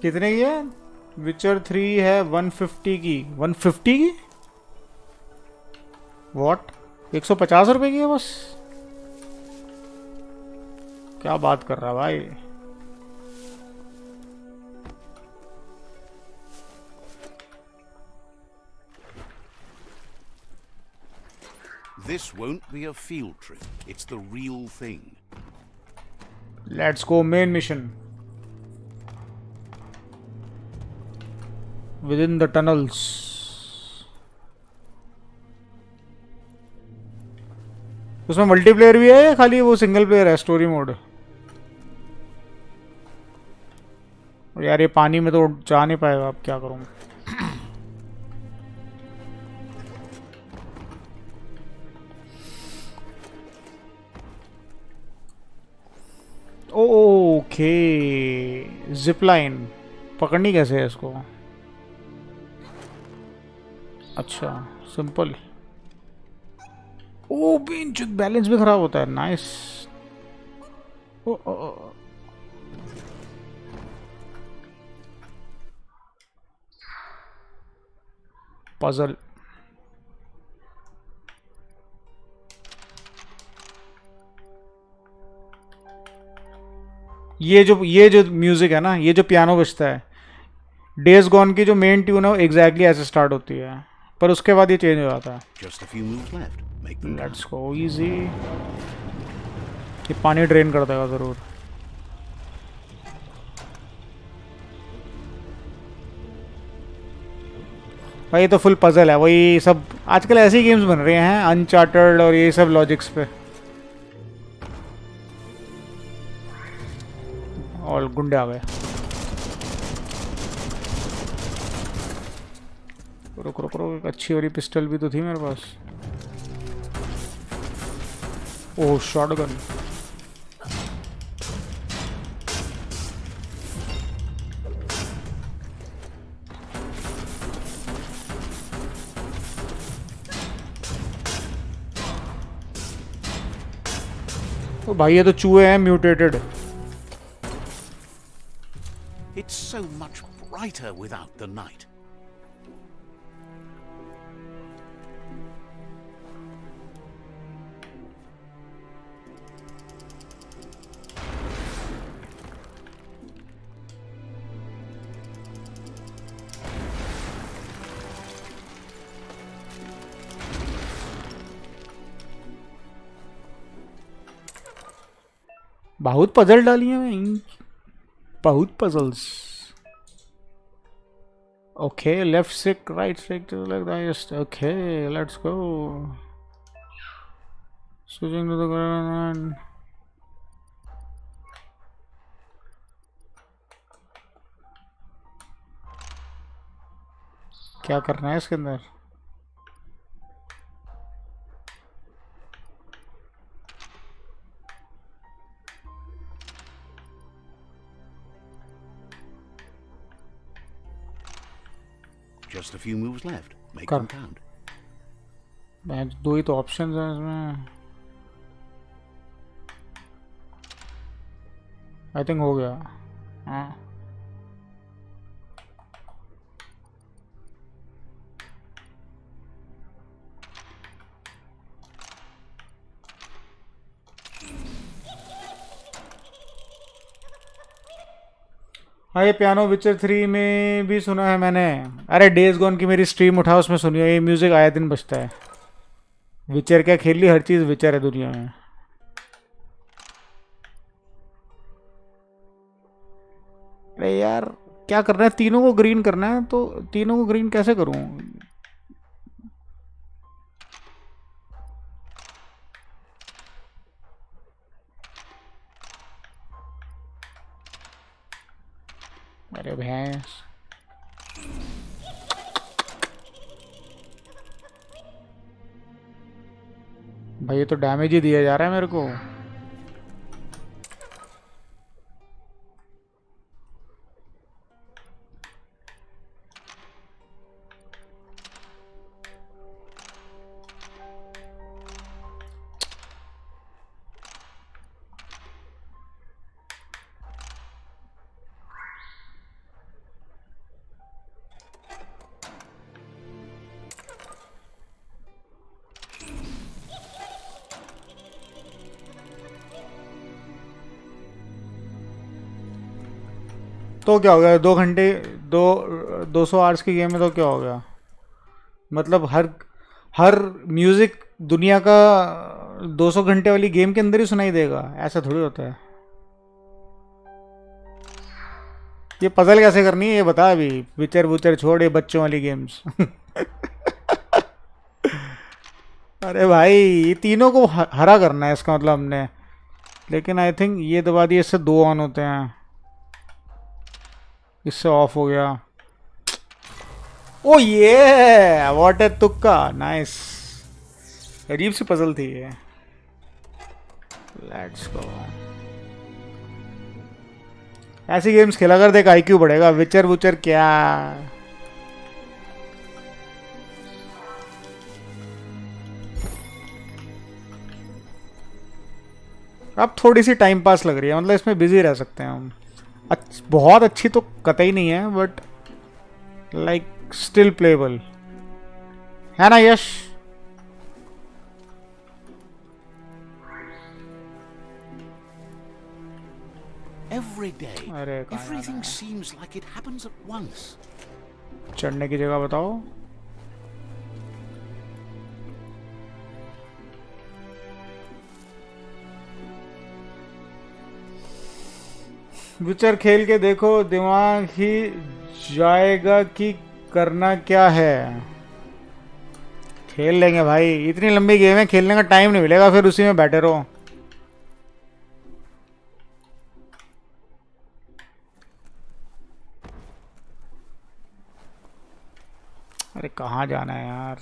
कितने की है? विचर 3 है 150 की. 150 की वॉट? 150 रुपए की है बस. क्या बात कर रहा भाई. This won't be a field trip. It's the real thing. Let's go main mission. Within the tunnels. उसमें मल्टीप्लेयर भी है या खाली वो सिंगल प्लेयर है, स्टोरी मोड? यार ये पानी में तो जा नहीं पाएगा, अब क्या करूँ. ओके, जिप लाइन पकड़नी कैसे है इसको? अच्छा सिंपल। ओ बेंच बैलेंस भी खराब होता है। नाइस। ओ, ओ, ओ। पजल। ये जो म्यूजिक है ना, ये जो पियानो बजता है, डेज गॉन की जो मेन ट्यून है वो एग्जैक्टली ऐसे स्टार्ट होती है, पर उसके बाद ये चेंज हो जाता है। Just a few moves left. Make them let's count. Go easy. ये पानी ड्रेन कर देगा जरूर। भाई ये तो फुल पजल है। वही सब आजकल ऐसे ही गेम्स बन रहे हैं, अनचार्टर्ड और ये सब लॉजिक्स पे। और गुंडे आ गए। रुक रुक रुक, एक अच्छी वाली पिस्टल भी तो थी मेरे पास। ओह शॉटगन। तो भाई ये तो चूहे हैं mutated. It's so much brighter without the night. बहुत पजल डाली हैं, बहुत puzzles. Okay left stick right stick like that. Okay let's go. Switching to the ground. क्या करना है इसके अंदर? Just a few moves left. Make Cut. them count. मैं दो ही तो ऑप्शंस हैं इसमें। आई थिंक हो गया। हाँ हाँ, ये पियानो विचर 3 में भी सुना है मैंने। अरे डेज गॉन की मेरी स्ट्रीम उठाओ, उसमें सुनियो, ये म्यूजिक आया दिन बजता है। विचर क्या खेल ली, हर चीज़ विचर है दुनिया में। अरे यार क्या करना है, तीनों को ग्रीन करना है, तो तीनों को ग्रीन कैसे करूं? अरे भैंस। भाई ये तो डैमेज ही दिया जा रहा है मेरे को। तो क्या हो गया, 2 घंटे, 200 आवर्स की गेम में तो क्या हो गया? मतलब हर हर म्यूजिक दुनिया का 200 घंटे वाली गेम के अंदर ही सुनाई देगा? ऐसा थोड़ी होता है। ये पजल कैसे करनी है ये बता अभी। विचर वुचर छोड़, ये बच्चों वाली गेम्स। अरे भाई ये तीनों को हरा करना है इसका मतलब हमने। लेकिन आई थिंक ये दबा दिए, इससे 2 ऑन होते हैं, इससे ऑफ हो गया। ओ ये व्हाट है, तुक्का। नाइस, अजीब सी पजल थी ये। Let's go. ऐसी गेम्स खेला कर, देख आईक्यू बढ़ेगा। विचर वुचर क्या, अब थोड़ी सी टाइम पास लग रही है, मतलब इसमें बिजी रह सकते हैं हम। बहुत अच्छी तो कतई नहीं है, बट लाइक स्टिल प्लेबल है ना यश? Every day, अरे कहाँ जाना everything है? seems like it happens at once. चढ़ने की जगह बताओ। विचर खेल के देखो, दिमाग ही जाएगा कि करना क्या है। खेल लेंगे भाई, इतनी लंबी गेम है, खेलने का टाइम नहीं मिलेगा, फिर उसी में बैठे रहो। अरे कहाँ जाना है यार?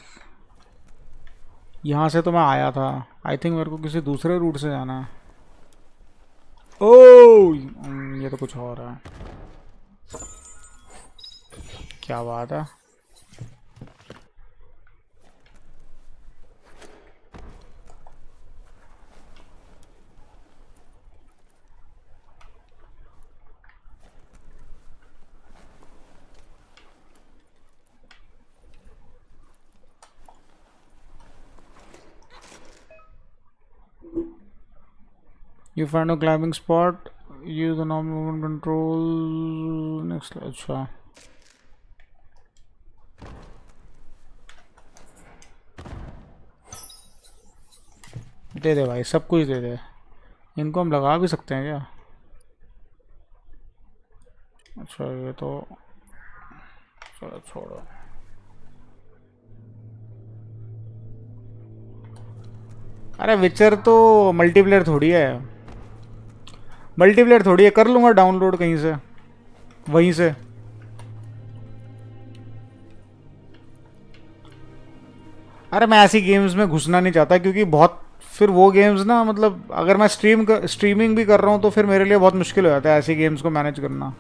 यहाँ से तो मैं आया था। आई थिंक मेरे को किसी दूसरे रूट से जाना है। ओह ये तो कुछ और है। क्या बात है? You find a climbing spot, use the normal movement control. Next, अच्छा दे दे भाई, सब कुछ दे दे। इनको हम लगा भी सकते हैं क्या? अच्छा ये तो चलो छोड़ो। अरे विचर तो मल्टीप्लेयर थोड़ी है, मल्टीप्लेयर थोड़ी है। कर लूँगा डाउनलोड कहीं से, वहीं से। अरे मैं ऐसी गेम्स में घुसना नहीं चाहता, क्योंकि बहुत फिर वो गेम्स ना, मतलब अगर मैं स्ट्रीमिंग भी कर रहा हूँ तो फिर मेरे लिए बहुत मुश्किल हो जाता है ऐसी गेम्स को मैनेज करना।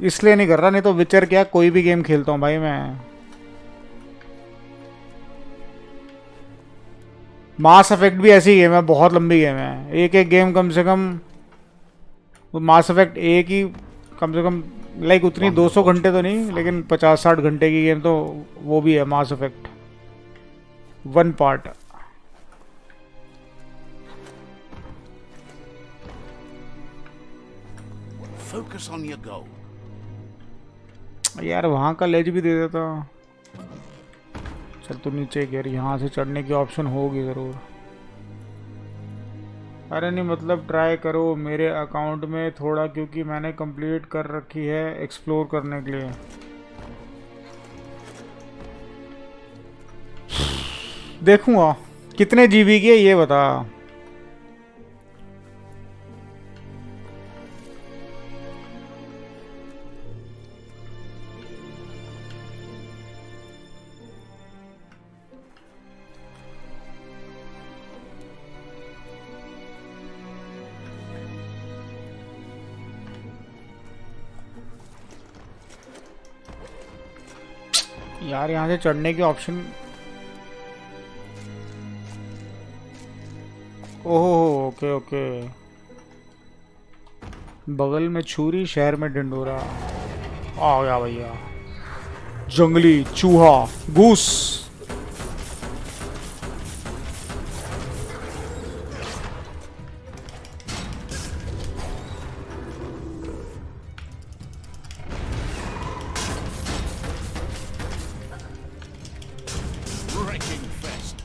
इसलिए नहीं कर रहा, नहीं तो विचर क्या कोई भी गेम खेलता हूँ भाई मैं। मास इफेक्ट भी ऐसी गेम है, बहुत लंबी गेम है। एक एक गेम कम से कम, मास इफेक्ट एक ही कम से कम लाइक उतनी 200 घंटे तो नहीं, लेकिन 50-60 घंटे की गेम तो वो भी है Mass Effect, one part. Focus on your goal. यार वहाँ का लेज भी दे देता। चल तू नीचे गिर, यहाँ से चढ़ने की ऑप्शन होगी ज़रूर। अरे नहीं मतलब ट्राई करो मेरे अकाउंट में थोड़ा, क्योंकि मैंने कंप्लीट कर रखी है एक्सप्लोर करने के लिए। देखूंगा कितने जीबी की है ये बता। यार यहाँ से चढ़ने की ऑप्शन, ओहो ओके ओके। बगल में छुरी, शहर में ढिंडोरा। आ गया भैया, जंगली चूहा घूस। Wrecking fest.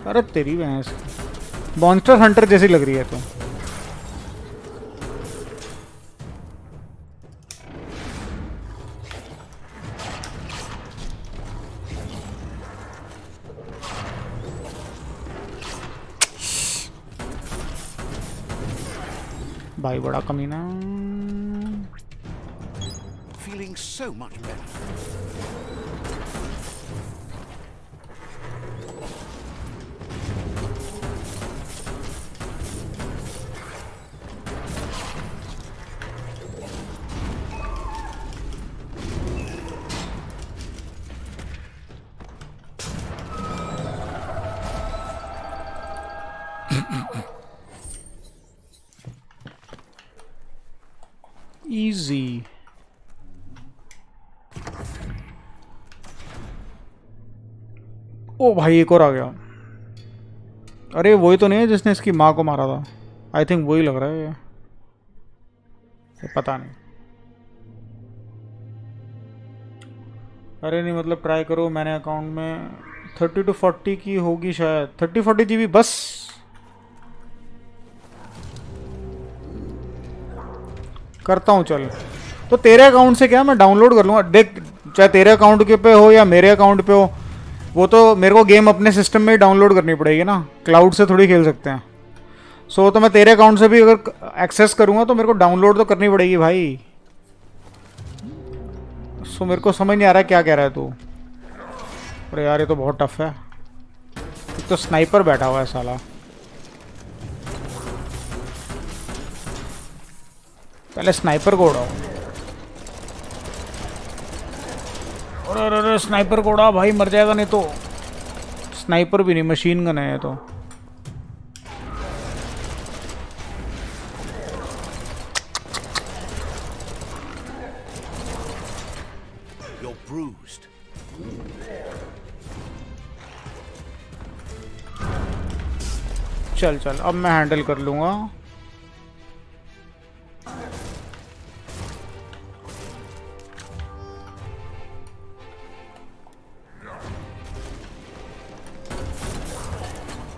अरे तेरी भैंस, मॉन्स्टर हंटर जैसी लग रही है तो। भाई बड़ा कमीना। Feeling so much better. Easy. ओ भाई एक और आ गया। अरे वही तो नहीं है जिसने इसकी माँ को मारा था? आई थिंक वही लग रहा है ये पता नहीं। अरे नहीं मतलब ट्राई करो, मैंने अकाउंट में 30 to 40 की होगी शायद, 30-40 GB बस। करता हूँ चल। तो तेरे अकाउंट से क्या मैं डाउनलोड कर लूँगा, देख चाहे तेरे अकाउंट के पे हो या मेरे अकाउंट पे हो, वो तो मेरे को गेम अपने सिस्टम में ही डाउनलोड करनी पड़ेगी ना, क्लाउड से थोड़ी खेल सकते हैं। सो तो मैं तेरे अकाउंट से भी अगर एक्सेस करूँगा तो मेरे को डाउनलोड तो करनी पड़ेगी भाई। सो मेरे को समझ नहीं आ रहा क्या कह रहा है तू। अरे यार ये तो बहुत टफ है, एक तो स्नाइपर बैठा हुआ है साला। पहले स्नाइपर को उड़ाओ। अरे अरे स्नाइपर को उड़ा भाई, मर जाएगा नहीं तो। स्नाइपर भी नहीं, मशीन गन है ये तो। You're bruised. चल चल अब मैं हैंडल कर लूंगा।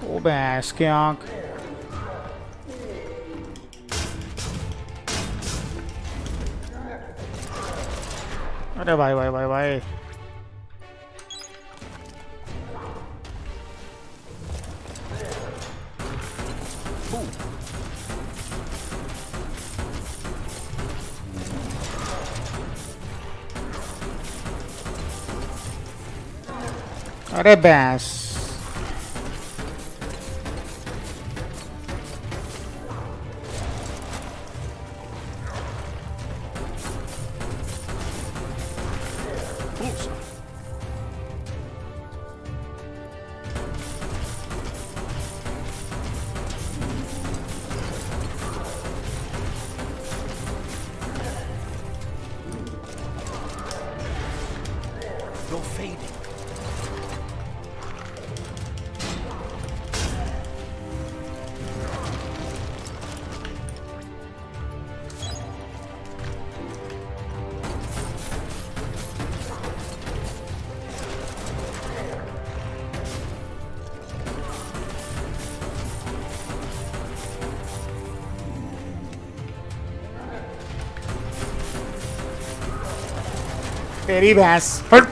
ओ भैंस के आंख। अरे भाई भाई भाई भाई। अरे भैंस। You're fading. तेरी भैंस हट।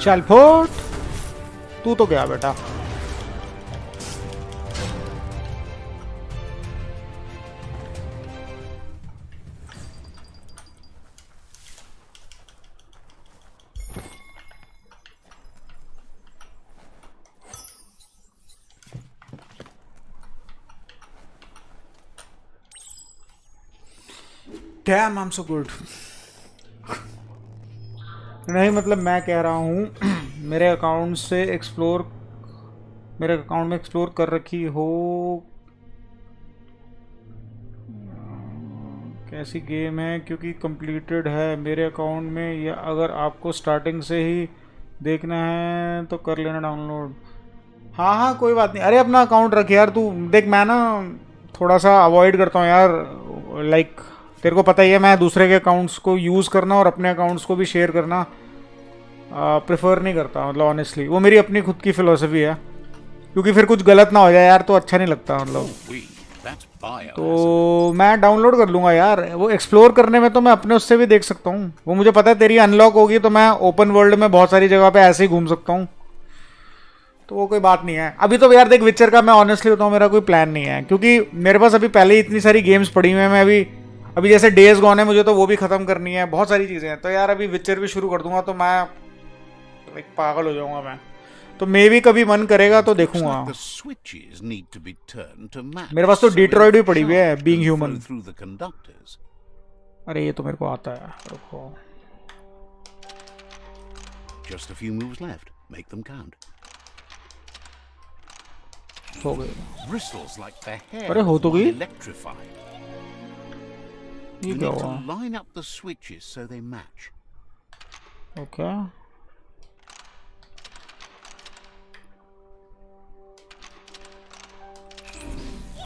चल फुट, तू तो गया बेटा। Damn, I'm so good. नहीं मतलब मैं कह रहा हूँ मेरे अकाउंट से एक्सप्लोर, मेरे अकाउंट में एक्सप्लोर कर रखी हो कैसी गेम है, क्योंकि कंप्लीटेड है मेरे अकाउंट में, या अगर आपको स्टार्टिंग से ही देखना है तो कर लेना डाउनलोड। हाँ हाँ कोई बात नहीं। अरे अपना अकाउंट रख यार तू। देख मैं ना थोड़ा सा अवॉइड करता हूँ यार, लाइक तेरे को पता ही है मैं दूसरे के अकाउंट्स को यूज़ करना और अपने अकाउंट्स को भी शेयर करना प्रेफर नहीं करता, मतलब ऑनेस्टली वो मेरी अपनी खुद की फिलोसफी है, क्योंकि फिर कुछ गलत ना हो जाए यार तो अच्छा नहीं लगता मतलब। तो मैं डाउनलोड कर लूँगा यार। वो एक्सप्लोर करने में तो मैं अपने उससे भी देख सकता हूँ, वो मुझे पता है तेरी अनलॉक होगी तो मैं ओपन वर्ल्ड में बहुत सारी जगह पे ऐसे ही घूम सकता हूँ, तो वो कोई बात नहीं है। अभी तो यार देख विचर का मैं ऑनेस्टली बताऊँ मेरा कोई प्लान नहीं है, क्योंकि मेरे पास अभी पहले ही इतनी सारी गेम्स पड़ी हुई हैं। मैं अभी जैसे डेज गॉन है मुझे तो वो भी ख़त्म करनी है, बहुत सारी चीज़ें हैं। तो यार अभी विचर भी शुरू कर दूंगा तो मैं एक पागल हो जाऊंगा मैं, तो मे भी कभी मन करेगा तो देखूंगा। मेरे पास तो डिट्रॉइट भी पड़ी हुई है, बीइंग ह्यूमन। अरे ये तो मेरे को आता है, रुको Just a few moves left. Make them count. हो गई. Bristles like the hair अरे हो of तो one गई. electrified. ये You क्या need to हुआ? line up the switches so they match. Okay.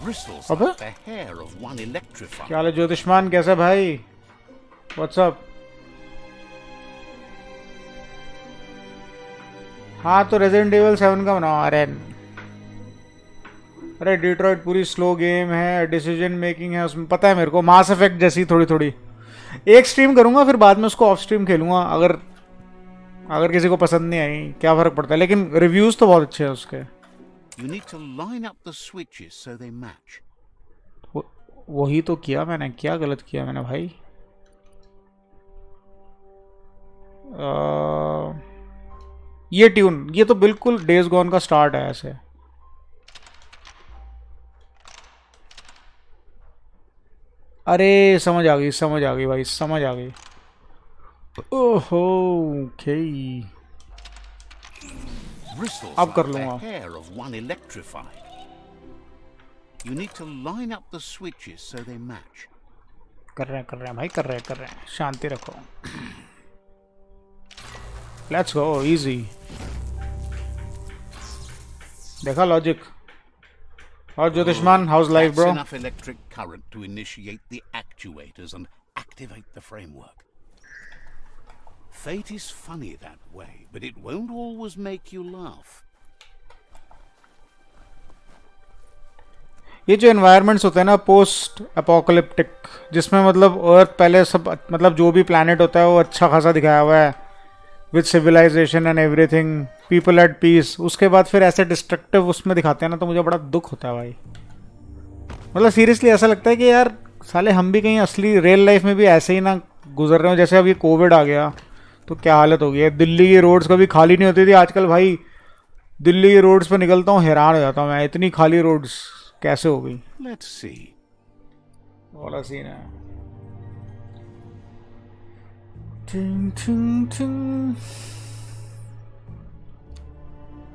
Bristles अबे? like the hair of one electrified. क्या हाल है ज्योतिषमान, कैसा भाई? What's up? हाँ तो रेजिडेंट एविल 7 का बनाओ आर्यन. अरे डिट्रॉइट पूरी स्लो गेम है, डिसीजन मेकिंग है उसमें, पता है मेरे को. मास इफेक्ट जैसी थोड़ी थोड़ी. एक स्ट्रीम करूंगा फिर बाद में उसको ऑफ स्ट्रीम खेलूंगा. अगर अगर किसी को पसंद नहीं आई क्या फर्क पड़ता है, लेकिन रिव्यूज तो बहुत अच्छे हैं उसके. You need to line up the switches so they match. वही तो किया मैंने. क्या गलत किया मैंने भाई? ये ट्यून, ये तो बिल्कुल डेज गॉन का स्टार्ट है ऐसे. अरे समझ आ गई भाई, समझ आ गई. ओहो ओके. Bristles अब कर like the लूंगा. hair of one electrified. You need to line up the switches so they match. कर रहे हैं भाई, कर रहे हैं. शांति रखो. Let's go easy. देखा लॉजिक. और Jyotishman, house life That's bro? enough electric current to initiate the actuators and activate the framework. Fate is funny that way, but it won't always make you laugh. ये जो environments होते हैं ना post apocalyptic, जिसमें मतलब अर्थ पहले सब मतलब जो भी प्लैनेट होता है वो अच्छा खासा दिखाया हुआ है with civilization and everything, people at peace. उसके बाद फिर ऐसे डिस्ट्रक्टिव उसमें दिखाते हैं ना, तो मुझे बड़ा दुख होता है भाई. मतलब सीरियसली ऐसा लगता है कि यार साले हम भी कहीं असली रियल लाइफ में भी ऐसे ही ना गुजर रहे हो. जैसे अभी कोविड आ गया तो क्या हालत हो गई है. दिल्ली की रोड्स कभी खाली नहीं होती थी, आजकल भाई दिल्ली की रोड्स पर निकलता हूँ हैरान हो जाता हूँ मैं, इतनी खाली रोड्स कैसे हो गई. Let's see. वाला सीन है. Ting, ting, ting.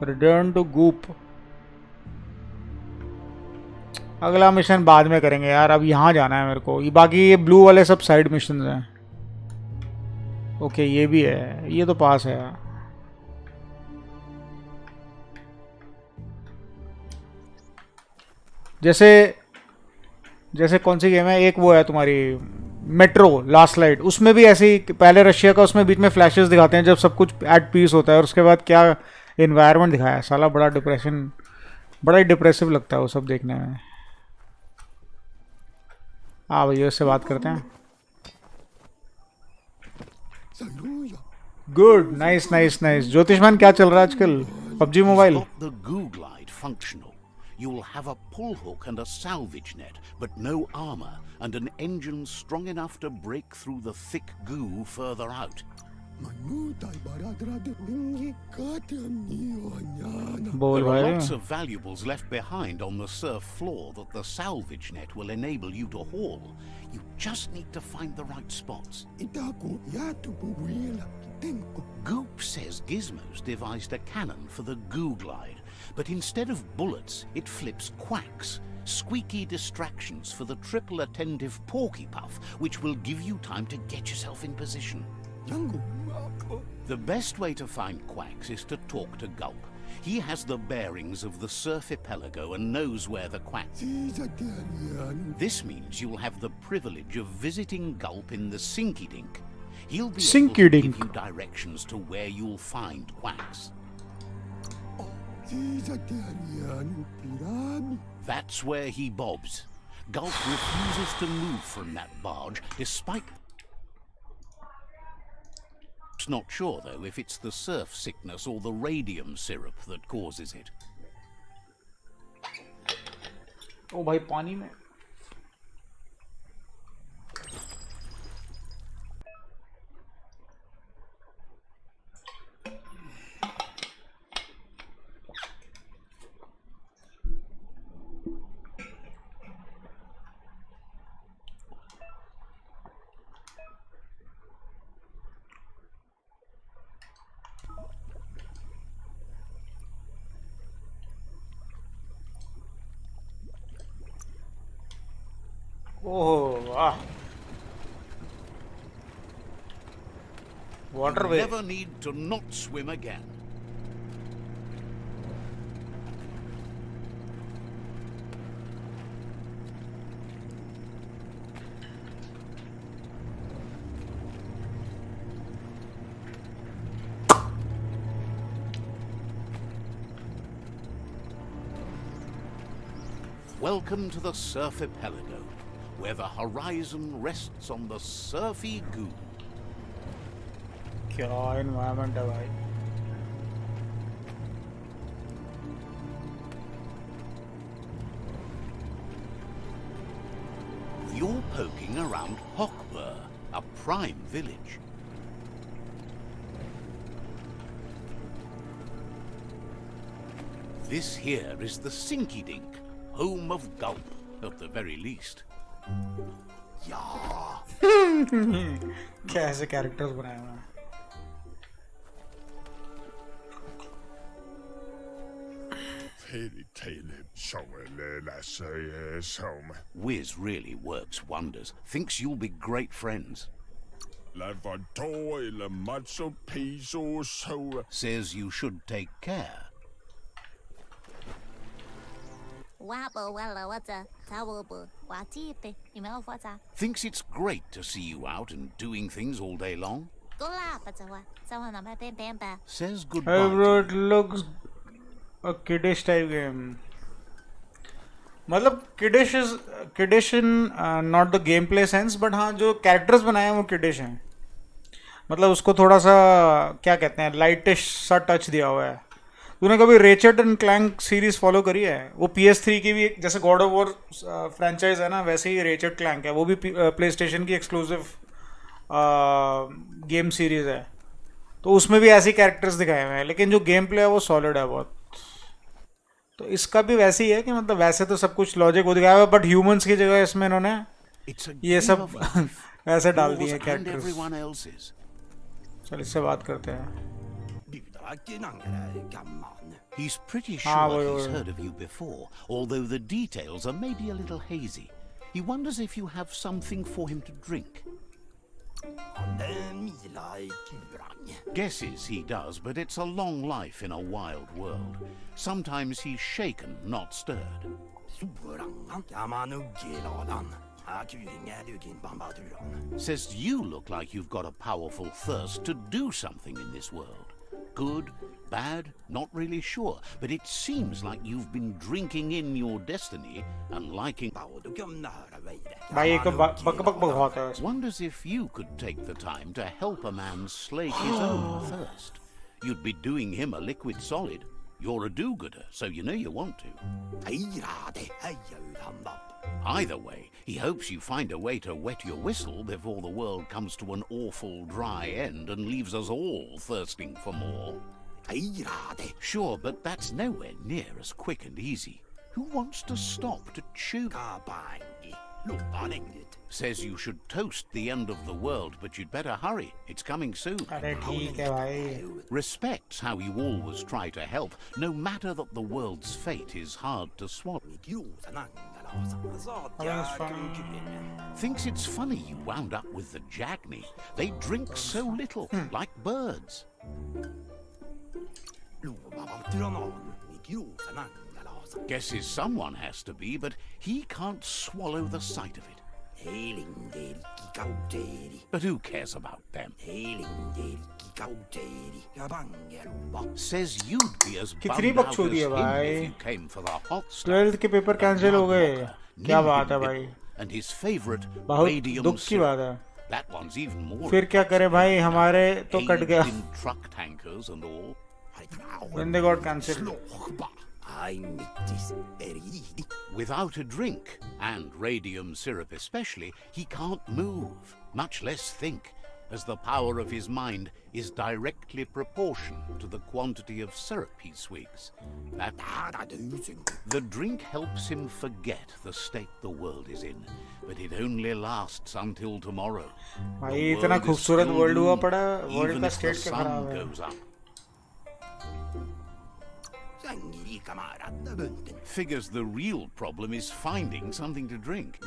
Return to Goop. अगला मिशन बाद में करेंगे यार, अब यहाँ जाना है मेरे को. ये बाकी ये ब्लू वाले सब साइड मिशन हैं. ओके ये भी है, ये तो पास है. जैसे कौन सी गेम है, एक वो है तुम्हारी मेट्रो लास्ट लाइट, उसमें भी ऐसे ही पहले रशिया का, उसमें बीच में फ्लैशेस दिखाते हैं जब सब कुछ एट पीस होता है, और उसके बाद क्या इन्वायरमेंट दिखाया है साला. बड़ा ही डिप्रेसिव लगता है वो सब देखने में. हाँ भैया उससे बात करते हैं. Good, nice nice nice. Jyotishman क्या चल रहा है आजकल? PUBG Mobile. Got the goo glide functional. You'll have a pull hook and a salvage net, but no armor, and an engine strong enough to break through the thick goo further out. बोल There are भाई. lots of valuables left behind on the surf floor that the salvage net will enable you to haul. You just need to find the right spots. Goop says Gizmo's devised a cannon for the goo glide, but instead of bullets, it flips quacks, squeaky distractions for the triple attentive porky puff, which will give you time to get yourself in position. The best way to find quacks is to talk to Gulp. He has the bearings of the surf-archipelago and knows where the quacks. This means you'll have the privilege of visiting Gulp in the Sinky Dink. He'll be able to give you directions to where you'll find quacks. That's where he bobs. Gulp refuses to move from that barge, despite... Not sure, though, if it's the surf sickness or the radium syrup that causes it. ओ भाई पानी में. ओह वाह, You waterway. never need to not swim again. Welcome to the Surf Archipelago, where the horizon rests on the surfy goo. क्या environment है भाई। You're poking around Hockbur, a prime village. This here is the Sinky Dink, home of Gulp, at the very least. Yeah. क्या ऐसे characters बनाए हुए हैं। Fairy tale som. Wiz really works wonders. Thinks you'll be great friends. Lavador eller Matzo Piso so. Says you should take care. Wabo wella wata tawobo watipe imelfata. Thinks it's great to see you out and doing things all day long. Gola patawa sawana ma bemba. Says Hey goodbye. bro, it looks a kiddish type game. मतलब kiddish in not the gameplay sense, but हाँ जो characters बनाए हैं वो kiddish हैं। मतलब उसको थोड़ा सा क्या कहते हैं, लाइटिश सा टच दिया हुआ है। तूने कभी ratchet and clank series follow करी है? वो PS3 की भी, जैसे गॉड ऑफ वॉर फ्रेंचाइज है ना, वैसे ही रेचेट क्लैंक है। वो भी प्ले स्टेशन की एक्सक्लूसिव गेम सीरीज है, तो उसमें भी ऐसे कैरेक्टर्स दिखाए हुए हैं, लेकिन जो गेम प्ले है वो सॉलिड है बहुत। तो इसका भी वैसे ही है कि मतलब वैसे तो सब कुछ लॉजिक वो दिखाया हुआ है, बट ह्यूमंस की जगह इसमें इन्होंने ये सब ऐसे डाल दिए हैं कैरेक्टर्स। चल इससे बात करते हैं। He's pretty Ah, sure well, he's heard of you before, although the details are maybe a little hazy. He wonders if you have something for him to drink. Guesses he does, but it's a long life in a wild world. Sometimes he's shaken, not stirred. Says you look like you've got a powerful thirst to do something in this world. Good, bad, not really sure, but it seems like you've been drinking in your destiny and liking. भाई एक तो बक बक बहुत है। Wonders if you could take the time to help a man slake his own thirst. You'd be doing him a liquid solid. You're a do-gooder, so you know you want to. Either way, he hopes you find a way to wet your whistle before the world comes to an awful dry end and leaves us all thirsting for more. Sure, but that's nowhere near as quick and easy. Who wants to stop to chew? Says you should toast the end of the world, but you'd better hurry. It's coming soon. अरे ठीक है भाई। Respects how you always try to help, no matter that the world's fate is hard to swallow. Thinks it's funny you wound up with the Jagni. They drink so little, like birds. Guesses someone has to be, but he can't swallow the sight of it. But who cares about them? Says you'd be as कितनी bummed out as बकचोदी है him भाई। if you came for the hot stuff. 12th के paper cancel हो गए, क्या बात है भाई। And his favorite बहुत radium दुख की बात है। That one's even more. फिर क्या करे भाई, हमारे तो कट aged गया। in truck tankers and all. When they got cancelled. Without a drink, and radium syrup especially, he can't move, much less think, as the power of his mind is directly proportional to the quantity of syrup he swigs. The drink helps him forget the state the world is in, but it only lasts until tomorrow. भाई इतना खूबसूरत world हुआ पड़ा, world Even का if the state क्या sun खराब है। goes up. Figures the real problem is finding something to drink.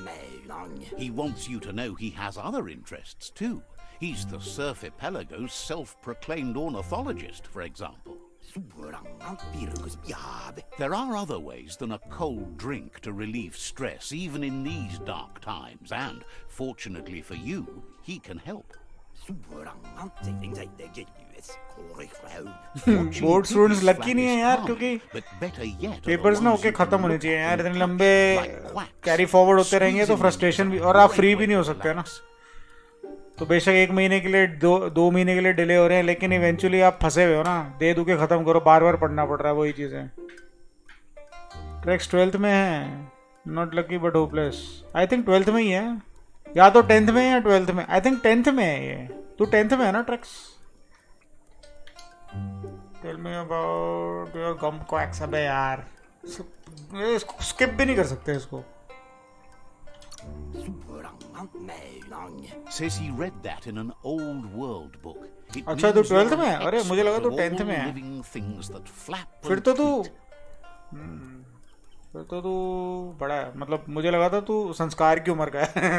He wants you to know he has other interests too. He's the Surfipelago's self-proclaimed ornithologist, for example. There are other ways than a cold drink to relieve stress, even in these dark times, and, fortunately for you, he can help. Board students lucky नहीं है यार, क्योंकि papers ना होके खत्म होने चाहिए यार. इतने लंबे कैरी फॉरवर्ड होते रहेंगे तो फ्रस्ट्रेशन भी, और आप फ्री भी नहीं हो सकते ना. तो बेशक 1 महीने के लिए, 2 महीने के लिए डिले हो रहे हैं, लेकिन इवेंचुअली आप फंसे हुए हो ना. दे दू के खत्म करो, बार बार पढ़ना पड़ रहा है वही चीजें. ट्रैक्स 12th में है. Not lucky but hopeless. I think 12th में ही है, या तो 10th में या 12th में. आई थिंक 10th में है ये. तू 10th में है ना tracks? Tell me about your gum quacks. अबे यार स्किप भी नहीं कर सकते इसको. Says he read that in an old world book. अच्छा तू 12th में है? अरे मुझे लगा तू 10th में है. फिर तो तू बड़ा है. मतलब मुझे लगा था तू संस्कार की उम्र का है.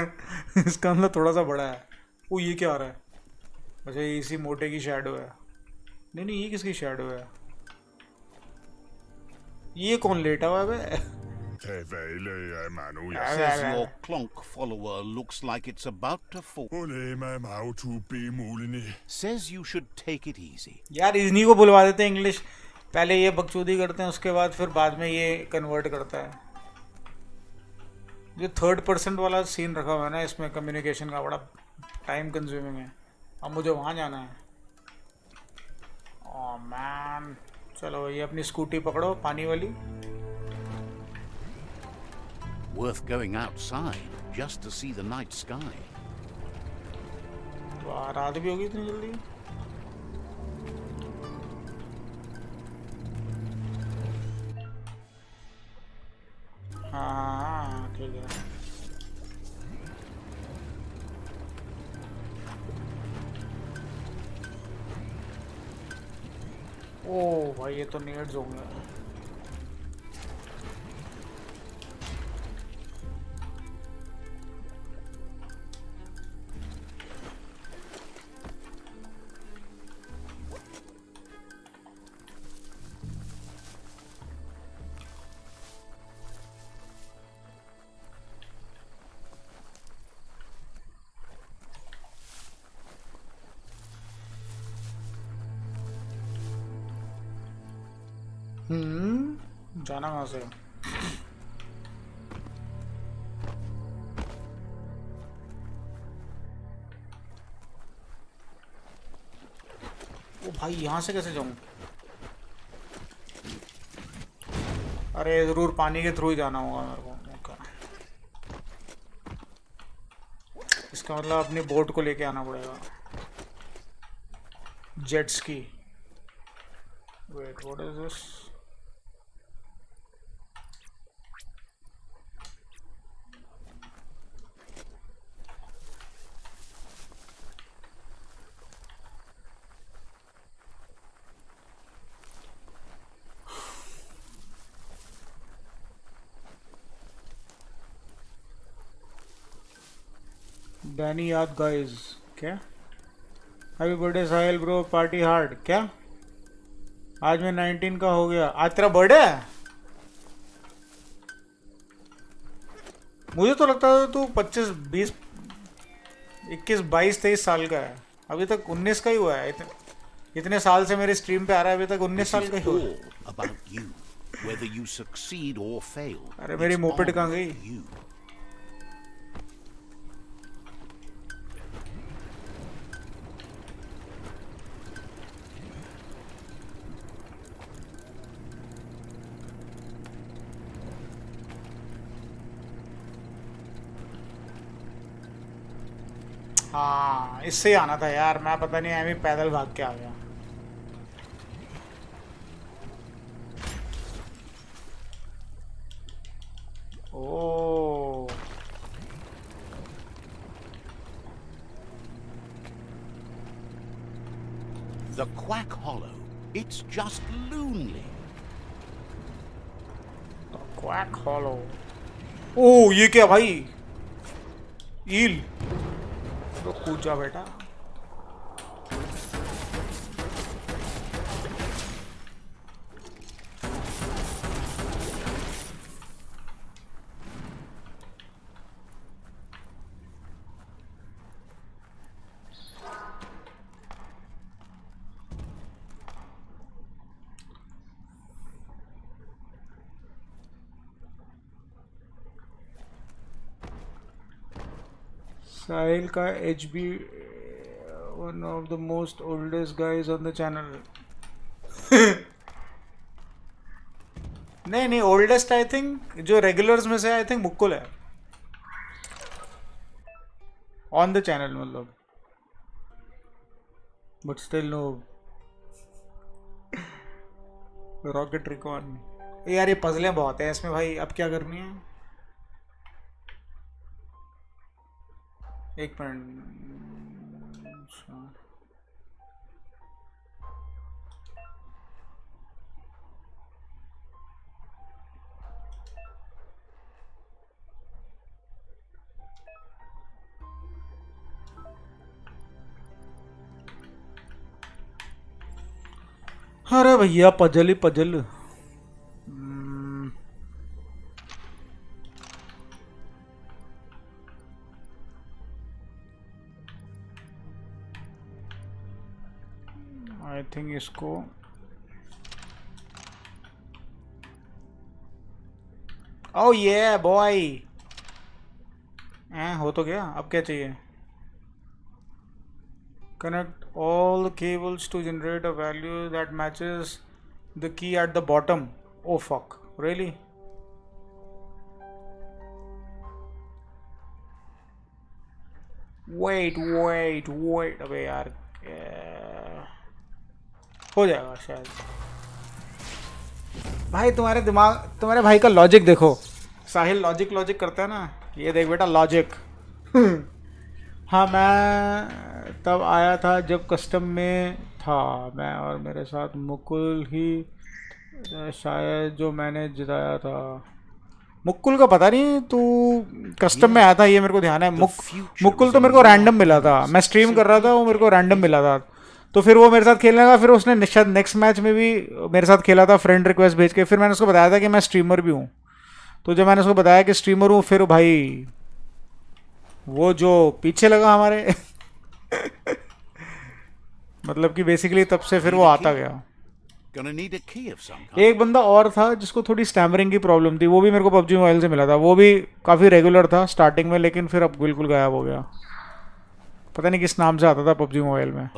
इसका मतलब थोड़ा सा बड़ा है. वो ये क्या आ रहा है? अच्छा ये इसी मोटे की शैडो है. नहीं ये किसकी शैडो है? ये कौन लेटा हुआ है? Says your clonk follower looks like it's about to fall. Says you should take it easy. यार इन्हीं को बुलवा देते हैं इंग्लिश. पहले ये बकचोदी करते हैं, उसके बाद फिर बाद में ये कन्वर्ट करता है. जो 3rd person वाला सीन रखा हुआ है ना इसमें, कम्युनिकेशन का बड़ा टाइम कंज्यूमिंग है. अब मुझे वहाँ जाना है. Oh man. चलो ये अपनी स्कूटी पकड़ो पानी वाली. Worth going outside just to see the night sky. तो रात भी होगी इतनी जल्दी? हाँ ठीक है. ओह भाई ये तो नेड्स होंगे. जाना कहाँ से? ओ भाई यहाँ से कैसे जाऊँ? अरे जरूर पानी के थ्रू ही जाना होगा मेरे को. इसका मतलब अपनी बोट को लेके आना पड़ेगा. जेट्स की. Wait what is this? Danny याद गाइस. क्या happy birthday Sahil bro, party hard. क्या आज मैं 19 का हो गया? आज तेरा बर्थडे है? मुझे तो लगता था तू 25 20 21 22 23 साल का है. अभी तक 19 का ही हुआ है. इतने साल से मेरे स्ट्रीम पे आ रहा है, अभी तक 19 साल का ही हुआ है. अरे मेरी मोपेड कहाँ गई? हाँ इससे ही आना था यार. मैं पता नहीं ऐਵੇਂ पैदल भाग के आ गया. Oh The Quack Hollow. It's just lonely. Quack Hollow. ओ ये क्या भाई, ईल तो कूद जा बेटा। साहिल का HB one of the most oldest guys on the channel. नहीं नहीं, ओल्डेस्ट आई थिंक जो रेगुलर्स में से आई थिंक मुक्कुल है ऑन द चैनल, मतलब but still no rocket recon. यार ये पजलें बहुत है इसमें भाई, अब क्या करनी है? एक मिनट। अरे भैया puzzle he puzzle. I think इसको ओ ये बॉय हो तो गया। अब क्या चाहिए? Connect all the cables to generate a value that matches the key at the bottom. Oh fuck really? Wait wait wait, अबे यार हो जाएगा शायद। भाई तुम्हारे दिमाग, तुम्हारे भाई का लॉजिक देखो। साहिल लॉजिक लॉजिक करता है ना, ये देख बेटा लॉजिक। हाँ मैं तब आया था जब कस्टम में था, मैं और मेरे साथ मुकुल ही शायद, जो मैंने जिताया था। मुकुल का पता नहीं, तू कस्टम में आया था ये मेरे को ध्यान है। मुकुल तो मेरे को रैंडम मिला था, मैं स्ट्रीम कर रहा था, वो मेरे को रैंडम मिला था। तो फिर वो मेरे साथ खेलने लगा, फिर उसने शायद नेक्स्ट मैच में भी मेरे साथ खेला था फ्रेंड रिक्वेस्ट भेज के। फिर मैंने उसको बताया था कि मैं स्ट्रीमर भी हूँ। तो जब मैंने उसको बताया कि स्ट्रीमर हूँ, फिर भाई वो जो पीछे लगा हमारे मतलब कि बेसिकली तब से फिर वो आता गया। एक बंदा और था जिसको थोड़ी स्टैमरिंग की प्रॉब्लम थी, वो भी मेरे को पबजी मोबाइल से मिला था। वो भी काफ़ी रेगुलर था स्टार्टिंग में, लेकिन फिर अब बिल्कुल गायब हो गया। पता नहीं किस नाम से आता था पबजी मोबाइल में।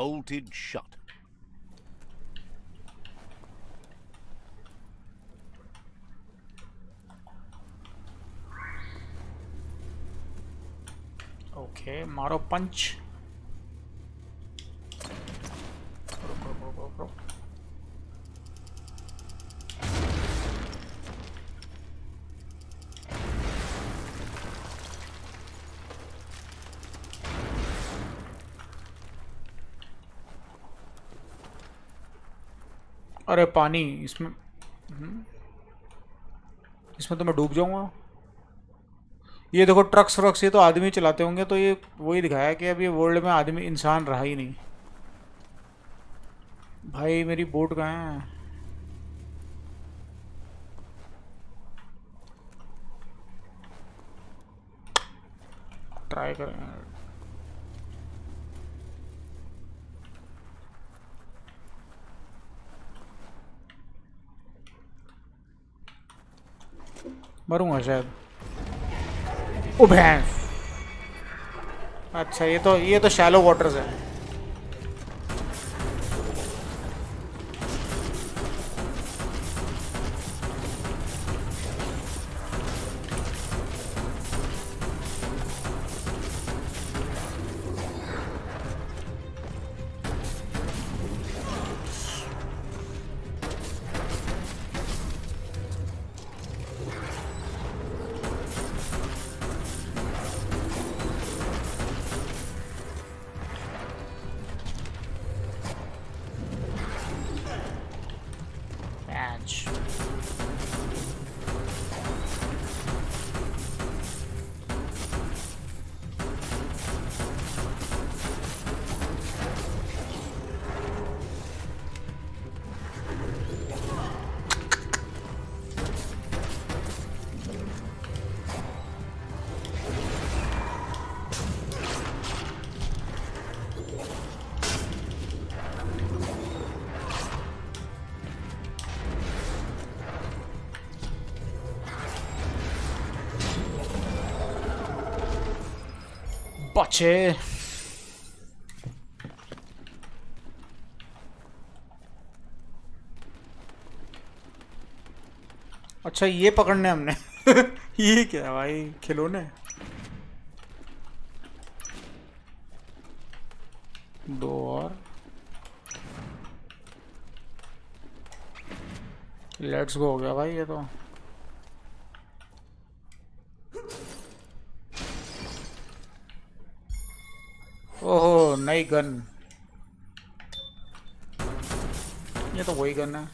ओके मारो पंच। अरे पानी, इसमें इसमें तो मैं डूब जाऊंगा। ये देखो ट्रक्स व्रक्स, ये तो आदमी चलाते होंगे, तो ये वही दिखाया कि अब ये वर्ल्ड में आदमी इंसान रहा ही नहीं। भाई मेरी बोट कहाँ है? ट्राई करें। मरूंगा शायद। ओ भैंस। अच्छा ये तो शैलो वाटर्स है। बचे। अच्छा ये पकड़ने हमने ये क्या भाई, खिलौने। दो और लेट्स गो हो गया भाई ये तो। ओहो नई गन, ये तो वही गन है।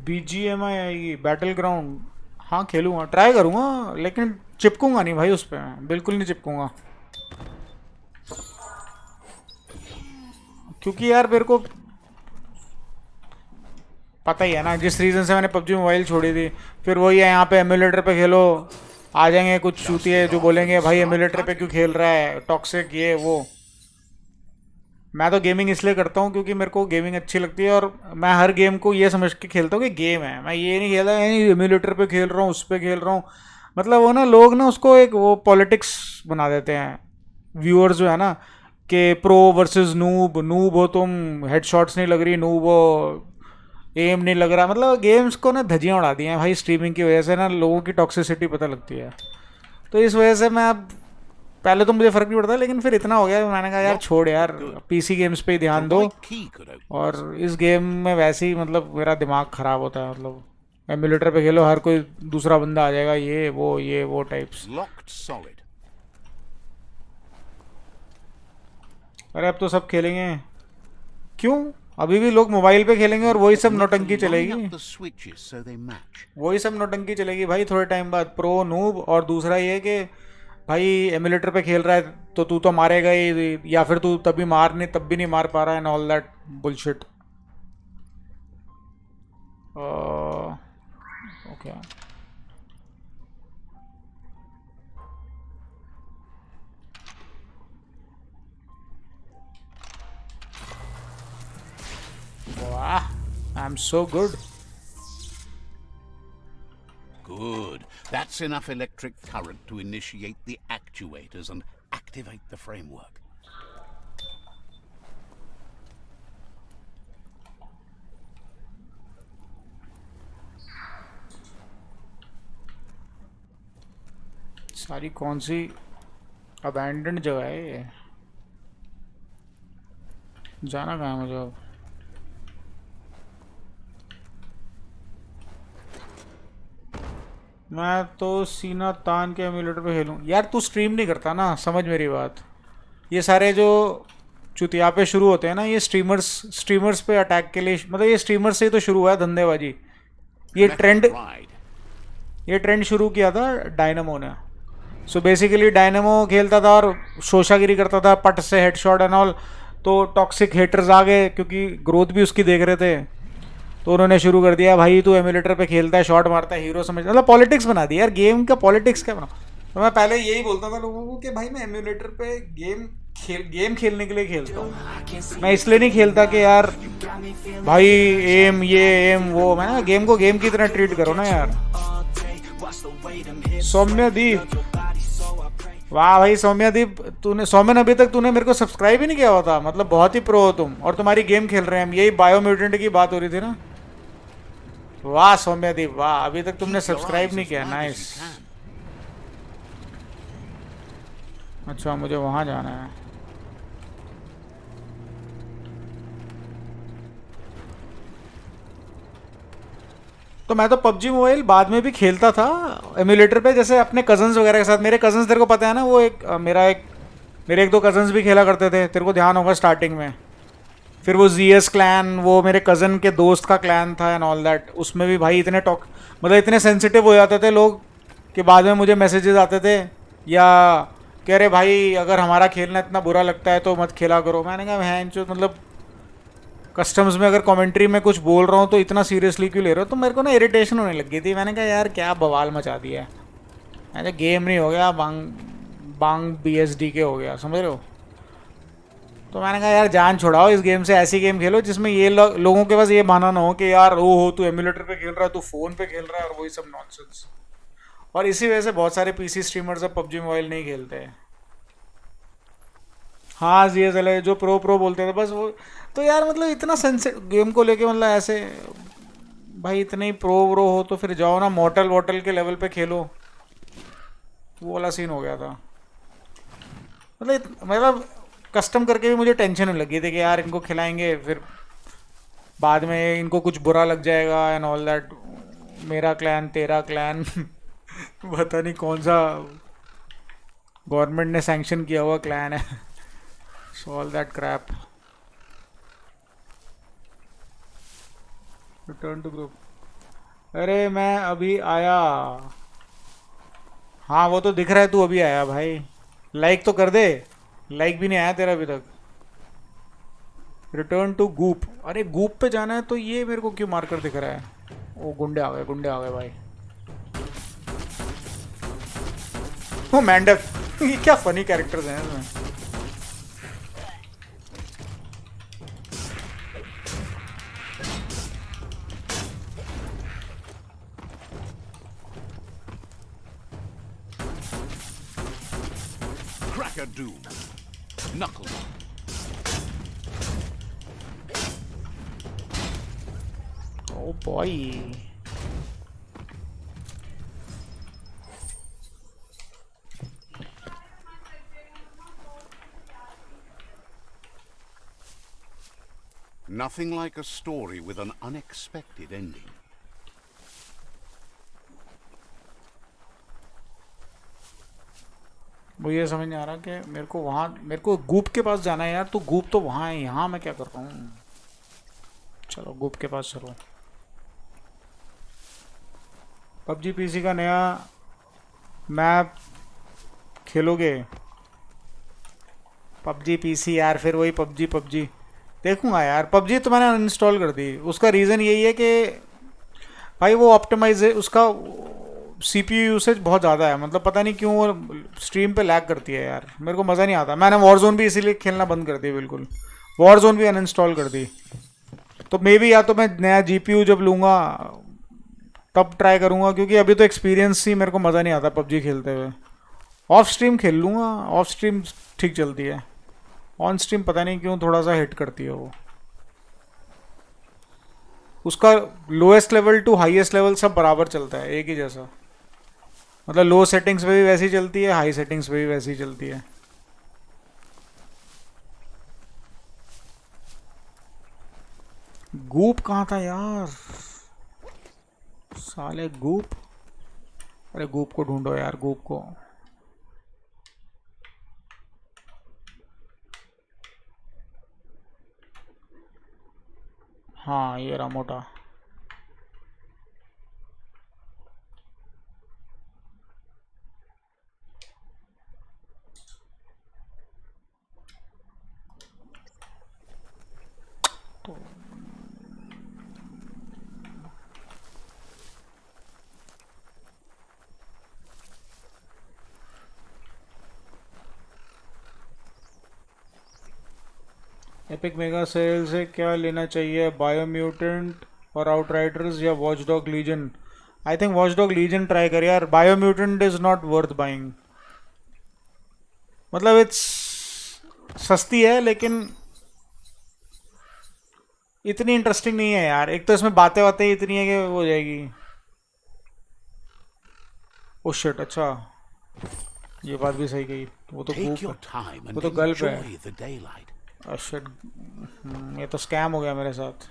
BGMI आएगी बैटल ग्राउंड। हाँ खेलूंगा, ट्राई करूंगा, लेकिन चिपकूंगा नहीं भाई उस पर, बिल्कुल नहीं चिपकूंगा। क्योंकि यार मेरे को पता ही है ना, जिस रीज़न से मैंने PUBG मोबाइल छोड़ी थी, फिर वही है यहाँ पे एमुलेटर पे खेलो, आ जाएंगे कुछ चूतिए जो बोलेंगे भाई एमुलेटर पे क्यों खेल रहा है, टॉक्सिक ये वो। मैं तो गेमिंग इसलिए करता हूँ क्योंकि मेरे को गेमिंग अच्छी लगती है, और मैं हर गेम को ये समझ के खेलता हूँ कि गेम है। मैं ये नहीं खेलता एमुलेटर पे खेल रहा हूँ, उस पर खेल रहा हूँ। मतलब वो ना लोग ना उसको एक वो पॉलिटिक्स बना देते हैं, व्यूअर्स जो है ना, कि प्रो वर्सेस नूब, नूब हो तुम, हेडशॉट्स नहीं लग रही, नूब हो एम नहीं लग रहा। मतलब गेम्स को ना धज्जियाँ उड़ा दी हैं भाई, स्ट्रीमिंग की वजह से ना लोगों की टॉक्सिसिटी पता लगती है। तो इस वजह से मैं अब, पहले तो मुझे फ़र्क नहीं पड़ता, लेकिन फिर इतना हो गया, मैंने कहा यार छोड़ यार, PC गेम्स पे ही ध्यान दो। और इस गेम में वैसे ही मतलब मेरा दिमाग ख़राब होता है। मतलब एमुलेटर पे खेलो, हर कोई दूसरा बंदा आ जाएगा, ये वो टाइप्स। अरे अब तो सब खेलेंगे, क्यों अभी भी लोग मोबाइल पे खेलेंगे और वही सब नौटंकी चलेगी, वही सब नौटंकी चलेगी भाई थोड़े टाइम बाद। प्रो नूब, और दूसरा ये कि भाई एमुलेटर पे खेल रहा है तो तू तो मारेगा ही, या फिर तू तभी मार नहीं, तब भी नहीं मार पा रहा है, and all that bullshit. Okay वाह, I am so good. Good. That's enough electric current to initiate the actuators and activate the framework. सारी कौन सी अबैंडन्ड जगह है ये, जाना कहाँ है मुझे अब? मैं तो सीना तान के एमुलेटर पे खेलूँ। यार तू स्ट्रीम नहीं करता ना, समझ मेरी बात। ये सारे जो चुतिया पे शुरू होते हैं ना, ये स्ट्रीमर्स पे अटैक के लिए, मतलब ये स्ट्रीमर्स से ही तो शुरू हुआ है धंधेबाजी। ये ट्रेंड शुरू किया था डायनामो ने। सो बेसिकली डायनामो खेलता था और शोशागिरी करता था, पट से हेडशॉट एंड ऑल। तो टॉक्सिक हेटर्स आ गए, क्योंकि ग्रोथ भी उसकी देख रहे थे, तो उन्होंने शुरू कर दिया भाई तू एमुलेटर पे खेलता है, शॉट मारता है, हीरो समझ, मतलब पॉलिटिक्स बना दी यार, गेम का पॉलिटिक्स क्या बना। तो मैं पहले यही बोलता था लोगों को कि भाई मैं एमुलेटर पे गेम खेलने के लिए खेलता हूँ, मैं इसलिए नहीं खेलता कि यार भाई एम ये एम वो। मैं ना गेम को गेम की तरह ट्रीट करो ना यार। सौम्यदीप, वाह भाई सौम्यदीप, तूने सौम्यन अभी तक तूने मेरे को सब्सक्राइब ही नहीं किया हुआ था, मतलब बहुत ही प्रो हो तुम, और तुम्हारी गेम खेल रहे हैं हम। यही बायोम्यूटेंट की बात हो रही थी ना। वाह सौम्यदीप वाह, अभी तक तुमने सब्सक्राइब नहीं किया, नाइस। अच्छा मुझे वहां जाना है। तो मैं तो PUBG मोबाइल बाद में भी खेलता था एमुलेटर पे, जैसे अपने कजन्स वगैरह के साथ। मेरे कजन्स तेरे को पता है ना, वो मेरे एक दो कजन्स भी खेला करते थे, तेरे को ध्यान होगा स्टार्टिंग में। फिर वो ZS क्लैन, वो मेरे कज़न के दोस्त का क्लैन था एंड ऑल दैट। उसमें भी भाई इतने मतलब इतने सेंसिटिव हो जाते थे लोग कि बाद में मुझे मैसेजेस आते थे, या कह रहे भाई अगर हमारा खेलना इतना बुरा लगता है तो मत खेला करो। मैंने कहा भैन जो, मतलब कस्टम्स में अगर कमेंट्री में कुछ बोल रहा हूँ तो इतना सीरियसली क्यों ले रहे हो। तो मेरे को ना इरिटेशन होने लग गई थी। मैंने कहा यार क्या बवाल मचा दिया है, मैंने गेम नहीं हो गया, बांग BSD के हो गया, समझ रहे हो। तो मैंने कहा यार जान छुड़ाओ इस गेम से, ऐसी गेम खेलो जिसमें ये लोगों के पास ये बहाना ना हो कि यार ओ हो तू एमुलेटर पे खेल रहा है, तू फोन पे खेल रहा है और वही सब नॉनसेंस। और इसी वजह से बहुत सारे पीसी स्ट्रीमर्स अब पबजी मोबाइल नहीं खेलते हैं। हाँ जी एस जो प्रो बोलते थे बस वो। तो यार मतलब इतना सेंसिटिव गेम को लेके, मतलब ऐसे भाई इतने ही प्रो हो तो फिर जाओ ना मॉर्टल वॉटल के लेवल पे खेलो। वो वाला सीन हो गया था। मतलब कस्टम करके भी मुझे टेंशन होने लगी थी कि यार इनको खिलाएंगे फिर बाद में इनको कुछ बुरा लग जाएगा एंड ऑल दैट। मेरा क्लैन तेरा क्लैन पता नहीं कौन सा गवर्नमेंट ने सैंक्शन किया हुआ क्लैन है। So all that crap. Return to group. अरे मैं अभी आया। हाँ वो तो दिख रहा है तू अभी आया भाई। लाइक तो कर दे। लाइक भी नहीं आया तेरा अभी तक। Return to group. अरे गूप पे जाना है तो ये मेरे को क्यों मारकर दिख रहा है। ओ गुंडे आ गए, गुंडे आ गए भाई। ओ मैंडेफ ये क्या फनी कैरेक्टर्स हैं इसमें। Cracker Doom. Knuckle. Oh boy. Nothing like a story with an unexpected ending. वो ये समझ नहीं आ रहा कि मेरे को गूप के पास जाना है यार। तो गूप तो वहाँ है, यहाँ मैं क्या कर रहा हूँ। चलो गूप के पास चलो। पबजी पीसी का नया मैप खेलोगे। पबजी पीसी यार फिर वही पबजी पबजी देखूंगा यार। पबजी तो मैंने अनइंस्टॉल कर दी। उसका रीज़न यही है कि भाई वो ऑप्टिमाइज उसका सीपीयू यूसेज बहुत ज़्यादा है। मतलब पता नहीं क्यों वो स्ट्रीम पे लैग करती है यार। मेरे को मज़ा नहीं आता। मैंने वॉरजोन भी इसीलिए खेलना बंद कर दिया बिल्कुल। वॉरजोन भी अनइंस्टॉल कर दी। तो मे बी या तो मैं नया जीपीयू जब लूँगा तब ट्राई करूँगा, क्योंकि अभी तो एक्सपीरियंस ही मेरे को मज़ा नहीं आता पबजी खेलते हुए। ऑफ स्ट्रीम खेल लूँगा, ऑफ स्ट्रीम ठीक चलती है। ऑन स्ट्रीम पता नहीं क्यों थोड़ा सा हिट करती है वो। उसका lowest level to highest level सब बराबर चलता है, एक ही जैसा। मतलब लो सेटिंग्स पे भी वैसी चलती है, हाई सेटिंग्स पे भी वैसी चलती है। गूप कहाँ था यार, साले गूप। अरे गूप को ढूंढो यार, गूप को। हाँ ये रहा मोटा। एपिक मेगा सेल से क्या लेना चाहिए, बायोम्यूटेंट और आउटराइडर्स या Watch Dogs Legion? I think Watch Dogs Legion try कर यार। Biomutant is not worth buying. मतलब इट्स सस्ती है लेकिन इतनी इंटरेस्टिंग नहीं है यार। एक तो इसमें बातें बातें इतनी है कि वो हो जाएगी। ओ शिट, अच्छा ये बात भी सही कही। वो तो Take your गूप, time वो and तो गल्प है। enjoy the daylight. शिट, ये तो स्कैम हो गया मेरे साथ।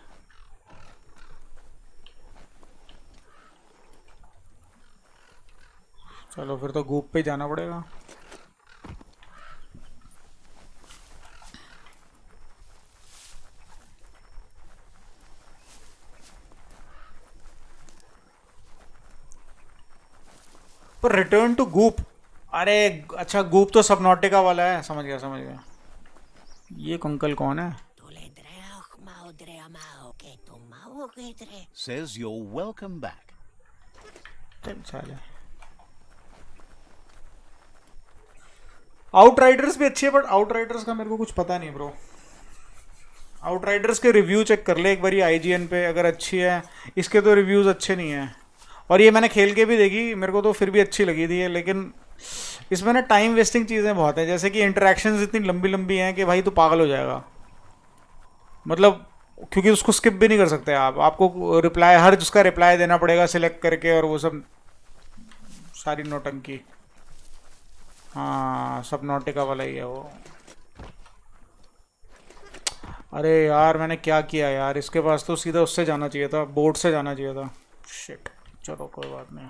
चलो फिर तो गूप पे जाना पड़ेगा। पर रिटर्न टू गूप, अरे अच्छा गूप तो सबनॉटिका वाला है। समझ गया समझ गया। ये कंकल कौन है? Says you're welcome back. चल साले। आउटराइडर्स भी अच्छी है, बट आउटराइडर्स का मेरे को कुछ पता नहीं ब्रो। आउटराइडर्स के रिव्यू चेक कर ले एक बार IGN पे, अगर अच्छी है। इसके तो रिव्यूज़ अच्छे नहीं हैं, और ये मैंने खेल के भी देखी, मेरे को तो फिर भी अच्छी लगी थी, लेकिन इसमें ना टाइम वेस्टिंग चीज़ें बहुत हैं, जैसे कि इंटरेक्शंस इतनी लंबी लंबी हैं कि भाई तू पागल हो जाएगा। मतलब क्योंकि उसको स्किप भी नहीं कर सकते आप, आपको रिप्लाई, हर उसका रिप्लाई देना पड़ेगा सिलेक्ट करके, और वो सब सारी नौटंकी। हाँ, सब नौटिका वाला ही है वो। अरे यार मैंने क्या किया यार, इसके पास तो सीधा उससे जाना चाहिए था, बोट से जाना चाहिए था। शिट, चलो कोई बात नहीं।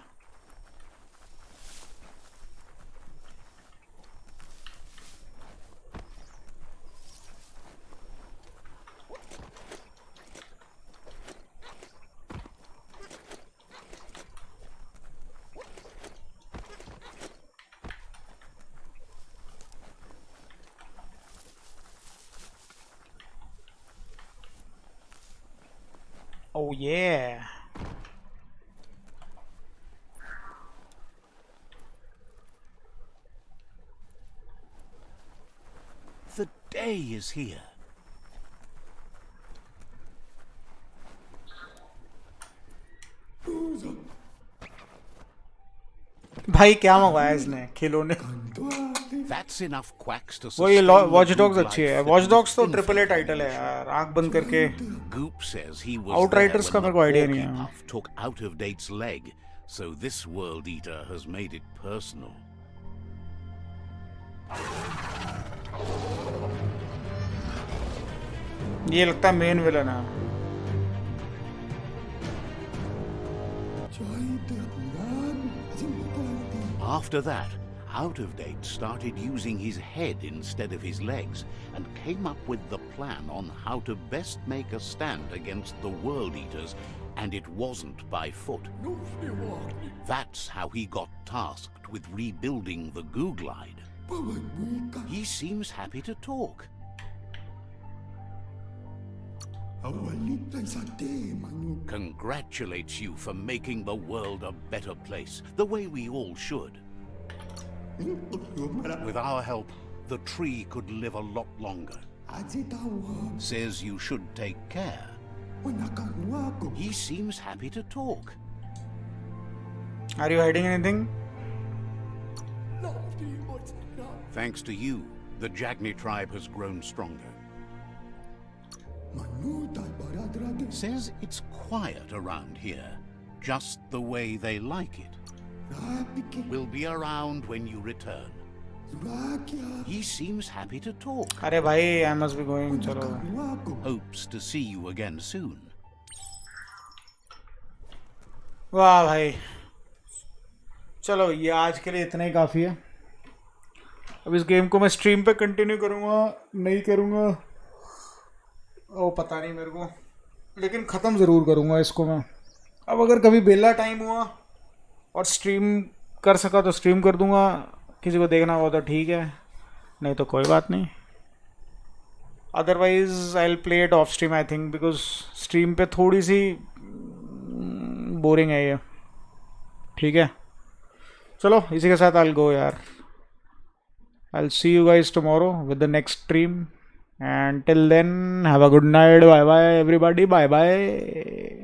Oh yeah. The day is here. भाई क्या मंगवाया इसने खिलौने? That's enough quacks to वो ये sustain watch the dogs good अच्छी है। life वॉच that डॉग्स तो was AAA टाइटल है infiltrated. यार, आंख बंद करके। Goop says he was Outriders there का when मेरे the को आइडिया नहीं porky है। puff took out of Date's leg, so this world eater has made it personal. ये लगता है मेन विलन है। After that, Out of Date started using his head instead of his legs and came up with the plan on how to best make a stand against the World Eaters, and it wasn't by foot. That's how he got tasked with rebuilding the Goo Glide. He seems happy to talk. Congratulates you for making the world a better place, the way we all should. With our help, the tree could live a lot longer. Says you should take care. He seems happy to talk. Are you hiding anything? Thanks to you, the Jagni tribe has grown stronger. Says it's quiet around here, just the way they like it. Will be around when you return. He seems happy to talk. अरे भाई, I must be going. चलो। Hopes to see you again soon. वाह भाई, चलो ये आज के लिए इतना ही काफ़ी है। अब इस गेम को मैं स्ट्रीम पे कंटिन्यू करूँगा, नहीं करूँगा वो पता नहीं मेरे को, लेकिन ख़त्म ज़रूर करूँगा इसको मैं। अब अगर कभी बेला टाइम हुआ और स्ट्रीम कर सका तो स्ट्रीम कर दूँगा, किसी को देखना हुआ तो ठीक है, नहीं तो कोई बात नहीं। Otherwise I will play it of stream I think, because stream पे थोड़ी सी बोरिंग है ये। ठीक है, चलो इसी के साथ आई विल गो यार। I will see you guys tomorrow with the next stream, and till then have a good night. Bye bye everybody, bye bye.